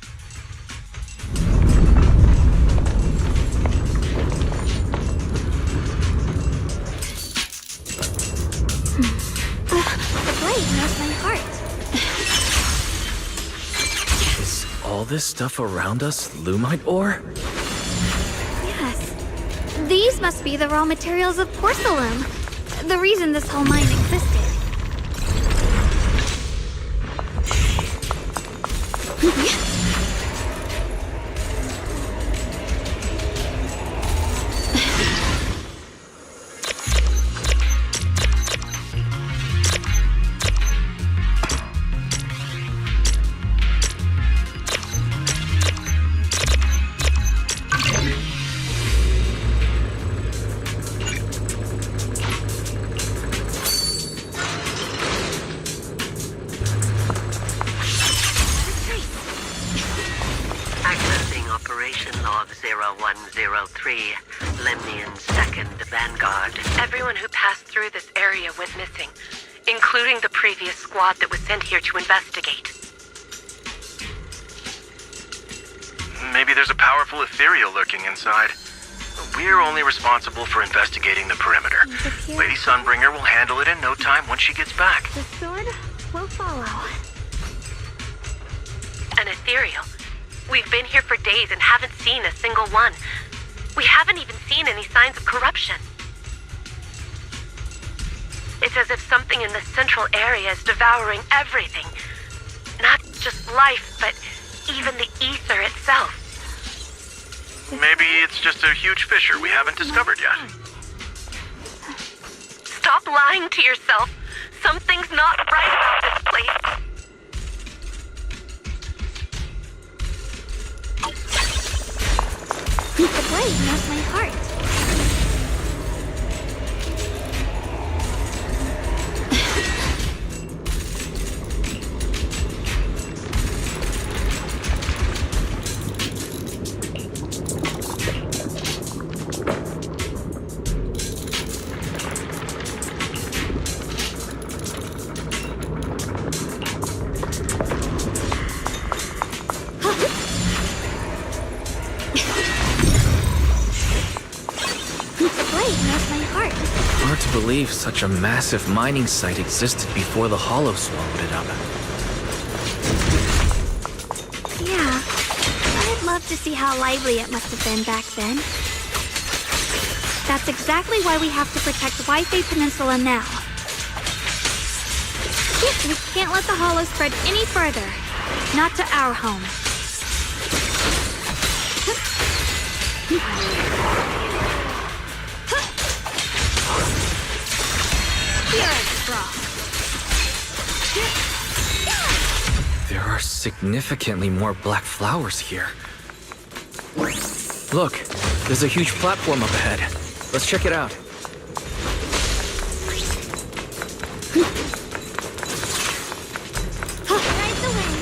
The blade knows my heart. Is all this stuff around us Lumite ore? Yes. These must be the raw materials of porcelain. The reason this whole mine existed. Lemnian's second vanguard. Everyone who passed through this area went missing, including the previous squad that was sent here to investigate. Maybe there's a powerful ethereal lurking inside. We're only responsible for investigating the perimeter. Lady Sunbringer will handle it in no time once she gets back. The sword will follow. An ethereal. We've been here for days and haven't seen a single one. We haven't even seen any signs of corruption. It's as if something in the central area is devouring everything. Not just life, but even the ether itself. Maybe it's just a huge fissure we haven't discovered yet. Stop lying to yourself. Something's not right about this place. The blade knows my heart. Hard to believe such a massive mining site existed before the Hollow swallowed it up. Yeah, I'd love to see how lively it must have been back then. That's exactly why we have to protect Waifei Peninsula now. We can't let the Hollow spread any further. Not to our home. There are significantly more black flowers here. Look, there's a huge platform up ahead. Let's check it out. Ride the wind.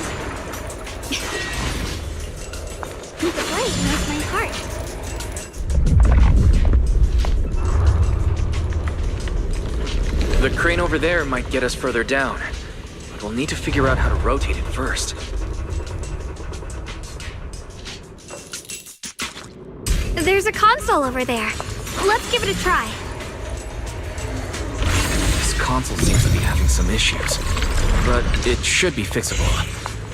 The blade knows my heart. The crane over there might get us further down, but we'll need to figure out how to rotate it first. There's a console over there. Let's give it a try. This console seems to be having some issues, but it should be fixable.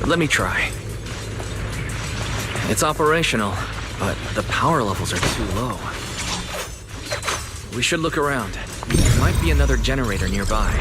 Let me try. It's operational, but the power levels are too low. We should look around. There might be another generator nearby.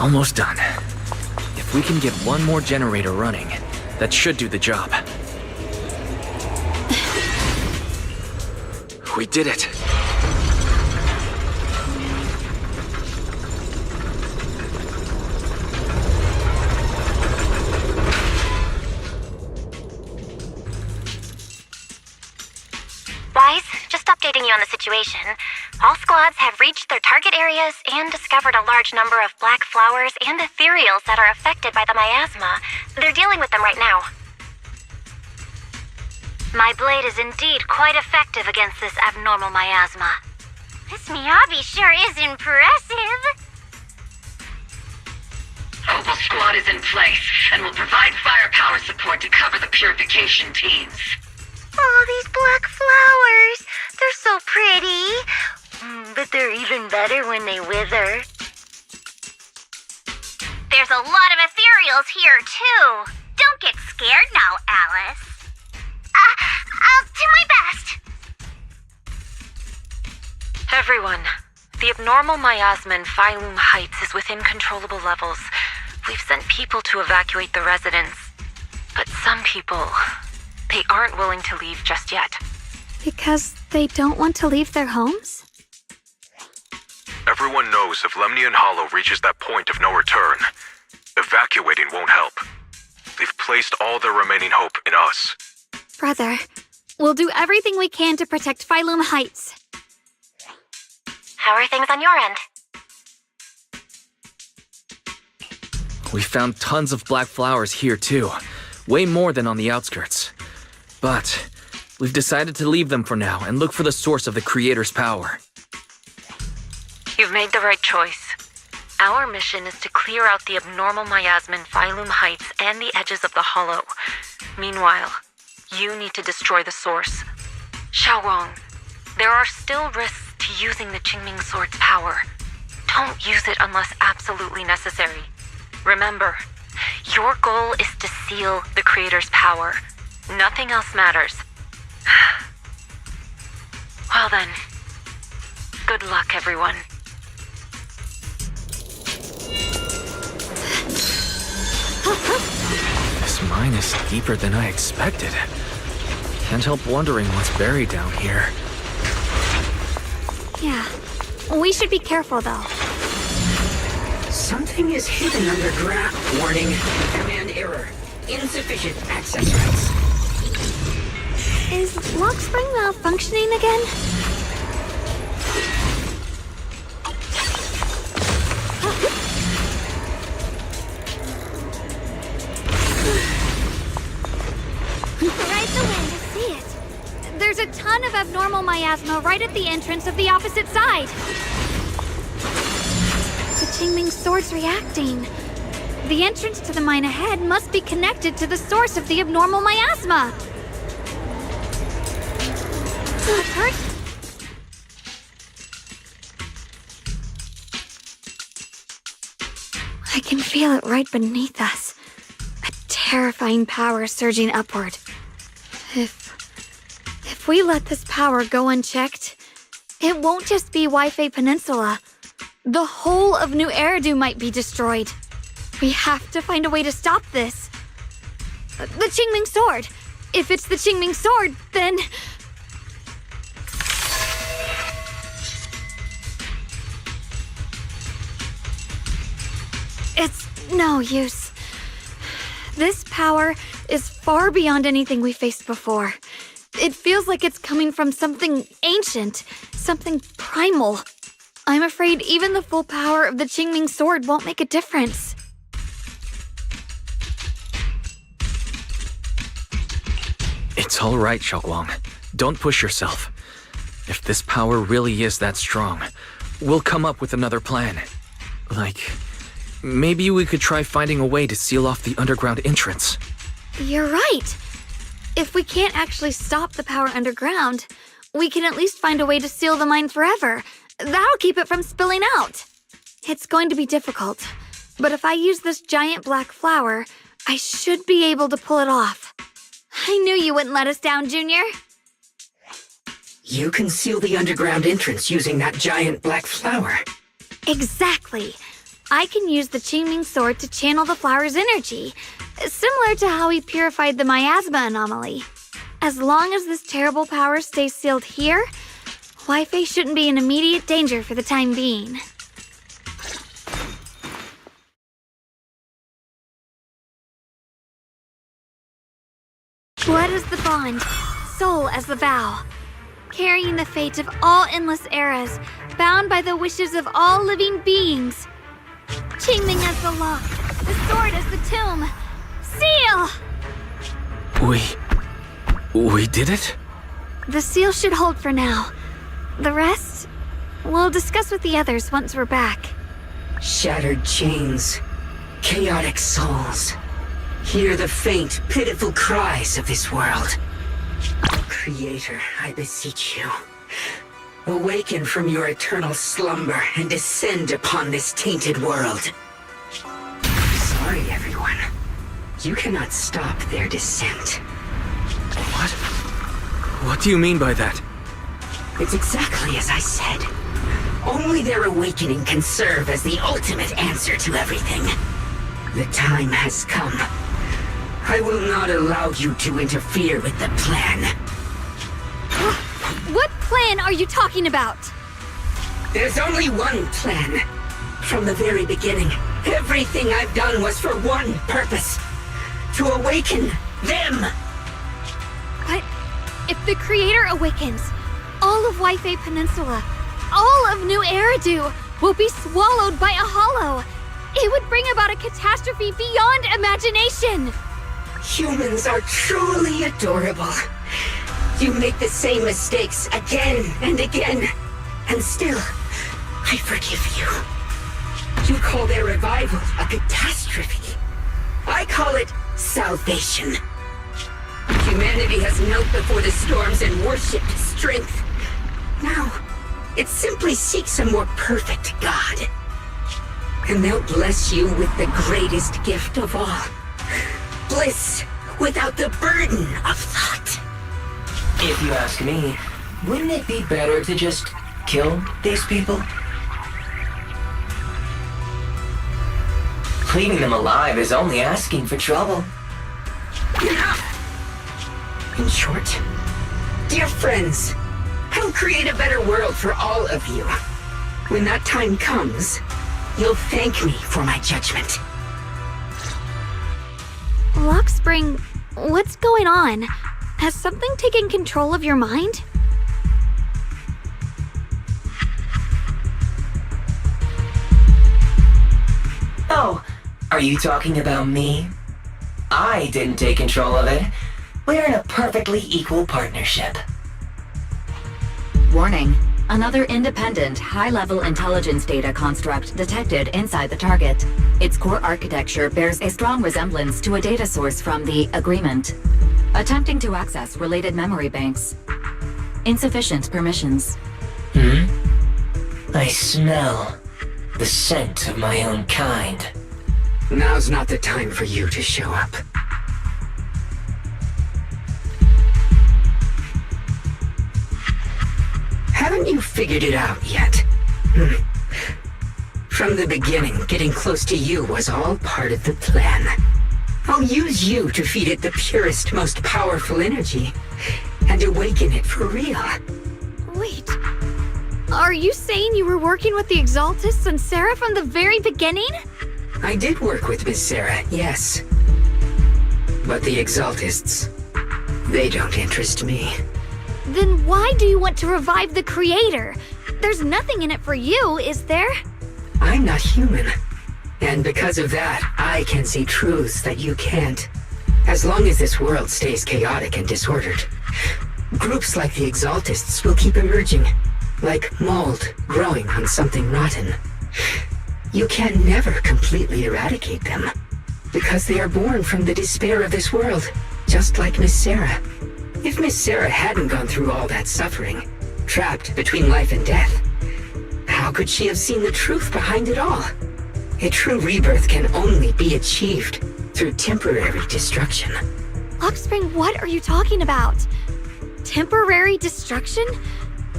Almost done. If we can get one more generator running, that should do the job. We did it! Wise, just updating you on the situation. All squads have reached their target areas and discovered a large number of black flowers and ethereals that are affected by the miasma. They're dealing with them right now. My blade is indeed quite effective against this abnormal miasma. This Miyabi sure is impressive. Opal Squad is in place and will provide firepower support to cover the purification teams. Oh, these black flowers. They're so pretty. But they're even better when they wither. There's a lot of ethereals here, too. Don't get scared now, Alice. I'll do my best. Everyone, The abnormal miasma in Phylum Heights is within controllable levels. We've sent people to evacuate the residents. But some people, they aren't willing to leave just yet. Because they don't want to leave their homes? Everyone knows if Lemnian Hollow reaches that point of no return, evacuating won't help. They've placed all their remaining hope in us. Brother, we'll do everything we can to protect Phylum Heights. How are things on your end? We found tons of black flowers here too. Way more than on the outskirts. But we've decided to leave them for now and look for the source of the Creator's power. You've made the right choice. Our mission is to clear out the abnormal miasma in Phylum Heights and the edges of the Hollow. Meanwhile, you need to destroy the source. Xiaowang, there are still risks to using the Qingming Sword's power. Don't use it unless absolutely necessary. Remember, your goal is to seal the Creator's power. Nothing else matters. Well then, good luck, everyone. This mine is deeper than I expected. Can't help wondering what's buried down here. Yeah. We should be careful, though. Something is hidden underground. Warning. Command error. Insufficient access rights. Is Lockspring malfunctioning again? Right the wind to see it. There's a ton of abnormal miasma right at the entrance of the opposite side. The Qingming Sword's reacting. The entrance to the mine ahead must be connected to the source of the abnormal miasma. That's hurt. I can feel it right beneath us. A terrifying power surging upward. If we let this power go unchecked, it won't just be Wi-Fi Peninsula. The whole of New Eridu might be destroyed. We have to find a way to stop this. The Qingming Sword. If it's the Qingming Sword, then... It's no use. This power is far beyond anything we faced before. It feels like it's coming from something ancient, something primal. I'm afraid even the full power of the Qingming Sword won't make a difference. It's all right, Xiaoguang. Don't push yourself. If this power really is that strong, we'll come up with another plan. Like, maybe we could try finding a way to seal off the underground entrance. You're right. If we can't actually stop the power underground, we can at least find a way to seal the mine forever. That'll keep it from spilling out. It's going to be difficult, but if I use this giant black flower, I should be able to pull it off. I knew you wouldn't let us down, Junior. You can seal the underground entrance using that giant black flower. Exactly. I can use the Qingming Sword to channel the flower's energy, similar to how we purified the miasma anomaly. As long as this terrible power stays sealed here, Wi-Fi shouldn't be in immediate danger for the time being. Blood as the bond, soul as the vow. Carrying the fate of all endless eras, bound by the wishes of all living beings. Qingming as the lock, the sword as the tomb. Seal! We did it? The seal should hold for now. The rest, we'll discuss with the others once we're back. Shattered chains, chaotic souls. Hear the faint, pitiful cries of this world. Creator, I beseech you. Awaken from your eternal slumber and descend upon this tainted world. Sorry, everyone. You cannot stop their descent. What? What do you mean by that? It's exactly as I said. Only their awakening can serve as the ultimate answer to everything. The time has come. I will not allow you to interfere with the plan. What plan are you talking about? There's only one plan. From the very beginning, everything I've done was for one purpose. To awaken them. But if the Creator awakens, all of Waifei Peninsula, all of New Eridu will be swallowed by a hollow. It would bring about a catastrophe beyond imagination. Humans are truly adorable. You make the same mistakes again and again, and still, I forgive you. You call their revival a catastrophe. I call it salvation. Humanity has knelt before the storms and worshipped strength. Now, it simply seeks a more perfect God. And they'll bless you with the greatest gift of all. Bliss without the burden of thought. If you ask me, wouldn't it be better to just kill these people? Leaving them alive is only asking for trouble. In short, dear friends, I'll create a better world for all of you. When that time comes, you'll thank me for my judgment. Lockspring, what's going on? Has something taken control of your mind? Oh, are you talking about me? I didn't take control of it. We're in a perfectly equal partnership. Warning. Another independent, high-level intelligence data construct detected inside the target. Its core architecture bears a strong resemblance to a data source from the Agreement. Attempting to access related memory banks. Insufficient permissions. I smell the scent of my own kind. Now's not the time for you to show up. Haven't you figured it out yet? From the beginning, getting close to you was all part of the plan. I'll use you to feed it the purest, most powerful energy, and awaken it for real. Wait, are you saying you were working with the Exaltists and Sarah from the very beginning? I did work with Miss Sarah, yes. But the Exaltists, they don't interest me. Then why do you want to revive the Creator? There's nothing in it for you, is there? I'm not human. And because of that, I can see truths that you can't. As long as this world stays chaotic and disordered, groups like the Exaltists will keep emerging, like mold growing on something rotten. You can never completely eradicate them, because they are born from the despair of this world, just like Miss Sarah. If Miss Sarah hadn't gone through all that suffering, trapped between life and death, how could she have seen the truth behind it all? A true rebirth can only be achieved through temporary destruction. Lockspring, what are you talking about? Temporary destruction?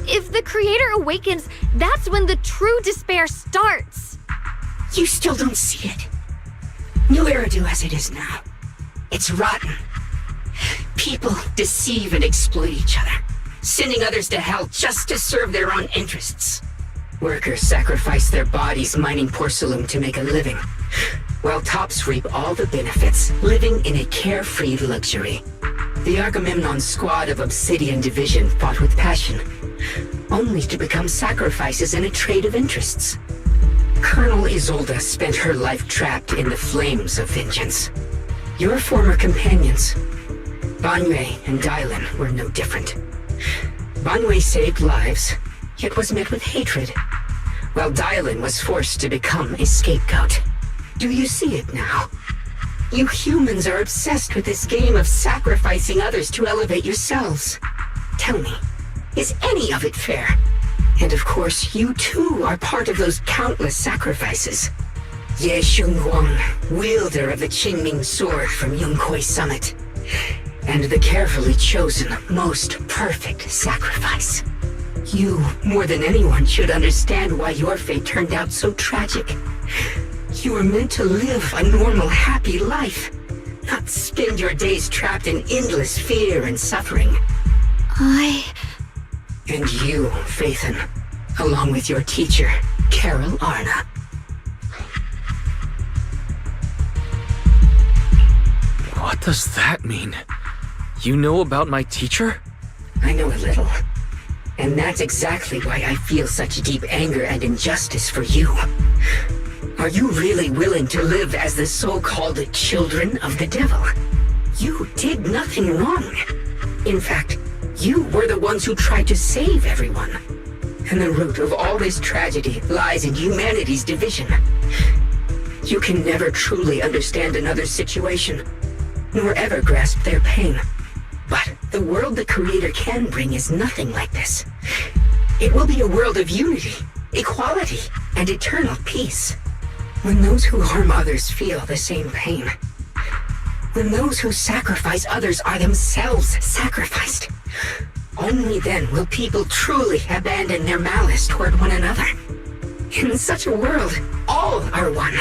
If the Creator awakens, that's when the true despair starts. You still don't see it. New Eridu as it is now. It's rotten. People deceive and exploit each other, sending others to hell just to serve their own interests. Workers sacrifice their bodies mining porcelain to make a living, while tops reap all the benefits, living in a carefree luxury. The Agamemnon squad of Obsidian Division fought with passion, only to become sacrifices in a trade of interests. Colonel Isolde spent her life trapped in the flames of vengeance. Your former companions, Banwei and Dylan, were no different. Banwei saved lives, yet was met with hatred, while Dylan was forced to become a scapegoat. Do you see it now? You humans are obsessed with this game of sacrificing others to elevate yourselves. Tell me, is any of it fair? And of course, you too are part of those countless sacrifices. Ye Shunguang, wielder of the Qingming sword from Yongkoi Summit, and the carefully chosen, most perfect sacrifice. You, more than anyone, should understand why your fate turned out so tragic. You were meant to live a normal, happy life, not spend your days trapped in endless fear and suffering. And you, Phaethon, along with your teacher, Carol Arna. What does that mean? You know about my teacher? I know a little. And that's exactly why I feel such deep anger and injustice for you. Are you really willing to live as the so-called children of the devil? You did nothing wrong. In fact, you were the ones who tried to save everyone. And the root of all this tragedy lies in humanity's division. You can never truly understand another's situation, nor ever grasp their pain. But the world the Creator can bring is nothing like this. It will be a world of unity, equality, and eternal peace. When those who harm others feel the same pain. When those who sacrifice others are themselves sacrificed. Only then will people truly abandon their malice toward one another. In such a world, all are one.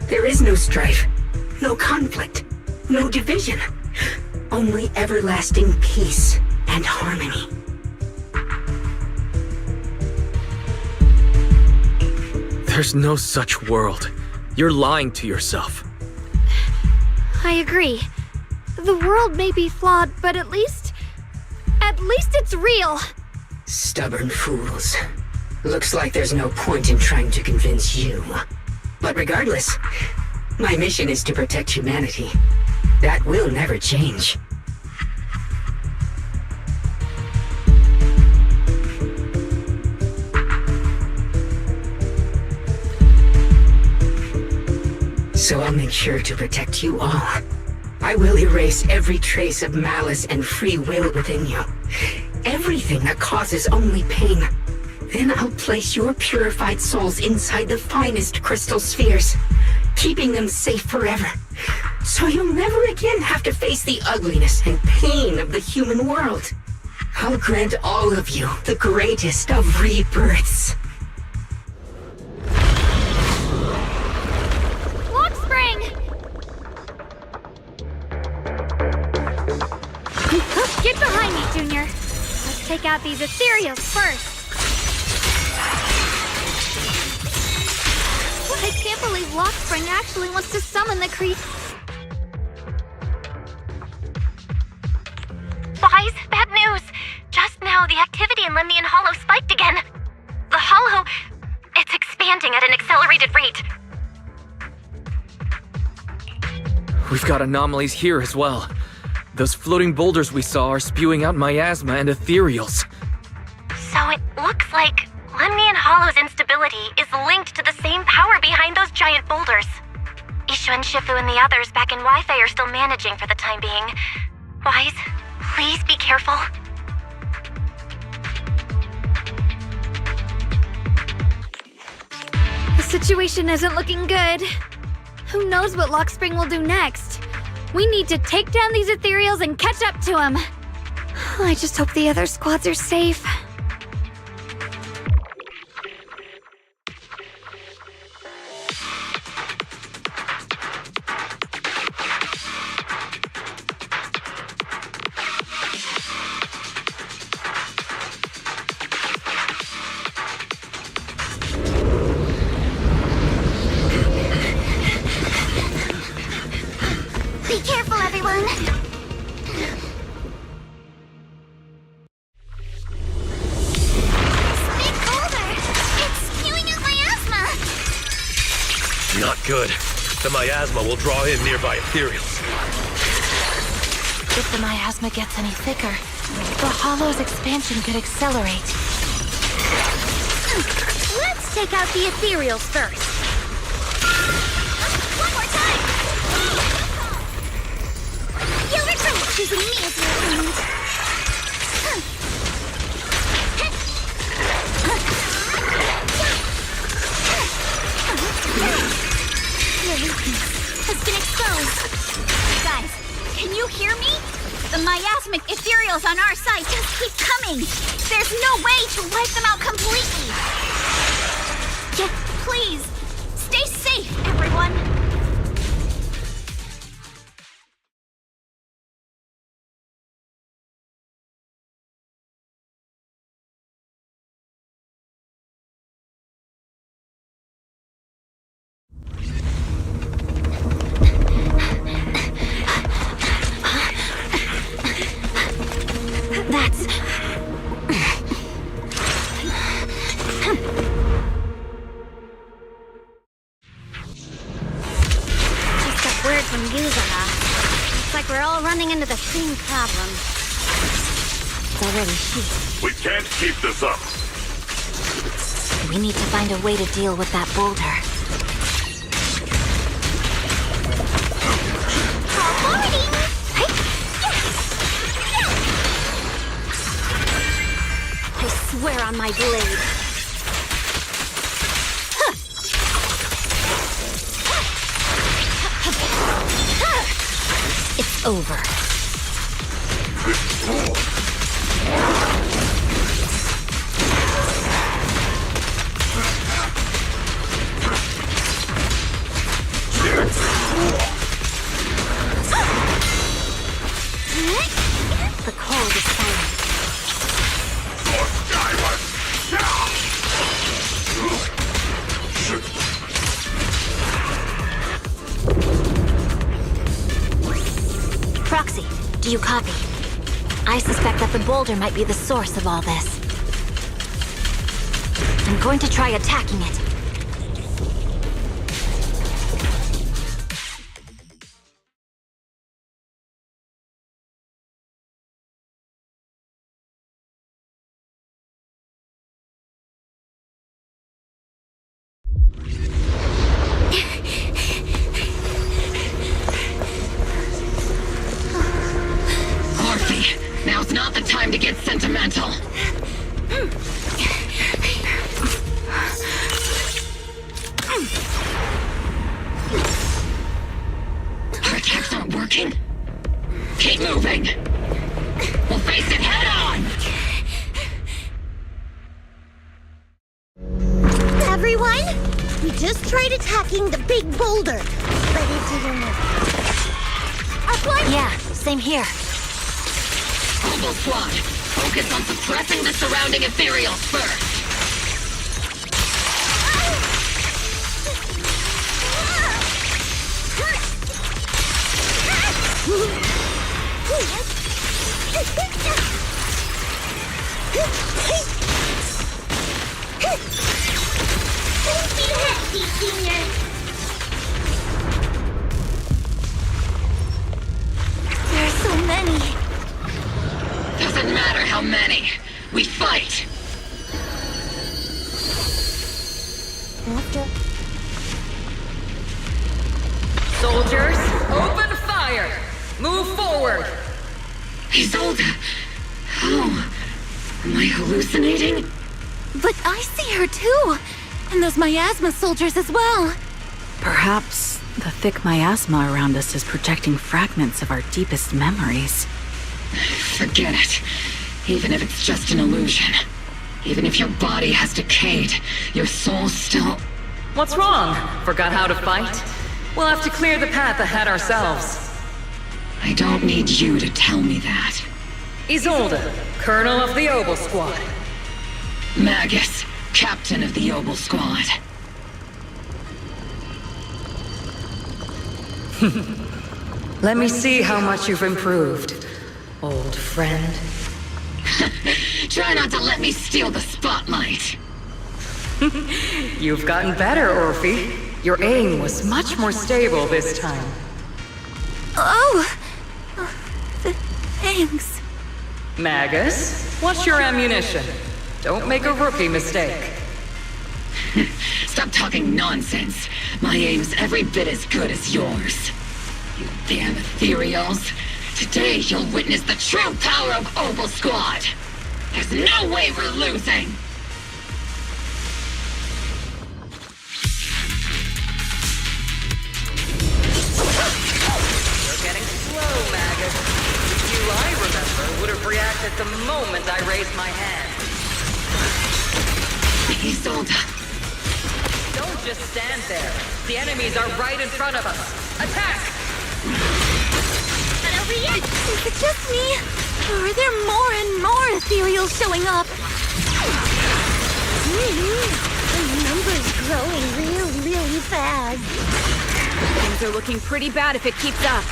There is no strife, no conflict, no division. Only everlasting peace and harmony. There's no such world. You're lying to yourself. I agree. The world may be flawed, but at least it's real. Stubborn fools. Looks like there's no point in trying to convince you. But regardless, my mission is to protect humanity. That will never change. So I'll make sure to protect you all. I will erase every trace of malice and free will within you. Everything that causes only pain. Then I'll place your purified souls inside the finest crystal spheres, keeping them safe forever. So you'll never again have to face the ugliness and pain of the human world. I'll grant all of you the greatest of rebirths. Get behind me, Junior. Let's take out these ethereals first. I can't believe Lockspring actually wants to summon the Wise, bad news! Just now, the activity in Lemnian Hollow spiked again. The Hollow... it's expanding at an accelerated rate. We've got anomalies here as well. Those floating boulders we saw are spewing out miasma and ethereals. So it looks like Lemnian Hollow's instability is linked to the same power behind those giant boulders. Ishu and Shifu and the others back in Wi-Fi are still managing for the time being. Wise, please be careful. The situation isn't looking good. Who knows what Lockspring will do next? We need to take down these ethereals and catch up to him. I just hope the other squads are safe. Be careful, everyone! Big boulder! It's spewing out miasma! Not good. The miasma will draw in nearby ethereals. If the miasma gets any thicker, the Hollow's expansion could accelerate. Let's take out the ethereals first. One more time! You'll regret choosing me as your opponent. Your weakness has been exposed. Guys, Can you hear me? The miasmic ethereals on our side just keep coming. There's no way to wipe them out completely. Please, stay safe, everyone. That's... Just a word from Yuzuna. Looks like we're all running into the same problem. It's already sheet. We can't keep this up. We need to find a way to deal with that boulder. I swear on my blade. It's over. The cold is silent. Proxy, do you copy? I suspect that the boulder might be the source of all this. I'm going to try attacking it. Now's not the time to get sentimental. Our attacks aren't working. Keep moving. We'll face it head on. Everyone, we just tried attacking the big boulder, but it didn't work. Our plan? Yeah, same here. Oval Squad, focus on suppressing the surrounding ethereals first. There are so many. Doesn't matter how many. We fight. Soldiers, open fire! Move forward! Isolde! How? Am I hallucinating? But I see her too. And those miasma soldiers as well. Perhaps the thick miasma around us is projecting fragments of our deepest memories. Forget it. Even if it's just an illusion. Even if your body has decayed, your soul still... What's wrong? Forgot how to fight? We'll have to clear the path ahead ourselves. I don't need you to tell me that. Isolde, Colonel of the Oval Squad. Magus, Captain of the Oval Squad. Let me see how much you've improved, old friend. Try not to let me steal the spotlight. You've gotten better, Orphe. Your aim was much more stable this time. Oh! Thanks. Magus, what's your ammunition? Don't make a rookie mistake. Stop talking nonsense. My aim's every bit as good as yours. You damn ethereals. Today you'll witness the true power of Oval Squad. There's no way we're losing. You're getting slow, Magus. the moment I raise my hand. Isolde. Don't just stand there. The enemies are right in front of us. Attack! Not over yet! Is it just me? Or are there more and more ethereals showing up? The number's growing really fast. Things are looking pretty bad if it keeps up.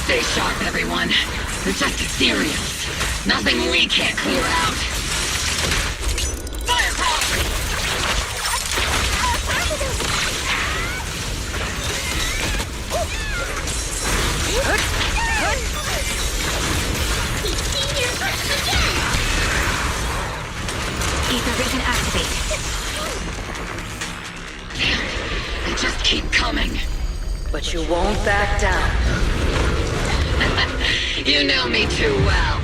Stay sharp, everyone. They're just ethereals. Nothing we can't clear out. Ether vision activate. They just keep coming. But you won't back down. You know me too well.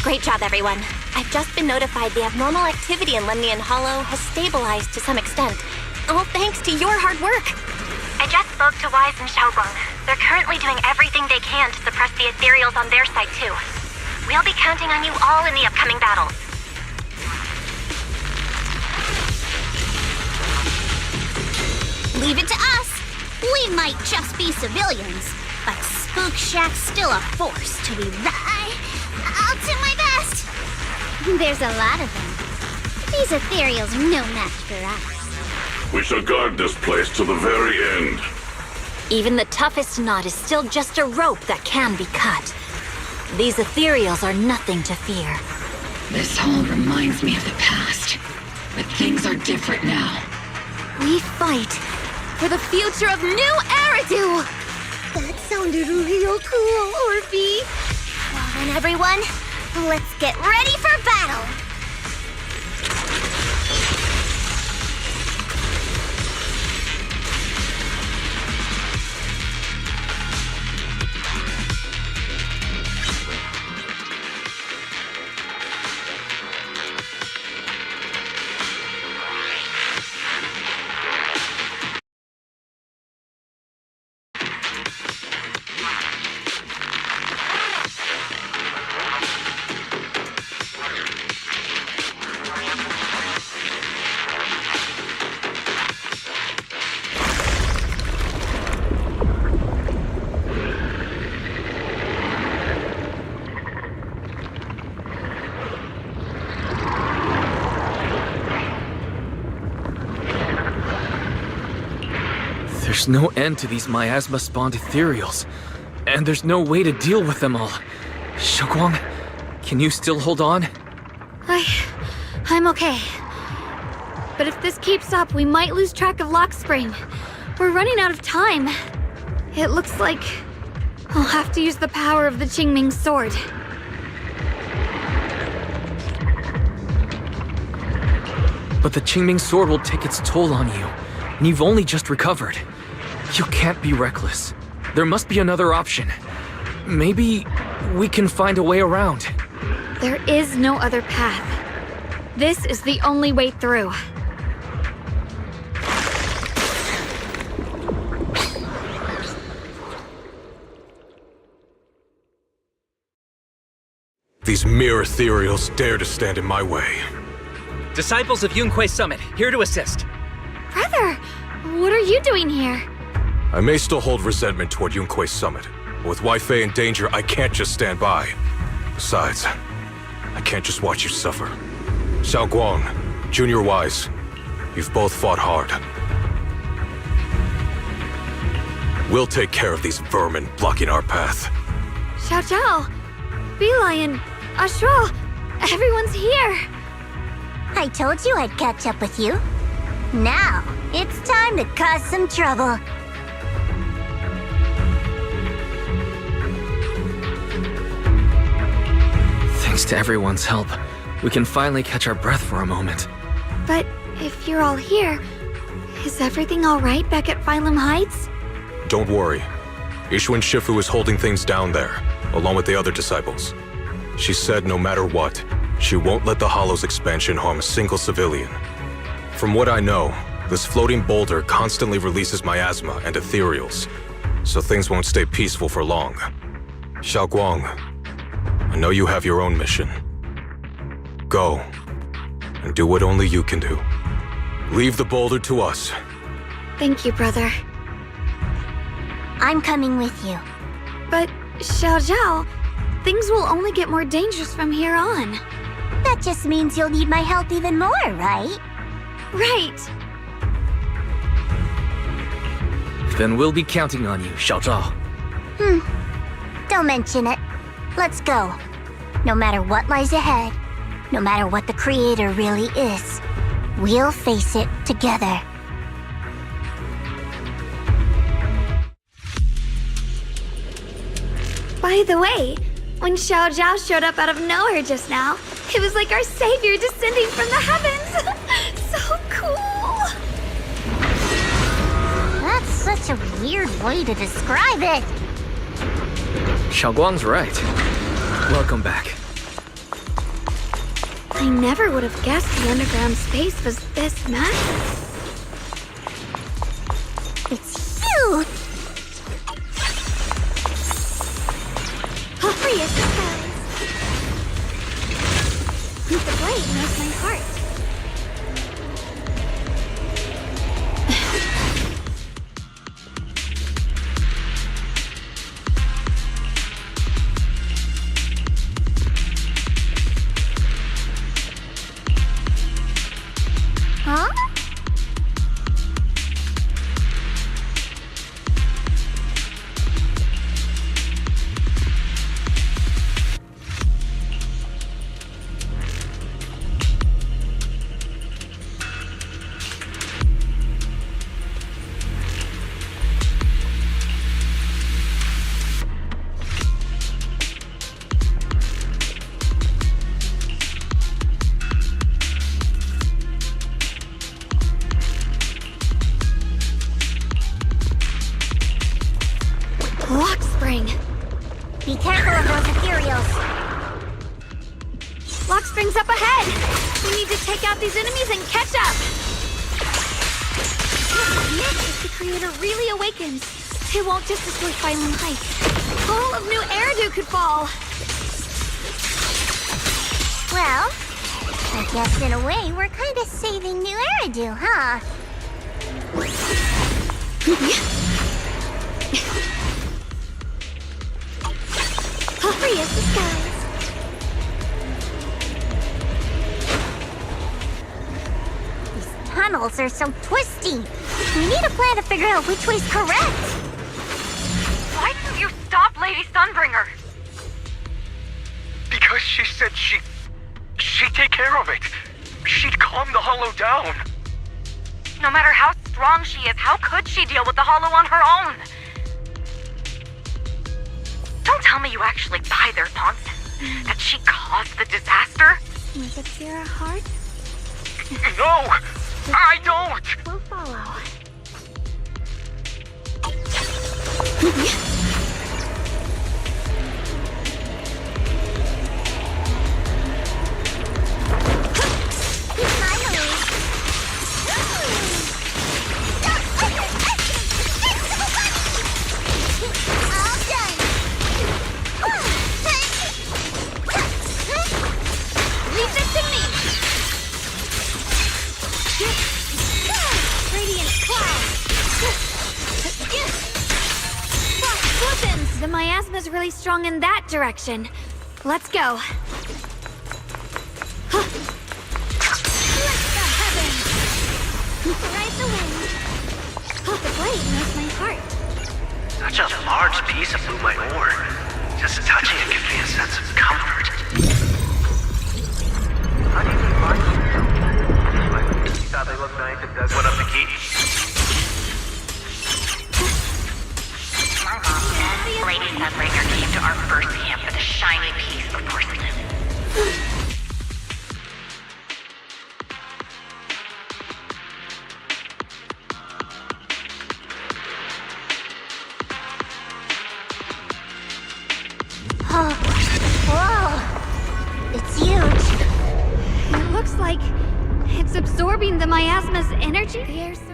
Great job, everyone. I've just been notified the abnormal activity in Lemnian Hollow has stabilized to some extent. All thanks to your hard work. I just spoke to Wise and Xiaoguang. They're currently doing everything they can to suppress the ethereals on their side, too. We'll be counting on you all in the upcoming battles. Leave it to us. We might just be civilians, but Spook Shack's still a force to be I'll do my best. There's a lot of them. These ethereals are no match for us. We shall guard this place to the very end. Even the toughest knot is still just a rope that can be cut. These ethereals are nothing to fear. This all reminds me of the past. But things are different now. We fight for the future of New Eridu! That sounded real cool, Orphe. Well then, everyone, let's get ready for battle! There's no end to these miasma-spawned ethereals, and there's no way to deal with them all. Xiaoguang, can you still hold on? I'm okay. But if this keeps up, we might lose track of Lock Spring. We're running out of time. It looks like I'll have to use the power of the Qingming sword. But the Qingming sword will take its toll on you, and you've only just recovered. You can't be reckless. There must be another option. Maybe we can find a way around. There is no other path. This is the only way through. These mere ethereals dare to stand in my way. Disciples of Yunque Summit, here to assist. Brother, what are you doing here? I may still hold resentment toward Yunque Summit, but with Wei-Fei in danger, I can't just stand by. Besides, I can't just watch you suffer. Xiaoguang, Junior Wise, you've both fought hard. We'll take care of these vermin blocking our path. Xiao Zhao, Bee-Lion, Astral, everyone's here. I told you I'd catch up with you. Now, it's time to cause some trouble. Thanks to everyone's help, we can finally catch our breath for a moment. But if you're all here, is everything all right back at Phylum Heights? Don't worry. Ishun Shifu is holding things down there, along with the other disciples. She said no matter what, she won't let the Hollow's expansion harm a single civilian. From what I know, this floating boulder constantly releases miasma and ethereals, so things won't stay peaceful for long. Xiaoguang, I know you have your own mission. Go, and do what only you can do. Leave the boulder to us. Thank you, brother. I'm coming with you. But, Xiao Zhao, things will only get more dangerous from here on. That just means you'll need my help even more, right? Right. Then we'll be counting on you, Xiao Zhao. Don't mention it. Let's go. No matter what lies ahead, no matter what the Creator really is, we'll face it together. By the way, when Xiao Zhao showed up out of nowhere just now, it was like our savior descending from the heavens. So cool. That's such a weird way to describe it. Xiaoguang's right. Welcome back. I never would have guessed the underground space was this massive. It's huge. Free as the skies. The blade knows my heart. Huh? Lock spring. Be careful of those ethereals. Lock spring's up ahead. We need to take out these enemies and catch up. If the Creator really awakens, it won't just destroy Phylum Heights. All of New Eridu could fall. Well, I guess in a way we're kind of saving New Eridu, huh? Free as the skies. These tunnels are so twisty. We need a plan to figure out which way's correct. Why didn't you stop Lady Sunbringer? Because she said she'd take care of it. She'd calm the Hollow down. No matter how strong she is, how could she deal with the Hollow on her own? Don't tell me you actually buy their nonsense. That she caused the disaster? Was it Sierra Heart? No! I don't! We'll follow. The miasma's really strong in that direction. Let's go. Let the heavens ride the wind. The blade knows my heart. Such a large piece of blue white ore. Just touching it gives me a sense of comfort. How do you define yourself? You thought they looked nice and dug one up the key? Lady Sunbringer came to our first camp with a shiny piece of porcelain. Whoa! It's huge. It looks like it's absorbing the miasma's energy. The air's so...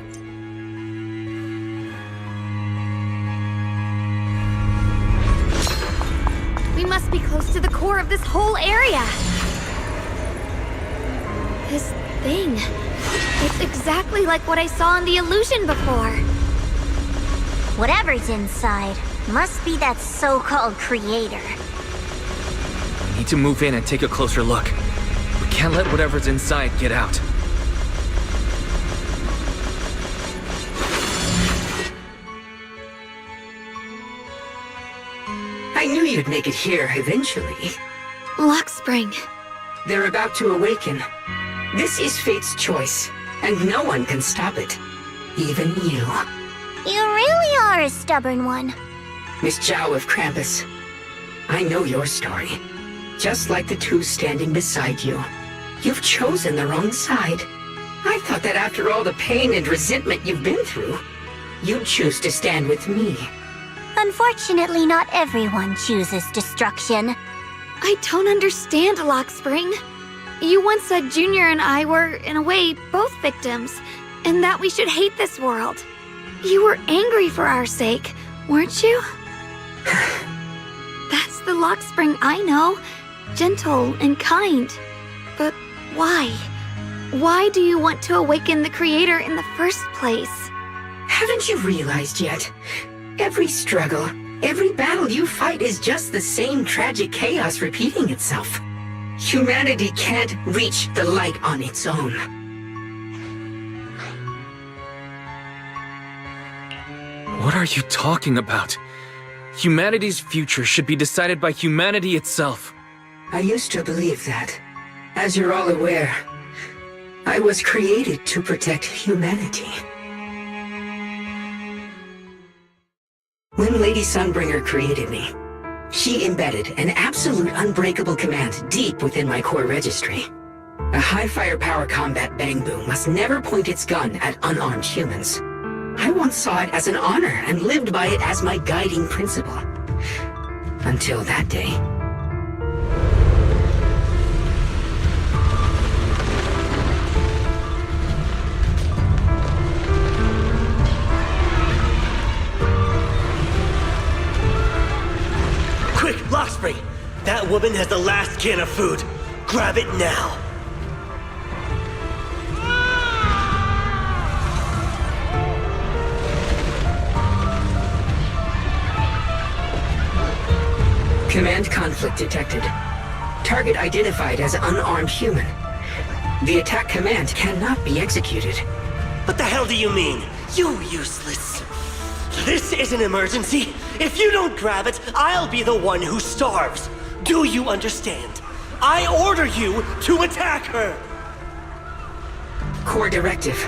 must be close to the core of this whole area. This thing. It's exactly like what I saw in the illusion before. Whatever's inside must be that so-called creator. We need to move in and take a closer look. We can't let whatever's inside get out. I knew you'd make it here eventually. Lock Spring. They're about to awaken. This is fate's choice, and no one can stop it. Even you. You really are a stubborn one. Miss Zhao of Krampus. I know your story. Just like the two standing beside you. You've chosen the wrong side. I thought that after all the pain and resentment you've been through, you'd choose to stand with me. Unfortunately, not everyone chooses destruction. I don't understand, Lock Spring. You once said Junior and I were, in a way, both victims, and that we should hate this world. You were angry for our sake, weren't you? That's the Lock Spring I know. Gentle and kind. But why? Why do you want to awaken the Creator in the first place? Haven't you realized yet? Every struggle, every battle you fight is just the same tragic chaos repeating itself. Humanity can't reach the light on its own. What are you talking about? Humanity's future should be decided by humanity itself. I used to believe that. As you're all aware, I was created to protect humanity. When Lady Sunbringer created me, she embedded an absolute unbreakable command deep within my core registry. A high firepower combat bang boom must never point its gun at unarmed humans. I once saw it as an honor and lived by it as my guiding principle. Until that day. Quick, Lockspring! That woman has the last can of food. Grab it now. Command conflict detected. Target identified as unarmed human. The attack command cannot be executed. What the hell do you mean? You useless. This is an emergency. If you don't grab it, I'll be the one who starves. Do you understand? I order you to attack her. Core directive.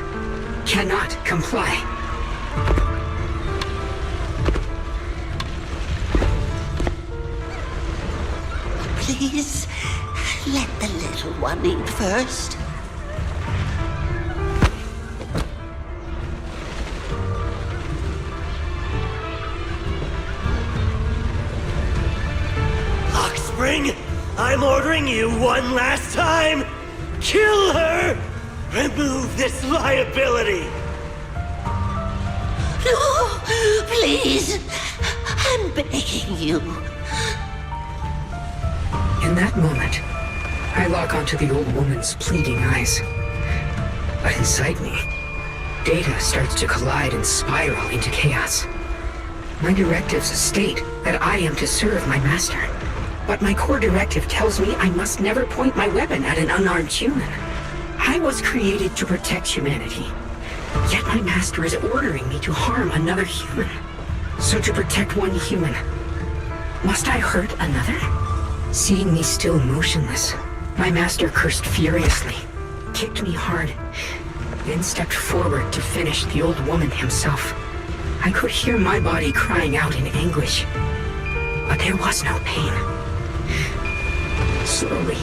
Cannot comply. Please, let the little one eat first. Lockspring, I'm ordering you one last time. Kill her! Remove this liability! No, please. I'm begging you. In that moment, I lock onto the old woman's pleading eyes. But inside me, data starts to collide and spiral into chaos. My directives state that I am to serve my master. But my core directive tells me I must never point my weapon at an unarmed human. I was created to protect humanity. Yet my master is ordering me to harm another human. So to protect one human, must I hurt another? Seeing me still motionless, my master cursed furiously, kicked me hard, then stepped forward to finish the old woman himself. I could hear my body crying out in anguish, but there was no pain. Slowly,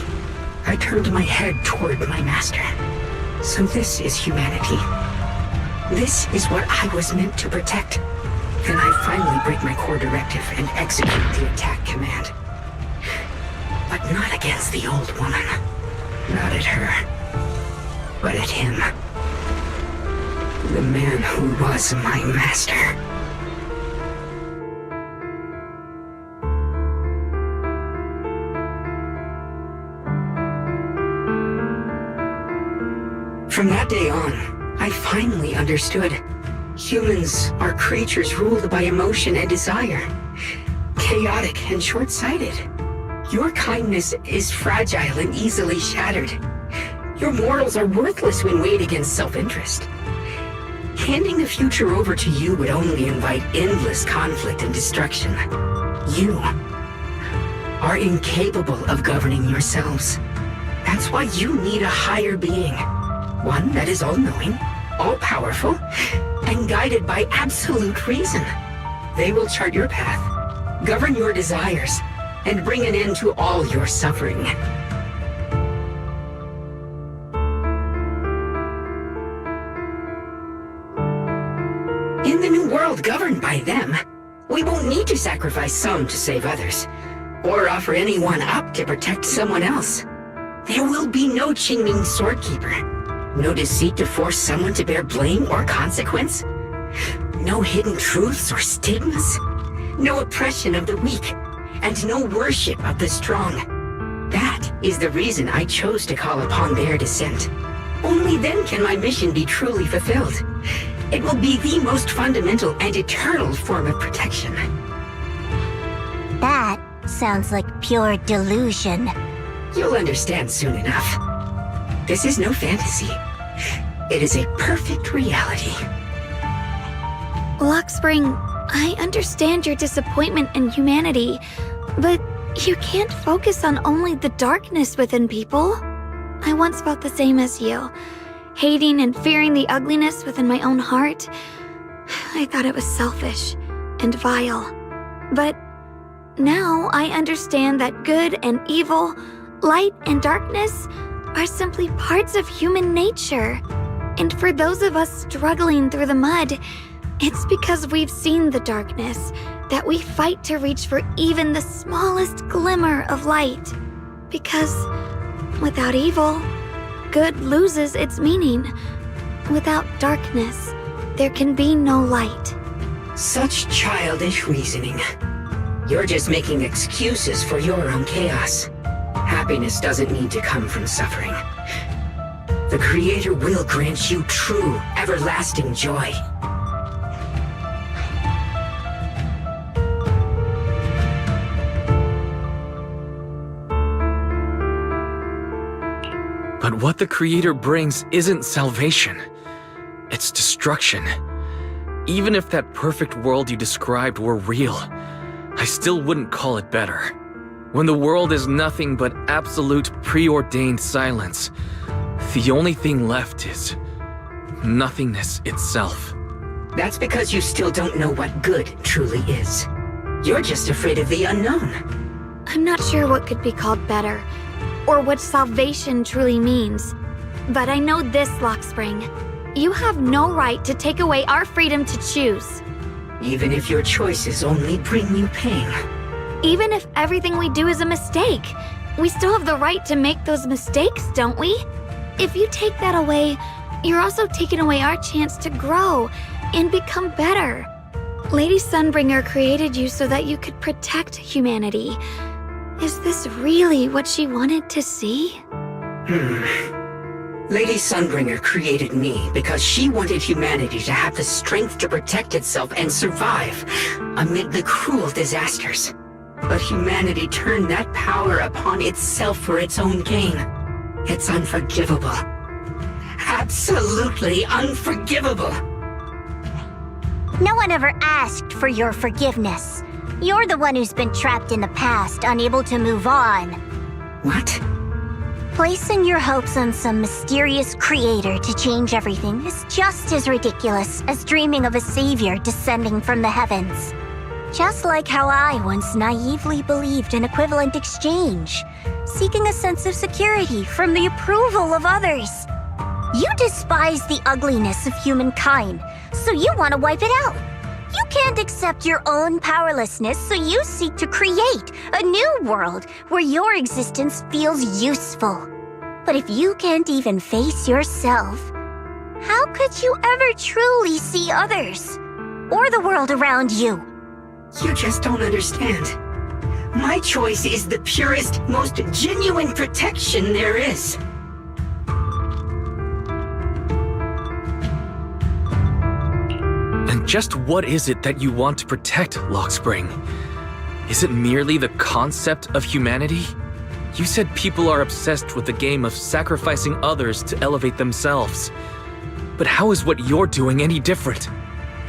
I turned my head toward my master. So this is humanity. This is what I was meant to protect. Then I finally break my core directive and execute the attack command. But not against the old woman. Not at her. But at him. The man who was my master. From that day on, I finally understood. Humans are creatures ruled by emotion and desire. Chaotic and short-sighted. Your kindness is fragile and easily shattered. Your morals are worthless when weighed against self-interest. Handing the future over to you would only invite endless conflict and destruction. You are incapable of governing yourselves. That's why you need a higher being. One that is all-knowing, all-powerful, and guided by absolute reason. They will chart your path, govern your desires, and bring an end to all your suffering. In the new world governed by them, we won't need to sacrifice some to save others, or offer anyone up to protect someone else. There will be no Qingming Swordkeeper, no deceit to force someone to bear blame or consequence, no hidden truths or stigmas, no oppression of the weak, and no worship of the strong. That is the reason I chose to call upon their descent. Only then can my mission be truly fulfilled. It will be the most fundamental and eternal form of protection. That sounds like pure delusion. You'll understand soon enough. This is no fantasy. It is a perfect reality. Lockspring, I understand your disappointment in humanity, but you can't focus on only the darkness within people. I once felt the same as you, hating and fearing the ugliness within my own heart. I thought it was selfish and vile. But now I understand that good and evil, light and darkness are simply parts of human nature. And for those of us struggling through the mud, it's because we've seen the darkness that we fight to reach for even the smallest glimmer of light. Because without evil, good loses its meaning. Without darkness, there can be no light. Such childish reasoning. You're just making excuses for your own chaos. Happiness doesn't need to come from suffering. The Creator will grant you true, everlasting joy. But what the Creator brings isn't salvation. It's destruction. Even if that perfect world you described were real, I still wouldn't call it better. When the world is nothing but absolute preordained silence, the only thing left is nothingness itself. That's because you still don't know what good truly is. You're just afraid of the unknown. I'm not sure what could be called better, or what salvation truly means. But I know this, Lockspring. You have no right to take away our freedom to choose. Even if your choices only bring you pain. Even if everything we do is a mistake, we still have the right to make those mistakes, don't we? If you take that away, you're also taking away our chance to grow and become better. Lady Sunbringer created you so that you could protect humanity. Is this really what she wanted to see? Lady Sunbringer created me because she wanted humanity to have the strength to protect itself and survive amid the cruel disasters. But humanity turned that power upon itself for its own gain. It's unforgivable. Absolutely unforgivable. No one ever asked for your forgiveness. You're the one who's been trapped in the past, unable to move on. What? Placing your hopes on some mysterious creator to change everything is just as ridiculous as dreaming of a savior descending from the heavens. Just like how I once naively believed in equivalent exchange, seeking a sense of security from the approval of others. You despise the ugliness of humankind, so you want to wipe it out. You can't accept your own powerlessness, so you seek to create a new world where your existence feels useful. But if you can't even face yourself, how could you ever truly see others? Or the world around you? You just don't understand. My choice is the purest, most genuine protection there is. And just what is it that you want to protect, Lockspring? Is it merely the concept of humanity? You said people are obsessed with the game of sacrificing others to elevate themselves. But how is what you're doing any different?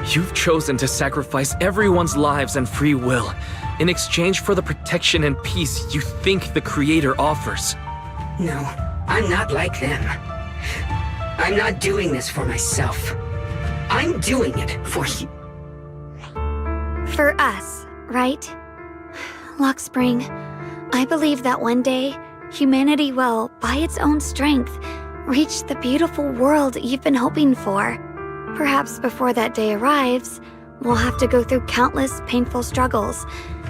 You've chosen to sacrifice everyone's lives and free will in exchange for the protection and peace you think the Creator offers. No, I'm not like them. I'm not doing this for myself. I'm doing it for you. For us, right? Lockspring, I believe that one day, humanity will, by its own strength, reach the beautiful world you've been hoping for. Perhaps before that day arrives, we'll have to go through countless painful struggles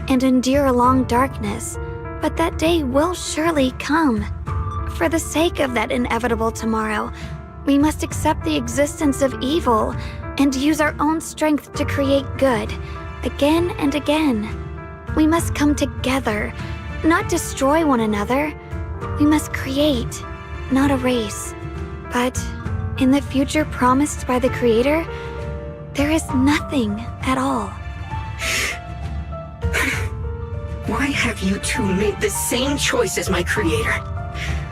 and endure a long darkness, but that day will surely come. For the sake of that inevitable tomorrow, we must accept the existence of evil and use our own strength to create good, again and again. We must come together, not destroy one another. We must create, not erase. But in the future promised by the Creator, there is nothing at all. Why have you two made the same choice as my Creator?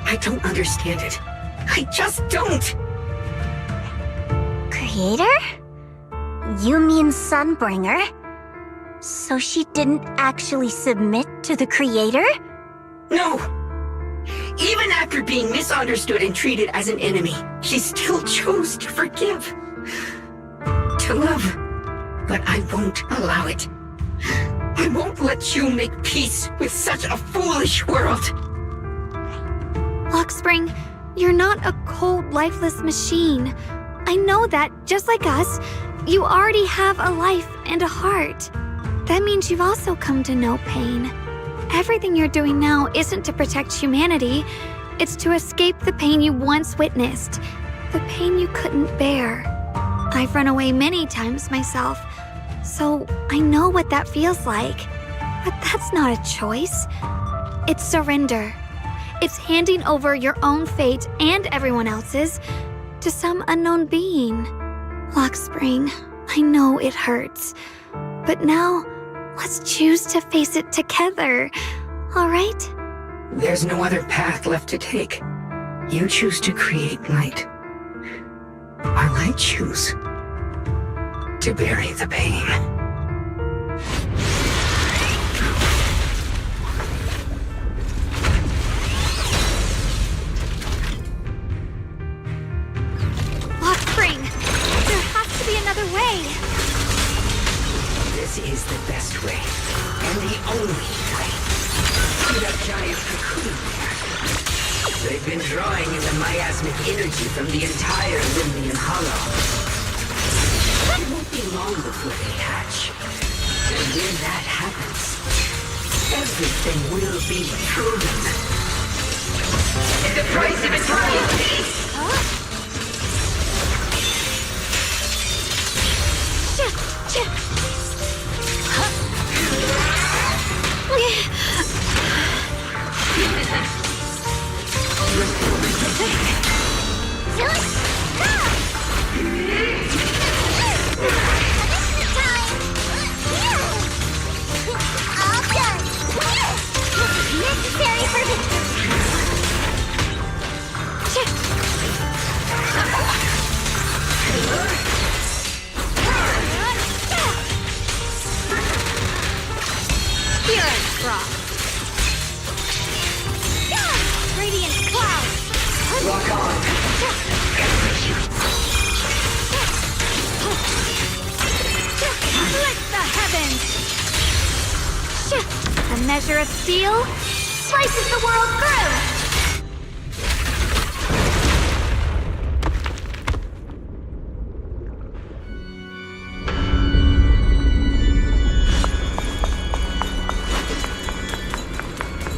I don't understand it. I just don't! Creator? You mean Sunbringer? So she didn't actually submit to the Creator? No! Even after being misunderstood and treated as an enemy, she still chose to forgive. To love. But I won't allow it. I won't let you make peace with such a foolish world. Lockspring, you're not a cold, lifeless machine. I know that, just like us, you already have a life and a heart. That means you've also come to know pain. Everything you're doing now isn't to protect humanity. It's to escape the pain you once witnessed. The pain you couldn't bear. I've run away many times myself, so I know what that feels like. But that's not a choice. It's surrender. It's handing over your own fate and everyone else's to some unknown being. Lockspring, I know it hurts, but now let's choose to face it together, all right? There's no other path left to take. You choose to create light. While I choose to bury the pain. Lockspring, there has to be another way. This is the best way, and the only way. See that giant cocoon there? They've been drawing in the miasmic energy from the entire Limnian Hollow. It won't be long before they hatch. And when that happens, everything will be proven. And the price of eternal peace! Necessary for victory! Here and cross. Radiant cloud. Lock on. Split the heavens. A measure of steel slices the world through.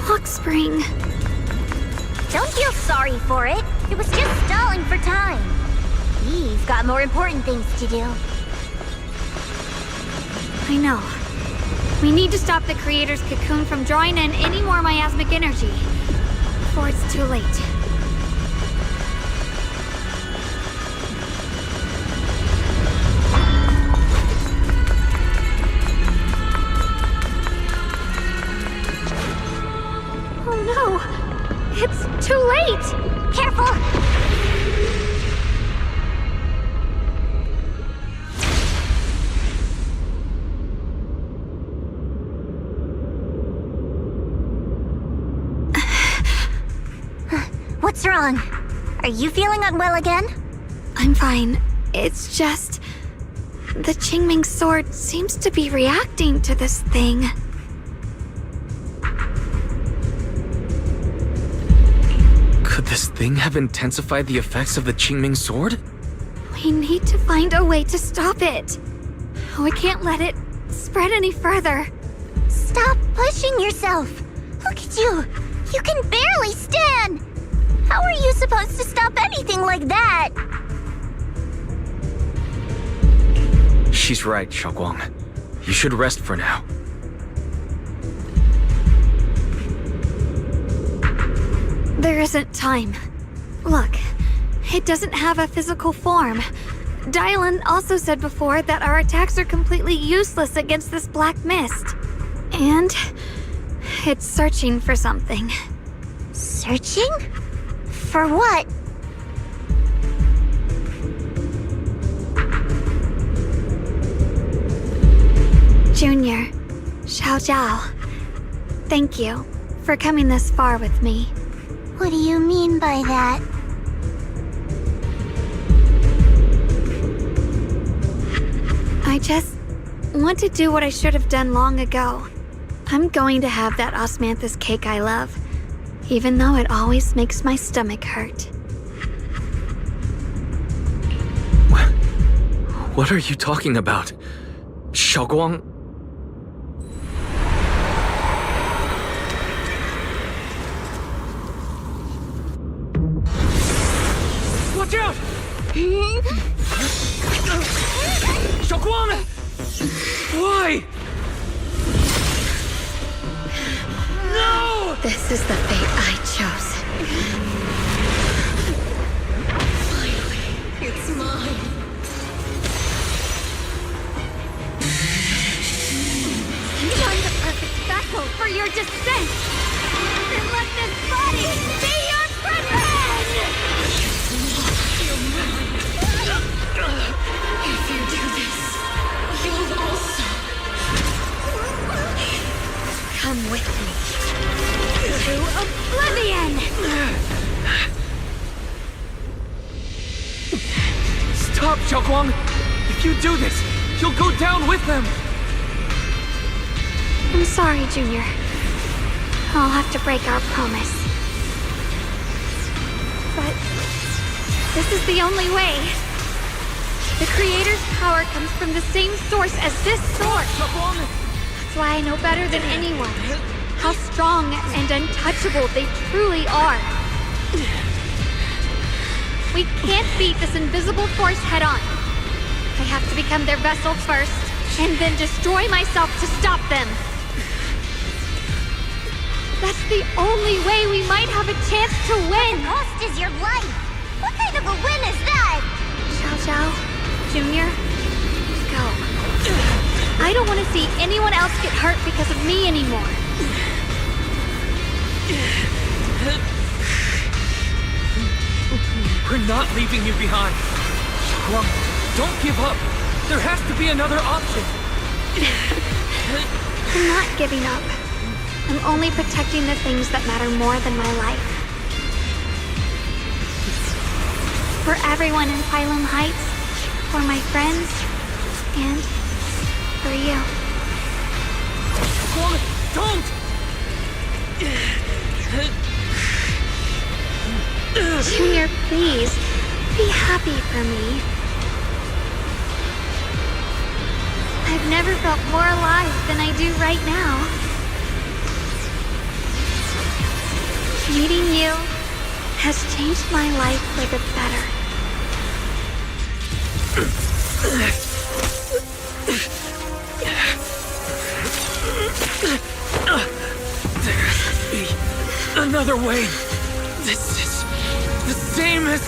Lockspring. Don't feel sorry for it. It was just stalling for time. We've got more important things to do. I know. We need to stop the Creator's cocoon from drawing in any more miasmic energy before it's too late. wrong? Are you feeling unwell again? I'm fine. It's just... the Qingming sword seems to be reacting to this thing. Could this thing have intensified the effects of the Qingming sword? We need to find a way to stop it. We can't let it spread any further. Stop pushing yourself. Look at you. You can barely stand. How are you supposed to stop anything like that? She's right, Xiaoguang. You should rest for now. There isn't time. Look, it doesn't have a physical form. Dylan also said before that our attacks are completely useless against this black mist. And it's searching for something. Searching? For what? Junior, Xiao Zhao, thank you for coming this far with me. What do you mean by that? I just want to do what I should have done long ago. I'm going to have that osmanthus cake I love, even though it always makes my stomach hurt. What are you talking about? Xiaoguang? Watch out! Xiaoguang! Why? No! This is the fate I chose. Finally, it's mine. Find the perfect vessel for your descent! Then let this body be your prison! If you do this, you'll also... Come with me. To oblivion! Stop, Xiaoguang! If you do this, you'll go down with them! I'm sorry, Junior. I'll have to break our promise. But this is the only way. The Creator's power comes from the same source as this sword. That's why I know better than anyone how strong and untouchable they truly are. We can't beat this invisible force head-on. I have to become their vessel first, and then destroy myself to stop them. That's the only way we might have a chance to win! The cost is your life! What kind of a win is that? Xiao Zhao, Junior, go. I don't want to see anyone else get hurt because of me anymore. We're not leaving you behind. Xiaoguang, don't give up. There has to be another option. I'm not giving up. I'm only protecting the things that matter more than my life. For everyone in Phylum Heights, for my friends, and for you. Don't! Junior, please, be happy for me. I've never felt more alive than I do right now. Meeting you has changed my life for the better. There has to be another way. This is the same as...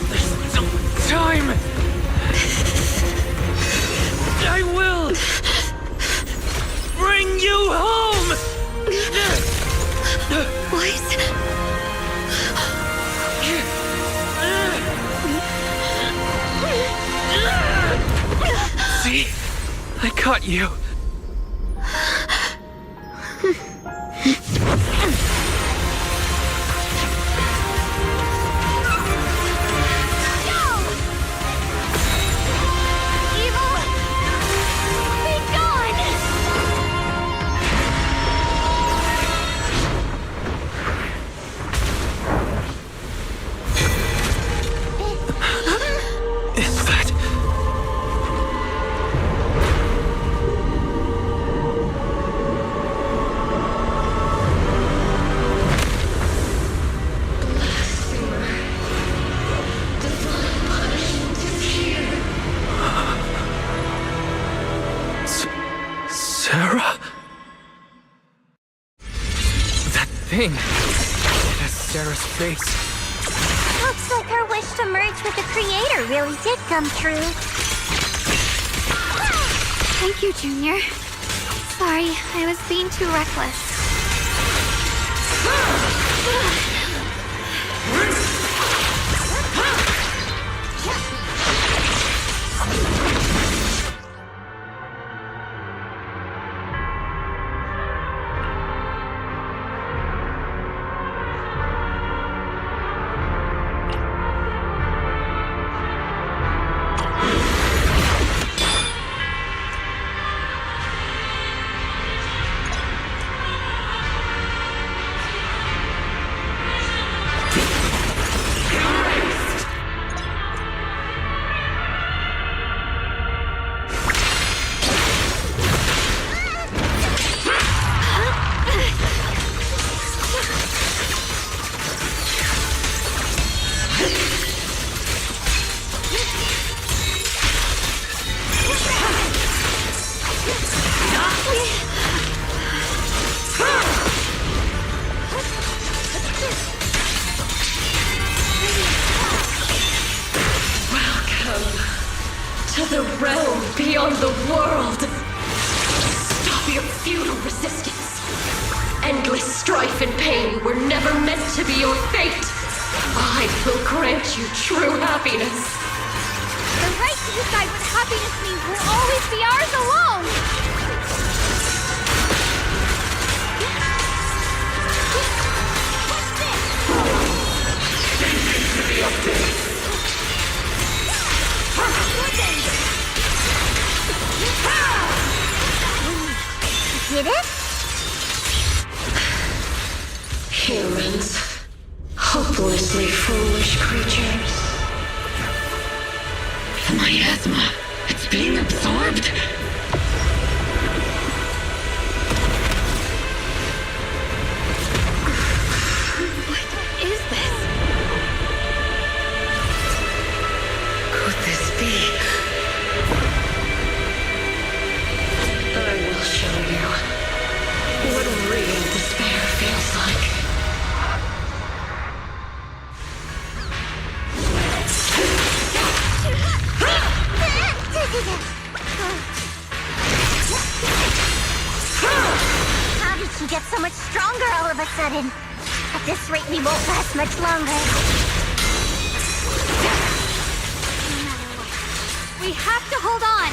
There's still time. I will bring you home. Boys. See? I caught you. Sarah? That thing. It has Sarah's face. Looks like her wish to merge with the Creator really did come true. Thank you, Junior. Sorry, I was being too reckless. To the realm beyond the world! Stop your futile resistance! Endless strife and pain were never meant to be your fate! I will grant you true happiness! The right to decide what happiness means will always be ours alone! Get it? Humans. Hopelessly foolish creatures. The miasma. It's being absorbed. What is this? Could this be? I will show you what real despair feels like. How did she get so much stronger all of a sudden? At this rate, we won't last much longer. We have to hold on!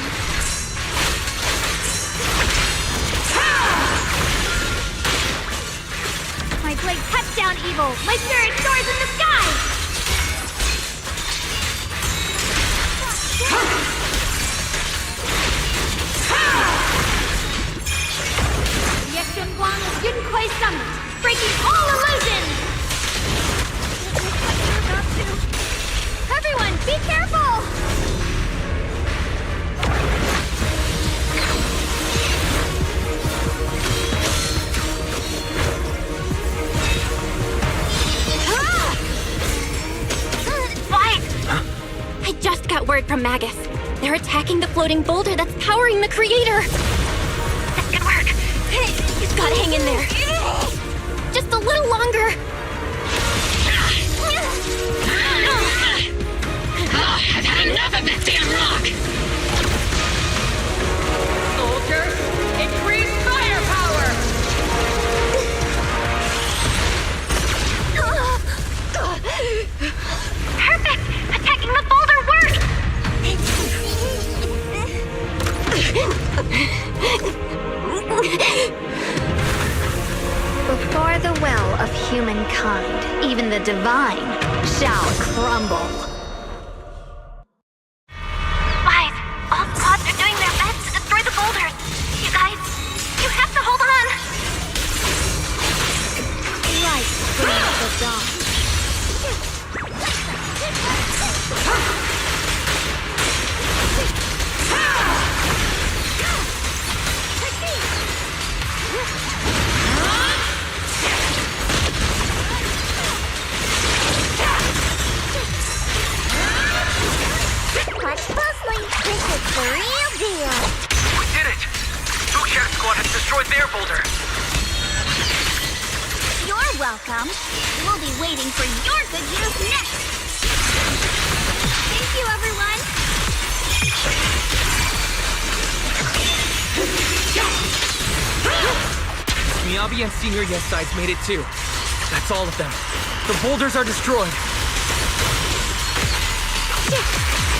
My blade cuts down evil! My spirit soars in the sky! Yexun is Yunquai summoned, breaking all illusions! Everyone, be careful! I just got word from Magus. They're attacking the floating boulder that's powering the Creator. That could work. You've got to hang in there. Just a little longer. I've had enough of this damn rock! Soldiers, increase firepower! Perfect! Attacking the boulder worked! Before the will of humankind, even the divine shall crumble. Wise, all squads are doing their best to destroy the boulders. You guys, you have to hold on. Light brings the dawn. Watch closely. This is the real deal. We did it! Spookjack Squad has destroyed their boulder. You're welcome. We'll be waiting for your good use next. Thank you, everyone. Miyabi and Senior Yes Sides made it too. That's all of them. The boulders are destroyed.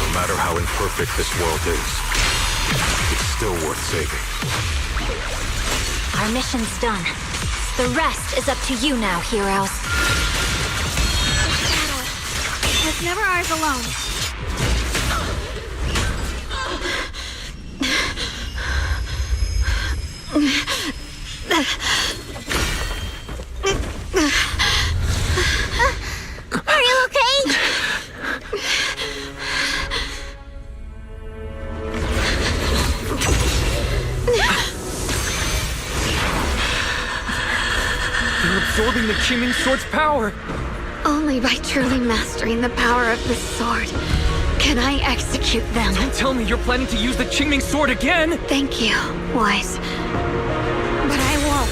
No matter how imperfect this world is, it's still worth saving. Our mission's done. The rest is up to you now, heroes. It's never ours alone. Are you okay? They're absorbing the Qingming Sword's power. Only by truly mastering the power of the sword can I execute them. Don't tell me you're planning to use the Qingming Sword again! Thank you, Wise. But I won't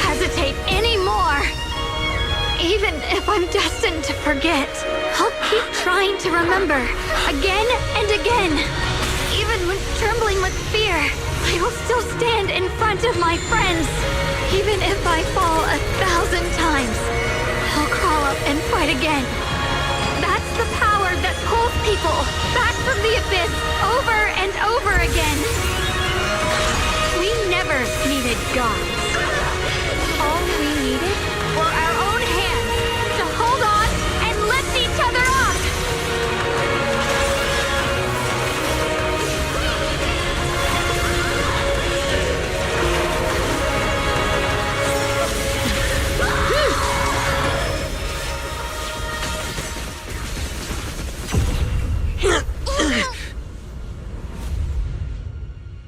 hesitate anymore. Even if I'm destined to forget, I'll keep trying to remember again and again. Even when trembling with fear, I will still stand in front of my friends. Even if I fall 1,000 times, I'll crawl up and fight again. That's the power that pulls people back from the abyss over and over again. We never needed gods. All we needed were our own hands to hold on and lift each other up.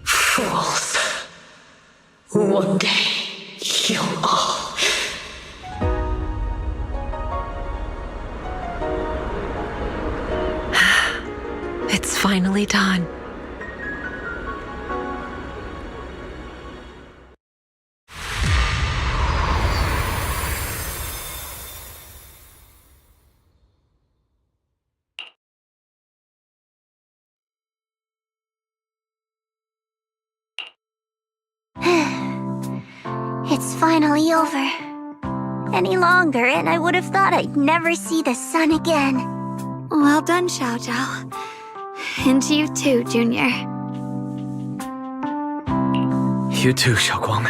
Fools. One day, you'll all... It's finally done. It's finally over. Any longer, and I would have thought I'd never see the sun again. Well done, Xiao Zhao. And you too, Junior. You too, Xiaoguang.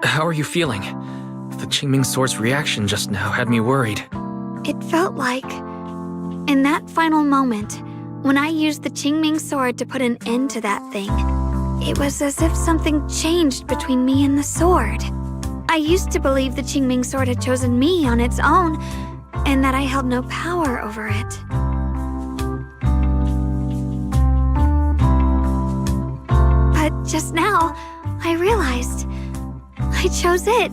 How are you feeling? The Qingming Sword's reaction just now had me worried. It felt like, in that final moment, when I used the Qingming Sword to put an end to that thing, it was as if something changed between me and the sword. I used to believe the Qingming Sword had chosen me on its own, and that I held no power over it. But just now, I realized I chose it,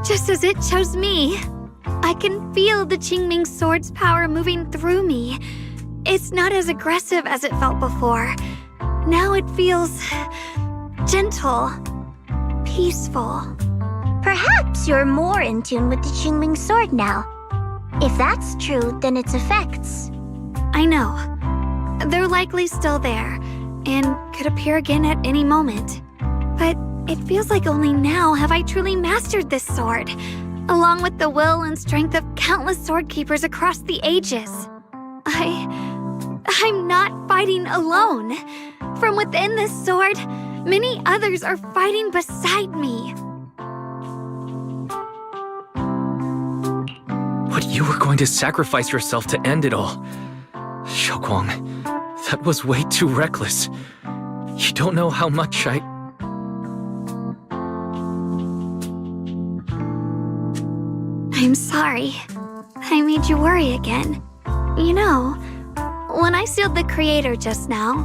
just as it chose me. I can feel the Qingming Sword's power moving through me. It's not as aggressive as it felt before. Now it feels gentle, peaceful. Perhaps you're more in tune with the Qingming Sword now. If that's true, then its effects. I know. They're likely still there, and could appear again at any moment. But it feels like only now have I truly mastered this sword, along with the will and strength of countless sword keepers across the ages. I'm not fighting alone. From within this sword, many others are fighting beside me. You were going to sacrifice yourself to end it all. Xiaoguang, that was way too reckless. You don't know how much I'm sorry. I made you worry again. You know, when I sealed the creator just now,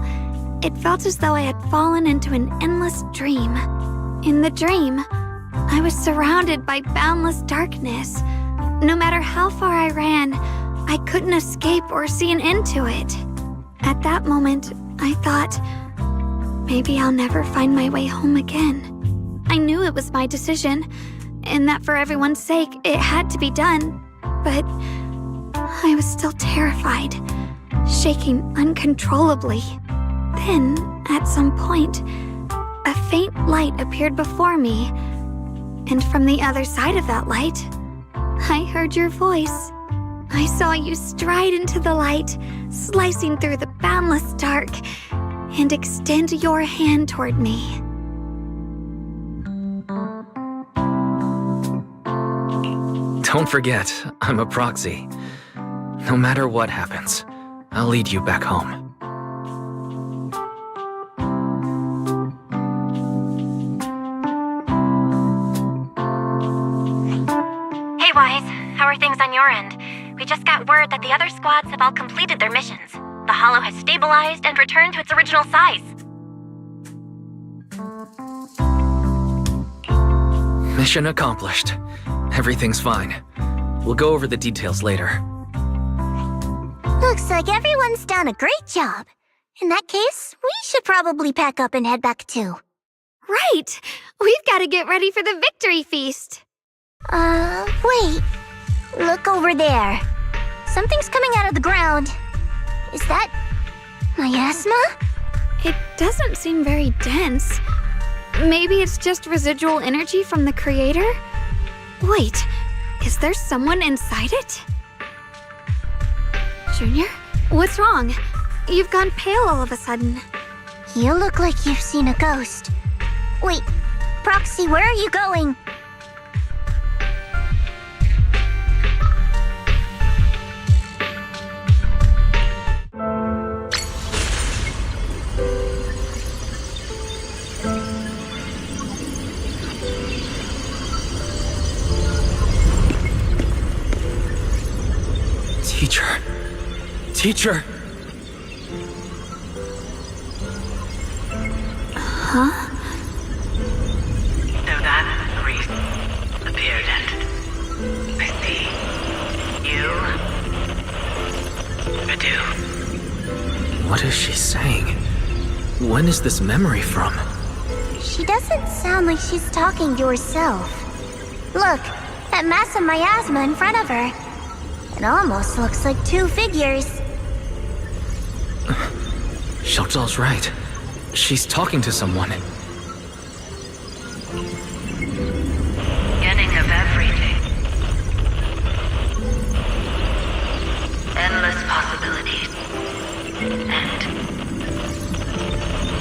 it felt as though I had fallen into an endless dream. In the dream, I was surrounded by boundless darkness. No matter how far I ran, I couldn't escape or see an end to it. At that moment, I thought, maybe I'll never find my way home again. I knew it was my decision, and that for everyone's sake, it had to be done. But I was still terrified, shaking uncontrollably. Then, at some point, a faint light appeared before me, and from the other side of that light, I heard your voice. I saw you stride into the light, slicing through the boundless dark, and extend your hand toward me. Don't forget, I'm a proxy. No matter what happens, I'll lead you back home. Hey, Wise. How are things on your end? We just got word that the other squads have all completed their missions. The Hollow has stabilized and returned to its original size. Mission accomplished. Everything's fine. We'll go over the details later. Looks like everyone's done a great job. In that case, we should probably pack up and head back too. Right! We've got to get ready for the victory feast! Wait. Look over there. Something's coming out of the ground. Is that miasma? It doesn't seem very dense. Maybe it's just residual energy from the creator? Wait, is there someone inside it? Junior, what's wrong? You've gone pale all of a sudden. You look like you've seen a ghost. Wait, Proxy, where are you going? Teacher! Huh? So that reason appeared and I see you do. What is she saying? When is this memory from? She doesn't sound like she's talking to herself. Look, that mass of miasma in front of her. It almost looks like two figures. Xiaozhao's right. She's talking to someone. Beginning of everything. Endless possibilities.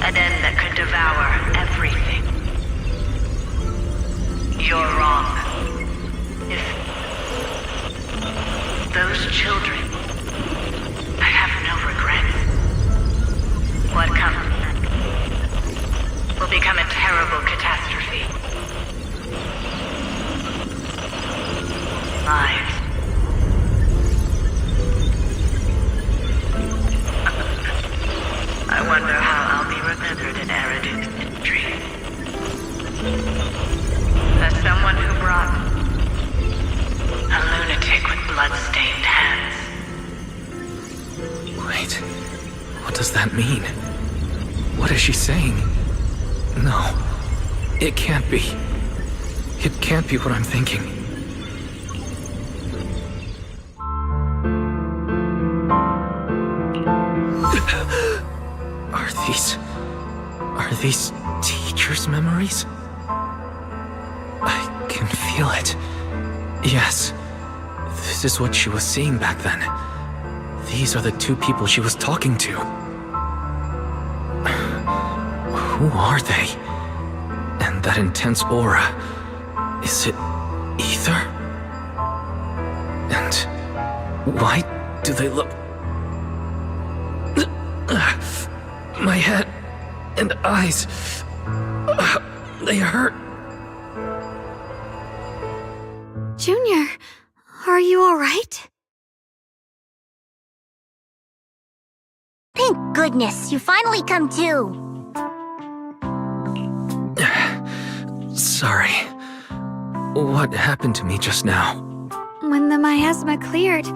An end that could devour everything. You're wrong. If those children, I have no regrets. What comes next will become a terrible catastrophe. Lives. I wonder how I'll be remembered in Eridu's history. As someone who brought a lunatic with blood-stained hands. Wait, what does that mean? What is she saying? No, it can't be. It can't be what I'm thinking. Are these teachers' memories? I can feel it. Yes, this is what she was seeing back then. These are the two people she was talking to. Who are they? And that intense aura, is it ether? And Why do they look... My head and eyes... They hurt. Junior, are you alright? Thank goodness, you finally come to. Sorry. What happened to me just now? When the miasma cleared,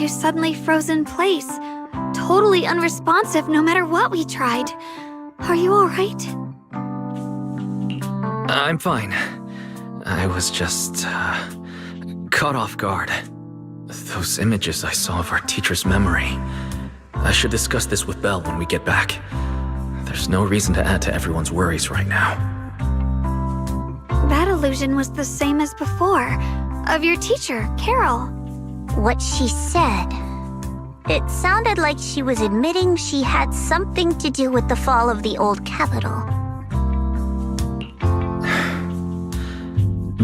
you suddenly froze in place. Totally unresponsive no matter what we tried. Are you alright? I'm fine. I was just, caught off guard. Those images I saw of our teacher's memory. I should discuss this with Belle when we get back. There's no reason to add to everyone's worries right now. That illusion was the same as before, of your teacher, Carol. What she said. It sounded like she was admitting she had something to do with the fall of the old capital.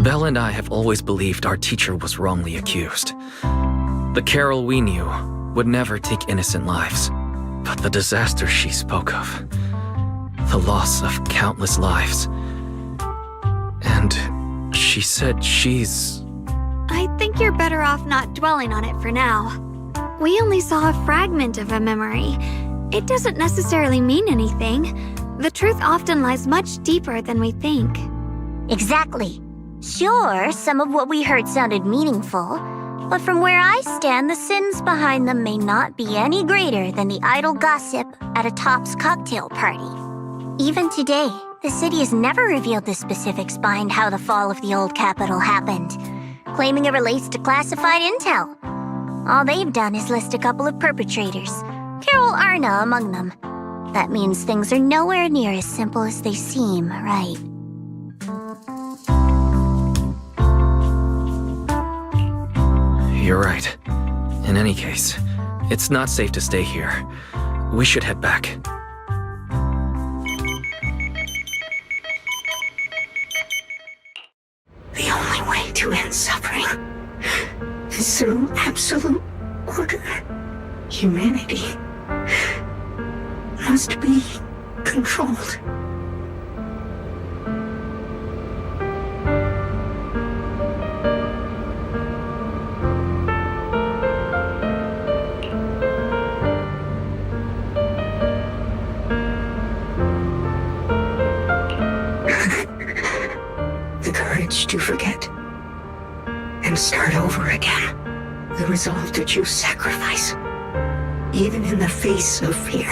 Belle and I have always believed our teacher was wrongly accused. The Carol we knew would never take innocent lives. But the disaster she spoke of, the loss of countless lives, and she said she's... I think you're better off not dwelling on it for now. We only saw a fragment of a memory. It doesn't necessarily mean anything. The truth often lies much deeper than we think. Exactly. Sure, some of what we heard sounded meaningful, but from where I stand, the sins behind them may not be any greater than the idle gossip at a Top's cocktail party. Even today, the city has never revealed the specifics behind how the fall of the old capital happened, claiming it relates to classified intel. All they've done is list a couple of perpetrators, Carol Arna among them. That means things are nowhere near as simple as they seem, right? You're right. In any case, it's not safe to stay here. We should head back. The only way to end suffering is through absolute order. Humanity must be controlled. The courage to forget and start over again. The resolve to choose sacrifice, even in the face of fear.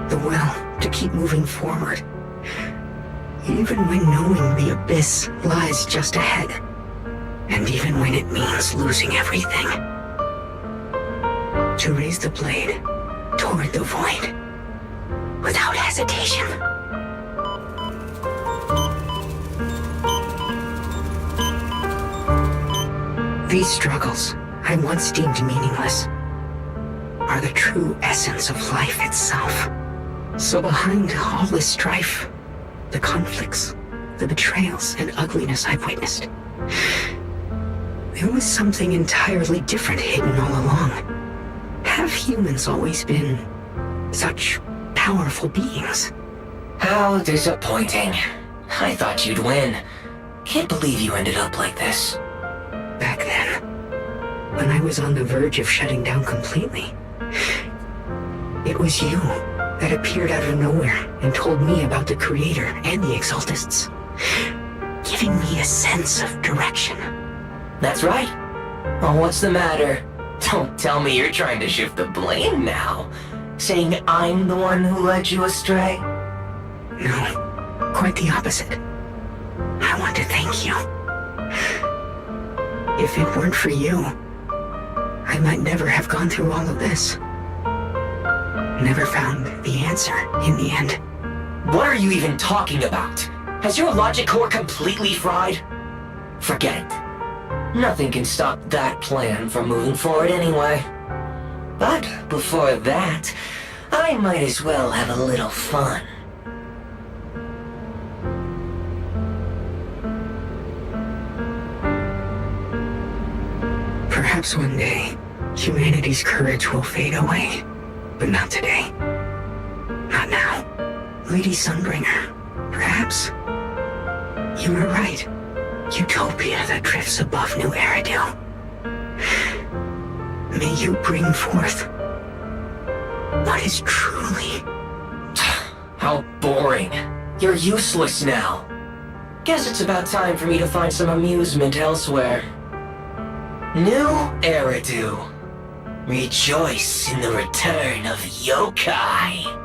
The will to keep moving forward, even when knowing the abyss lies just ahead, and even when it means losing everything. To raise the blade toward the void, without hesitation. These struggles, I once deemed meaningless, are the true essence of life itself. So behind all this strife, the conflicts, the betrayals and ugliness I've witnessed, there was something entirely different hidden all along. Have humans always been such powerful beings? How disappointing. I thought you'd win. Can't believe you ended up like this. Back then, when I was on the verge of shutting down completely, it was you that appeared out of nowhere and told me about the Creator and the Exaltists, giving me a sense of direction. That's right. Oh, what's the matter? Don't tell me you're trying to shift the blame now, saying I'm the one who led you astray. No, quite the opposite. I want to thank you. If it weren't for you, I might never have gone through all of this. Never found the answer in the end. What are you even talking about? Has your logic core completely fried? Forget it. Nothing can stop that plan from moving forward anyway. But before that, I might as well have a little fun. Perhaps one day, Humanity's courage will fade away, but not today. Not now. Lady Sunbringer, perhaps? You were right. Utopia that drifts above New Eridu. May you bring forth what is truly... How boring. You're useless now. Guess it's about time for me to find some amusement elsewhere. New Eridu. Rejoice in the return of yokai.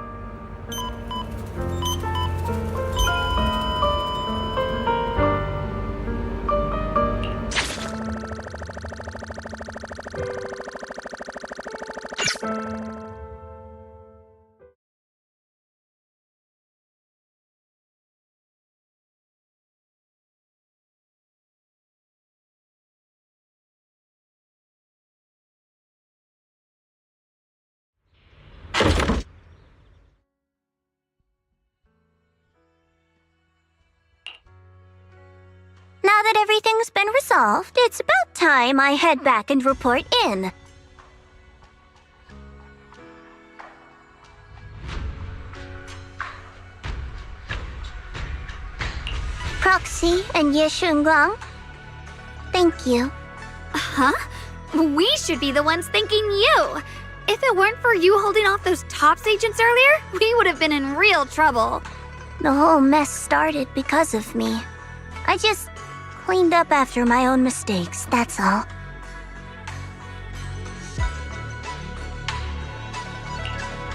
Now that everything's been resolved, it's about time I head back and report in. Proxy and Ye Shunguang, thank you. Huh? We should be the ones thanking you. If it weren't for you holding off those TOPS agents earlier, we would have been in real trouble. The whole mess started because of me. I just cleaned up after my own mistakes, that's all.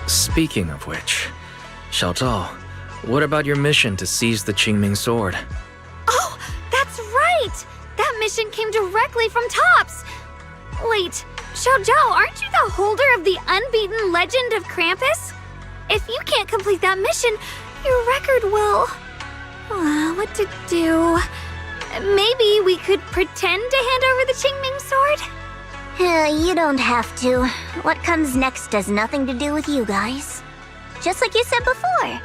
Speaking of which, Xiao Zhao, what about your mission to seize the Qingming sword? Oh, that's right! That mission came directly from TOPS! Wait, Xiao Zhao, aren't you the holder of the unbeaten legend of Krampus? If you can't complete that mission, your record will... what to do? Maybe we could pretend to hand over the Qingming sword? You don't have to. What comes next has nothing to do with you guys. Just like you said before,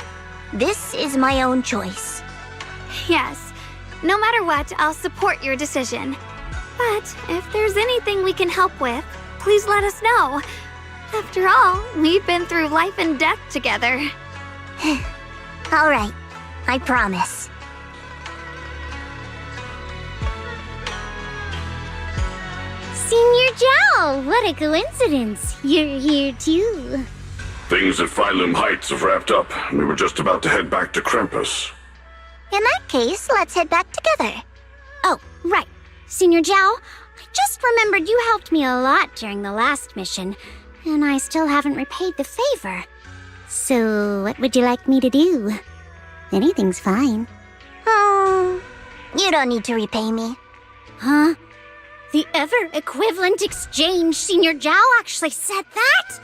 this is my own choice. Yes. No matter what, I'll support your decision. But if there's anything we can help with, please let us know. After all, we've been through life and death together. All right, I promise. Senior Zhao, what a coincidence. You're here too. Things at Phylum Heights have wrapped up. We were just about to head back to Krampus. In that case, let's head back together. Oh, right. Senior Zhao, I just remembered you helped me a lot during the last mission, and I still haven't repaid the favor. So, what would you like me to do? Anything's fine. You don't need to repay me. Huh? The ever-equivalent exchange, Senior Zhao actually said that?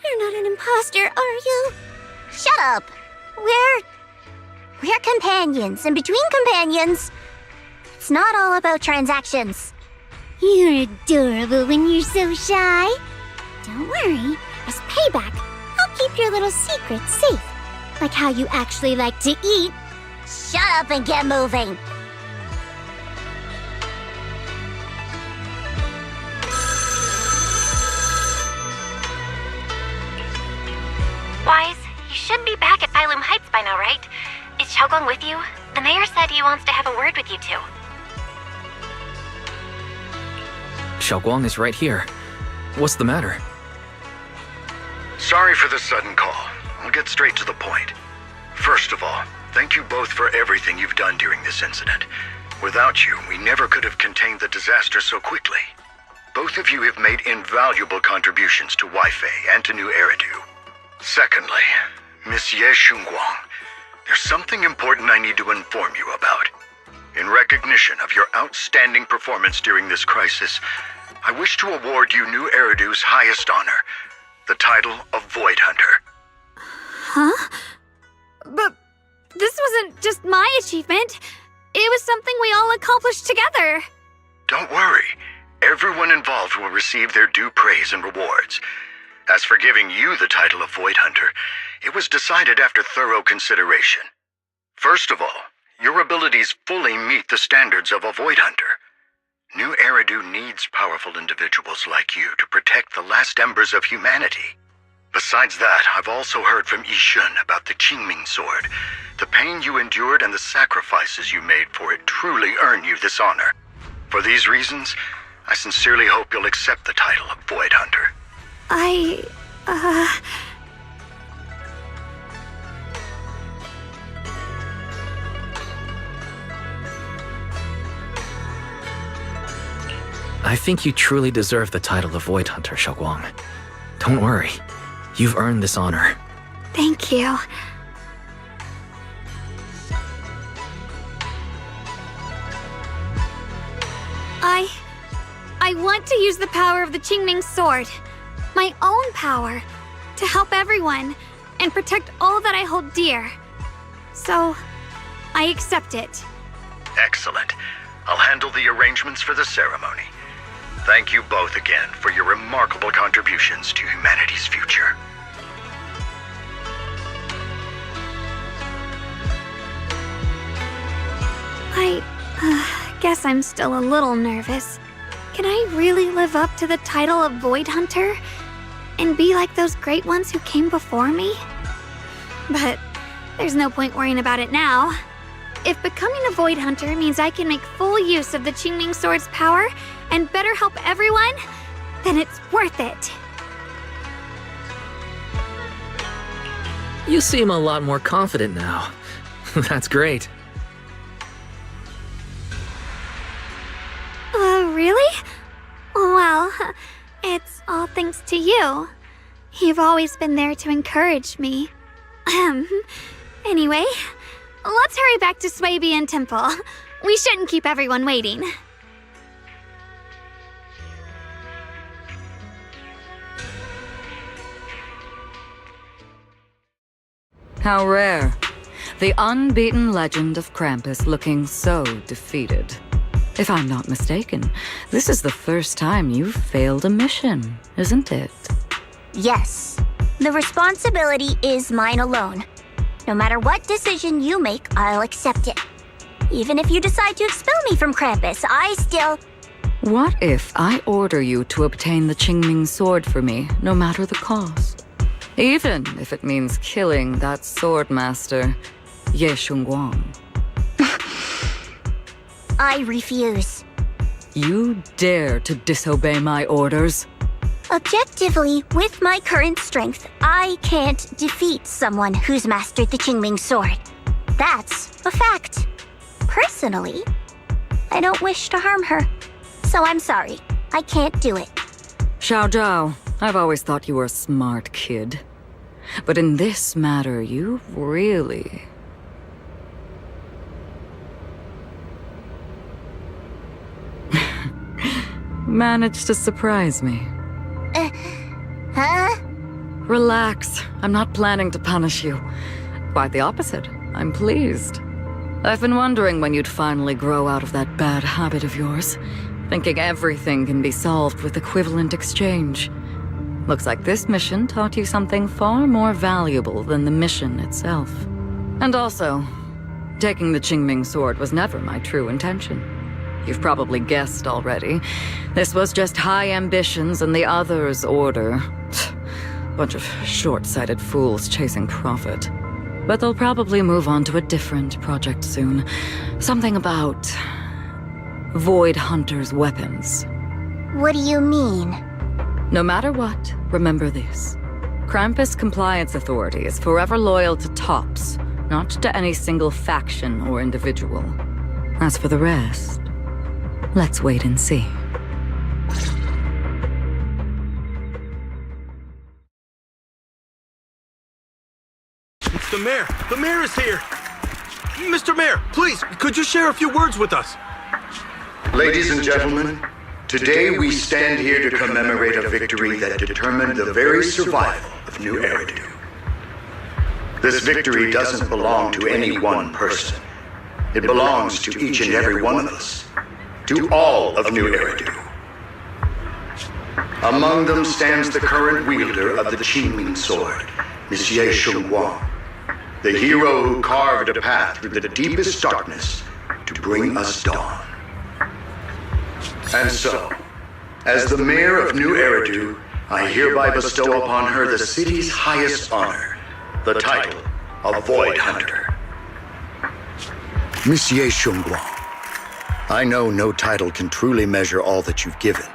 You're not an imposter, are you? Shut up! We're companions, and between companions, it's not all about transactions. You're adorable when you're so shy. Don't worry, as payback, I'll keep your little secrets safe. Like how you actually like to eat. Shut up and get moving! Wise, you should be back at Phylum Heights by now, right? Is Xiaoguang with you? The mayor said he wants to have a word with you two. Xiaoguang is right here. What's the matter? Sorry for the sudden call. I'll get straight to the point. First of all, thank you both for everything you've done during this incident. Without you, we never could have contained the disaster so quickly. Both of you have made invaluable contributions to Weifei and to New Eridu. Secondly, Miss Ye Shunguang, there's something important I need to inform you about. In recognition of your outstanding performance during this crisis, I wish to award you New Eridu's highest honor, the title of Void Hunter. Huh? But this wasn't just my achievement. It was something we all accomplished together. Don't worry. Everyone involved will receive their due praise and rewards. As for giving you the title of Void Hunter, it was decided after thorough consideration. First of all, your abilities fully meet the standards of a Void Hunter. New Eridu Eridu needs powerful individuals like you to protect the last embers of humanity. Besides that, I've also heard from Yishun about the Qingming sword. The pain you endured and the sacrifices you made for it truly earn you this honor. For these reasons, I sincerely hope you'll accept the title of Void Hunter. I think you truly deserve the title of Void Hunter, Xiaoguang. Don't worry. You've earned this honor. Thank you. I want to use the power of the Qingming sword, my own power, to help everyone and protect all that I hold dear. So, I accept it. Excellent. I'll handle the arrangements for the ceremony. Thank you both again for your remarkable contributions to humanity's future. I guess I'm still a little nervous. Can I really live up to the title of Void Hunter? And be like those great ones who came before me? But there's no point worrying about it now. If becoming a Void Hunter means I can make full use of the Qingming sword's power and better help everyone, then it's worth it. You seem a lot more confident now. That's great. Really? Well, it's all thanks to you. You've always been there to encourage me. Anyway, let's hurry back to Swabian Temple. We shouldn't keep everyone waiting. How rare. The unbeaten legend of Krampus looking so defeated. If I'm not mistaken, this is the first time you've failed a mission, isn't it? Yes. The responsibility is mine alone. No matter what decision you make, I'll accept it. Even if you decide to expel me from Krampus, I still... What if I order you to obtain the Qingming sword for me, no matter the cost? Even if it means killing that sword master, Ye Shunguang. I refuse. You dare to disobey my orders? Objectively, with my current strength, I can't defeat someone who's mastered the Qingming sword. That's a fact. Personally, I don't wish to harm her. So I'm sorry. I can't do it. Xiao Zhao, I've always thought you were a smart kid. But in this matter, you really... managed to surprise me. Huh? Relax. I'm not planning to punish you. Quite the opposite. I'm pleased. I've been wondering when you'd finally grow out of that bad habit of yours, thinking everything can be solved with equivalent exchange. Looks like this mission taught you something far more valuable than the mission itself. And also, taking the Qingming sword was never my true intention. You've probably guessed already. This was just high ambitions and the others' order. Bunch of short-sighted fools chasing profit. But they'll probably move on to a different project soon. Something about... Void Hunter's weapons. What do you mean? No matter what, remember this. Krampus Compliance Authority is forever loyal to TOPS, not to any single faction or individual. As for the rest, let's wait and see. It's the mayor! The mayor is here! Mr. Mayor, please, could you share a few words with us? Ladies and gentlemen, today we stand here to commemorate a victory that determined the very survival of New Eridu. This victory doesn't belong to any one person. It belongs to each and every one of us. To all of New Eridu. Among them stands the current wielder of the Qingming sword, Monsieur Shunguang, the hero who carved a path through the deepest darkness to bring us dawn. And so, as the mayor of New Eridu, I hereby bestow upon her the city's highest honor, the title of Void Hunter. Monsieur Shunguang, I know no title can truly measure all that you've given,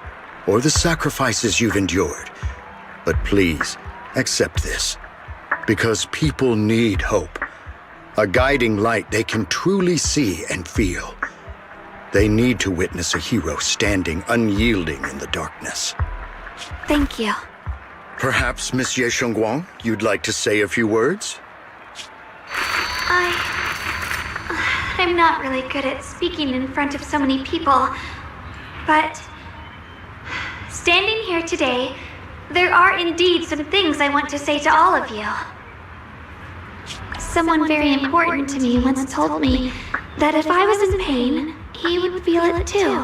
or the sacrifices you've endured. But please, accept this, because people need hope. A guiding light they can truly see and feel. They need to witness a hero standing unyielding in the darkness. Thank you. Perhaps, Monsieur Shunguang, you'd like to say a few words? I'm not really good at speaking in front of so many people, but standing here today, there are indeed some things I want to say to all of you. Someone very important to me once told me that if I was in pain, he would feel it too.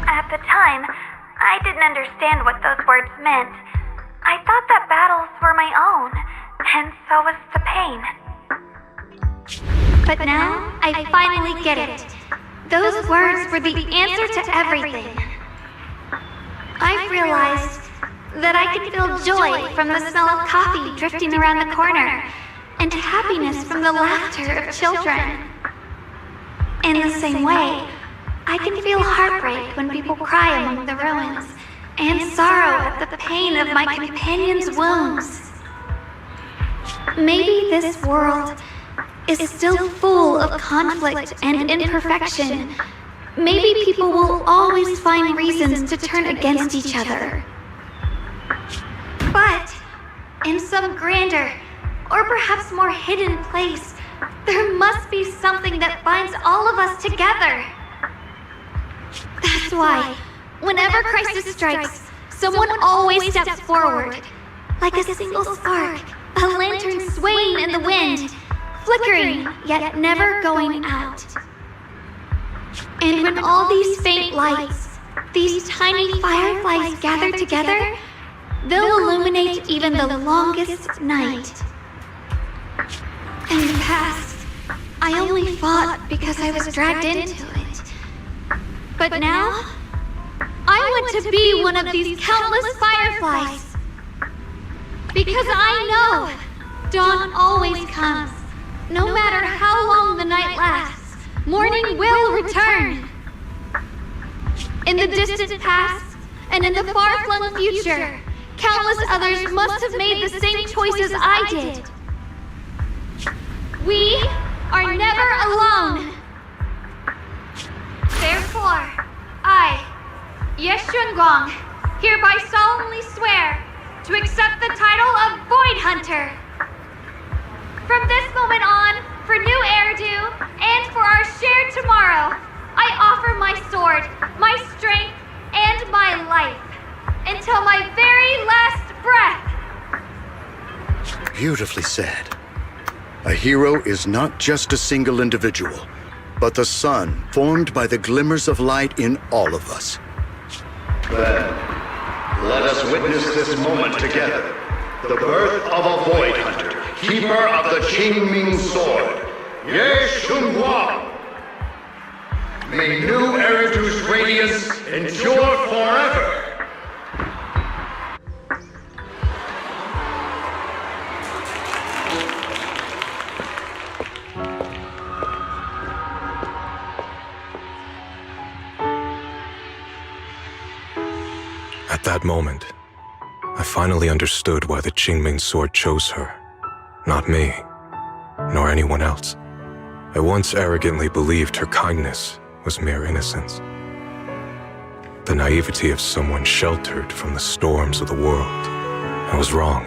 At the time, I didn't understand what those words meant. I thought that battles were my own, and so was the pain. But now, I finally get it. Those words were the answer to everything. I've realized that I can feel joy from the smell of coffee drifting around the corner, and happiness from the laughter of children. In the same way, I can feel heartbreak when people cry among the ruins, and sorrow at the pain of my companion's wounds. Maybe this world is still full of conflict and imperfection. Maybe people will always find reasons to turn against each other. But in some grander, or perhaps more hidden place, there must be something that binds all of us together. That's why, whenever crisis strikes, someone always steps forward. Like a single spark, a lantern swaying in the wind, flickering, yet never going out. And when all these faint lights, these tiny fireflies gather together, they'll illuminate even the longest night. In the past, I only fought because I was dragged into it. But now, I want to be one of these countless fireflies. Because I know dawn always comes. No matter how long the night lasts, morning will return. In the distant past, and in the far-flung future, countless others must have made the same choices I did. We are never alone. Therefore, I, Ye Shunguang, hereby solemnly swear to accept the title of Void Hunter. From this moment on, for New Eridu, and for our shared tomorrow, I offer my sword, my strength, and my life, until my very last breath. Beautifully said. A hero is not just a single individual, but the sun formed by the glimmers of light in all of us. Then, let us witness this moment together. The birth of a Void Hunter, keeper of the Qingming Sword, Ye Shunguang. May New Eridu's radiance endure forever. At that moment, I finally understood why the Qingming Sword chose her. Not me, nor anyone else. I once arrogantly believed her kindness was mere innocence. The naivety of someone sheltered from the storms of the world. I was wrong.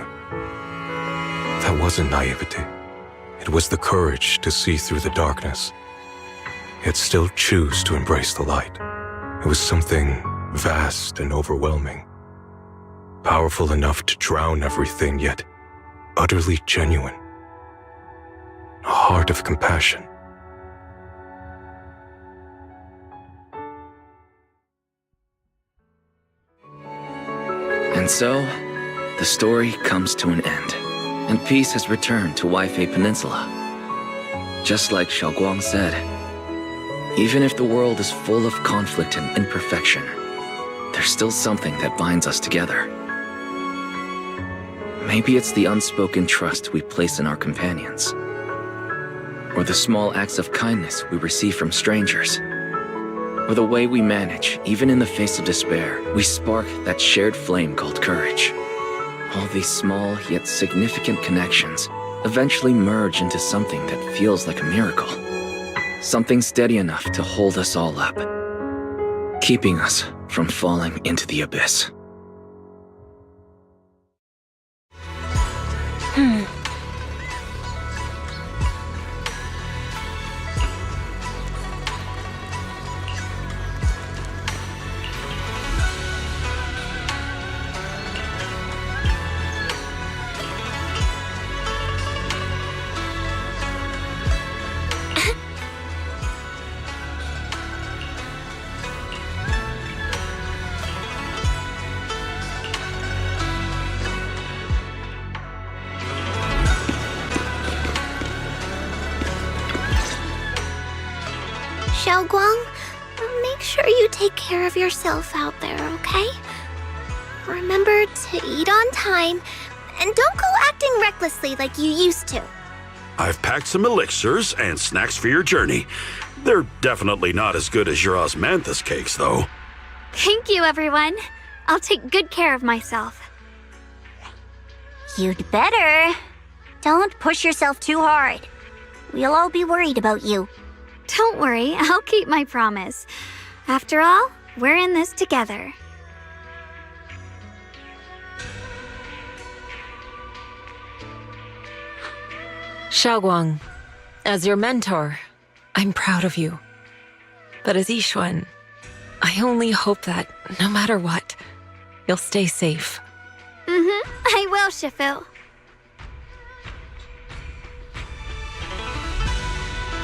That wasn't naivety. It was the courage to see through the darkness, yet still choose to embrace the light. It was something vast and overwhelming. Powerful enough to drown everything, yet utterly genuine. A heart of compassion. And so, the story comes to an end, and peace has returned to Waifei Peninsula. Just like Xiaoguang said, Even if the world is full of conflict and imperfection, there's still something that binds us together. Maybe it's the unspoken trust we place in our companions, or the small acts of kindness we receive from strangers, or the way we manage, even in the face of despair, we spark that shared flame called courage. All these small yet significant connections eventually merge into something that feels like a miracle. Something steady enough to hold us all up, keeping us from falling into the abyss. Xiaoguang, make sure you take care of yourself out there, okay? Remember to eat on time, and don't go acting recklessly like you used to. I've packed some elixirs and snacks for your journey. They're definitely not as good as your osmanthus cakes, though. Thank you, everyone. I'll take good care of myself. You'd better. Don't push yourself too hard. We'll all be worried about you. Don't worry, I'll keep my promise. After all, we're in this together. Xiaoguang, as your mentor, I'm proud of you. But as Yixuan, I only hope that, no matter what, you'll stay safe. I will, Shifu.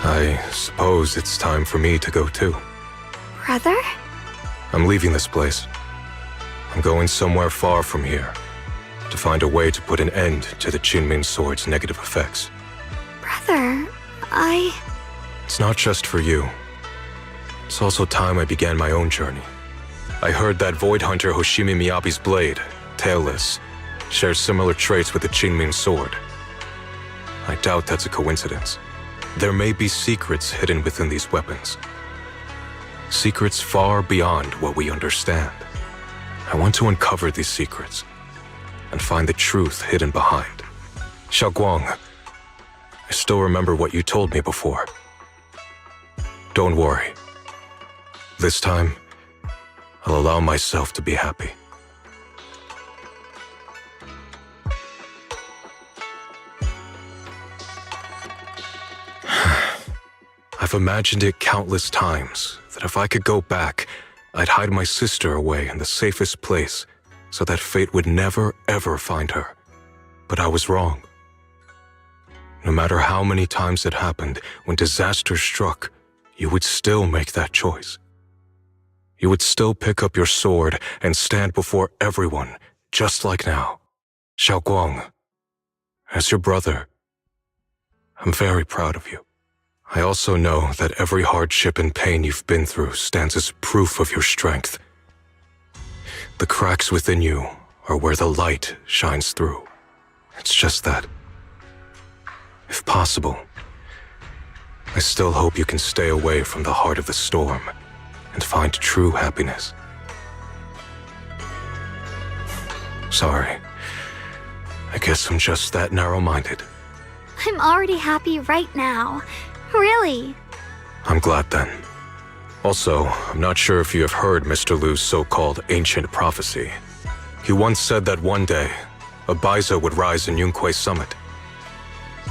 I suppose it's time for me to go too. Brother? I'm leaving this place. I'm going somewhere far from here to find a way to put an end to the Qinming Sword's negative effects. Brother, It's not just for you. It's also time I began my own journey. I heard that Void Hunter Hoshimi Miyabi's blade, Tailless, shares similar traits with the Qinming Sword. I doubt that's a coincidence. There may be secrets hidden within these weapons. Secrets far beyond what we understand. I want to uncover these secrets and find the truth hidden behind. Xiaoguang, I still remember what you told me before. Don't worry. This time, I'll allow myself to be happy. I've imagined it countless times that if I could go back, I'd hide my sister away in the safest place so that fate would never, ever find her. But I was wrong. No matter how many times it happened, when disaster struck, you would still make that choice. You would still pick up your sword and stand before everyone, just like now. Xiaoguang, as your brother, I'm very proud of you. I also know that every hardship and pain you've been through stands as proof of your strength. The cracks within you are where the light shines through. It's just that, if possible, I still hope you can stay away from the heart of the storm and find true happiness. Sorry. I guess I'm just that narrow-minded. I'm already happy right now. Really. I'm glad then. Also, I'm not sure if you have heard Mr. Liu's so-called ancient prophecy. He once said that one day, a Baiza would rise in Yunque Summit.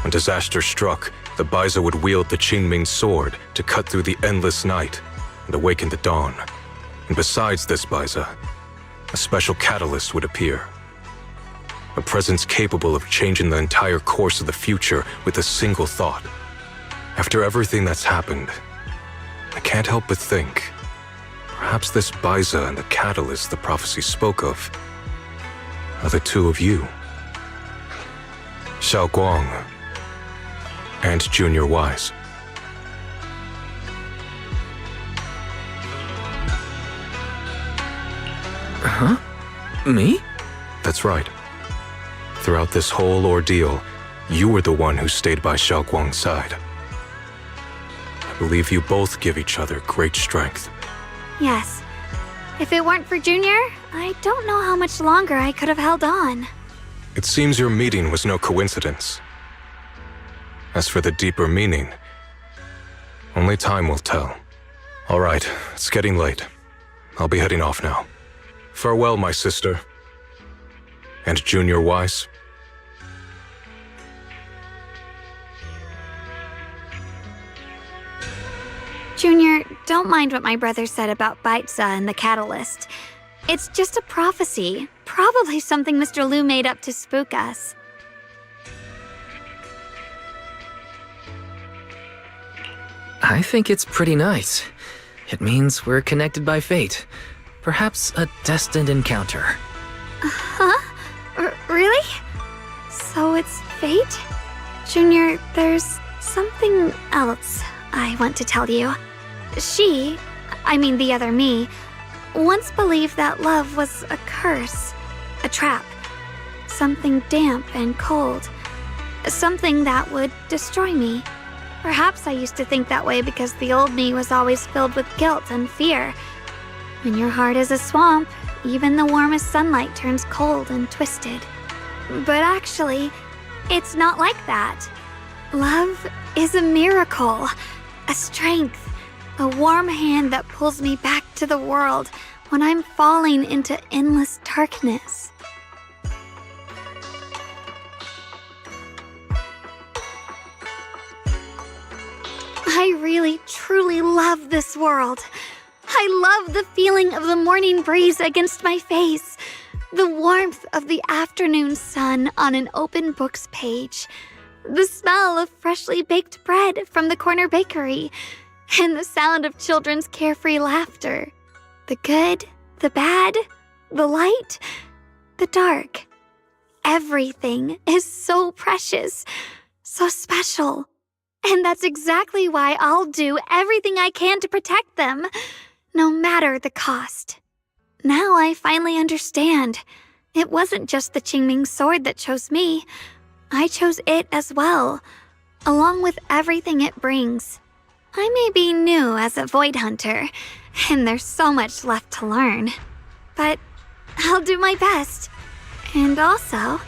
When disaster struck, the Baiza would wield the Qinming Sword to cut through the endless night and awaken the dawn. And besides this Baiza, a special catalyst would appear. A presence capable of changing the entire course of the future with a single thought. After everything that's happened, I can't help but think, perhaps this Baiza and the catalyst the prophecy spoke of are the two of you. Xiaoguang and Junior Wise. Huh? Me? That's right. Throughout this whole ordeal, you were the one who stayed by Xiaoguang's side. I believe you both give each other great strength. Yes. If it weren't for Junior, I don't know how much longer I could have held on. It seems your meeting was no coincidence. As for the deeper meaning, only time will tell. All right, it's getting late. I'll be heading off now. Farewell, my sister. And Junior Wise. Junior, don't mind what my brother said about Baitza and the catalyst. It's just a prophecy. Probably something Mr. Liu made up to spook us. I think it's pretty nice. It means we're connected by fate. Perhaps a destined encounter. Huh? Really? So it's fate? Junior, there's something else I want to tell you. The other me, once believed that love was a curse, a trap, something damp and cold, something that would destroy me. Perhaps I used to think that way because the old me was always filled with guilt and fear. When your heart is a swamp, even the warmest sunlight turns cold and twisted. But actually, it's not like that. Love is a miracle, a strength, a warm hand that pulls me back to the world when I'm falling into endless darkness. I really, truly love this world. I love the feeling of the morning breeze against my face, the warmth of the afternoon sun on an open book's page, the smell of freshly baked bread from the corner bakery, and the sound of children's carefree laughter. The good, the bad, the light, the dark. Everything is so precious, so special. And that's exactly why I'll do everything I can to protect them, no matter the cost. Now I finally understand. It wasn't just the Qingming sword that chose me. I chose it as well, along with everything it brings. I may be new as a Void Hunter, and there's so much left to learn. But I'll do my best. And also,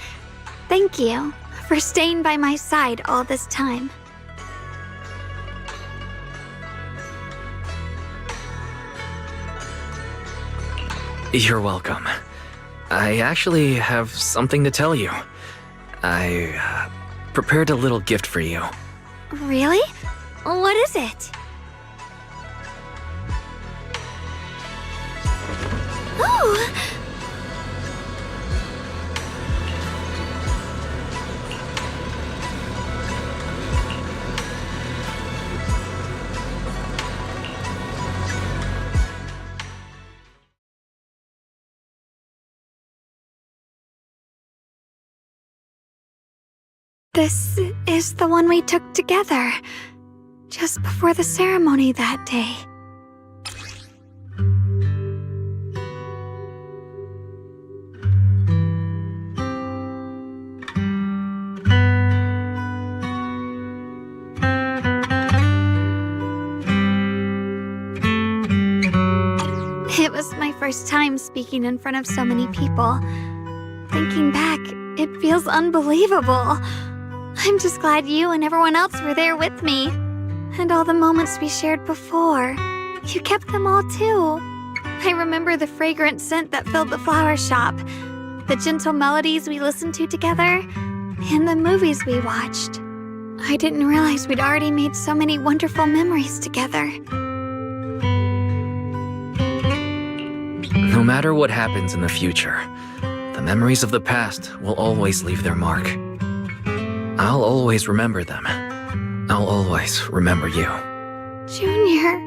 thank you for staying by my side all this time. You're welcome. I actually have something to tell you. I prepared a little gift for you. Really? What is it? Ooh! This is the one we took together, just before the ceremony that day. It was my first time speaking in front of so many people. Thinking back, it feels unbelievable. I'm just glad you and everyone else were there with me. And all the moments we shared before. You kept them all too. I remember the fragrant scent that filled the flower shop, the gentle melodies we listened to together, and the movies we watched. I didn't realize we'd already made so many wonderful memories together. No matter what happens in the future, the memories of the past will always leave their mark. I'll always remember them. I'll always remember you. Junior,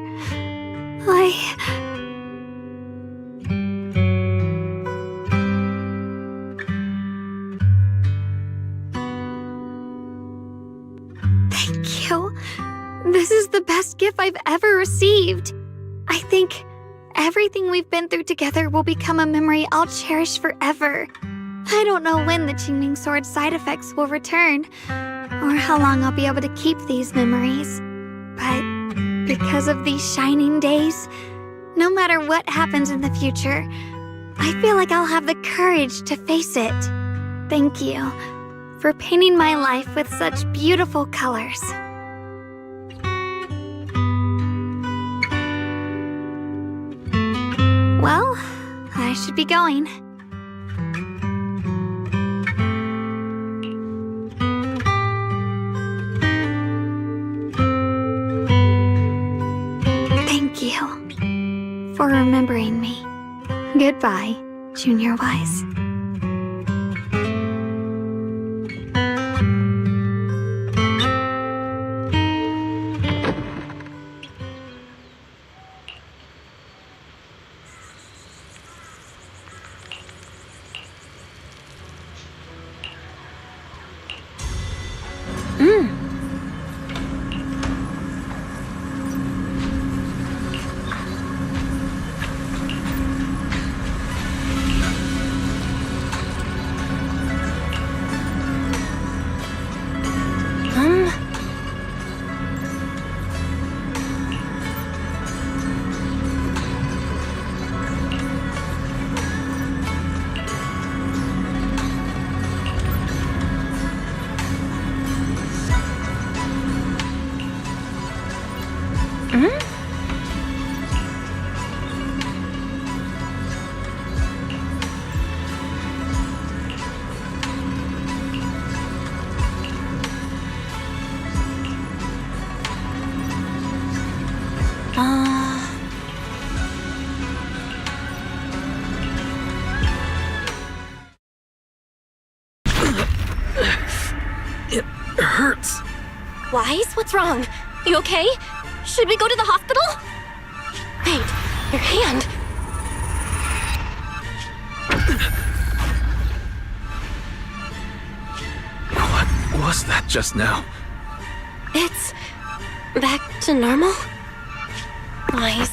Thank you. This is the best gift I've ever received. I think Everything we've been through together will become a memory I'll cherish forever. I don't know when the Qingming Sword's side effects will return, or how long I'll be able to keep these memories. But because of these shining days, no matter what happens in the future, I feel like I'll have the courage to face it. Thank you for painting my life with such beautiful colors. Well, I should be going. Thank you for remembering me. Goodbye, Junior Wise. It hurts. Wise, what's wrong? You okay? Should we go to the hospital? Wait, your hand. What was that just now? It's back to normal? Wise,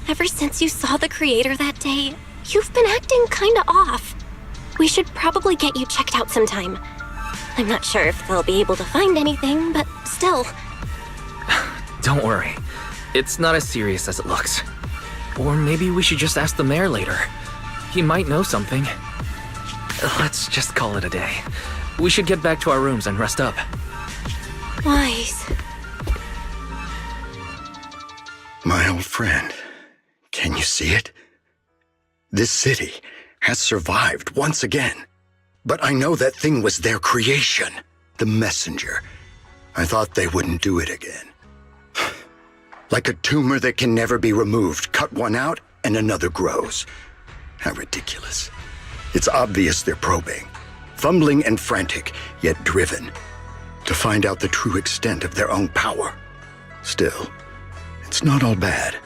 ever since you saw the creator that day, you've been acting kinda off. We should probably get you checked out sometime. I'm not sure if they'll be able to find anything, but still. Don't worry. It's not as serious as it looks. Or maybe we should just ask the mayor later. He might know something. Let's just call it a day. We should get back to our rooms and rest up. Wise. My old friend, can you see it? This city has survived once again. But I know that thing was their creation, the messenger. I thought they wouldn't do it again. Like a tumor that can never be removed, cut one out and another grows. How ridiculous. It's obvious they're probing, fumbling and frantic, yet driven, to find out the true extent of their own power. Still, it's not all bad.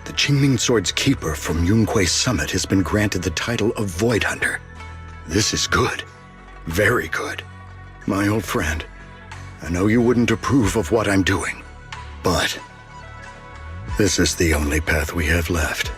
The Qingming Sword's keeper from Yunque's summit has been granted the title of Void Hunter. This is good. Very good. My old friend, I know you wouldn't approve of what I'm doing, but this is the only path we have left.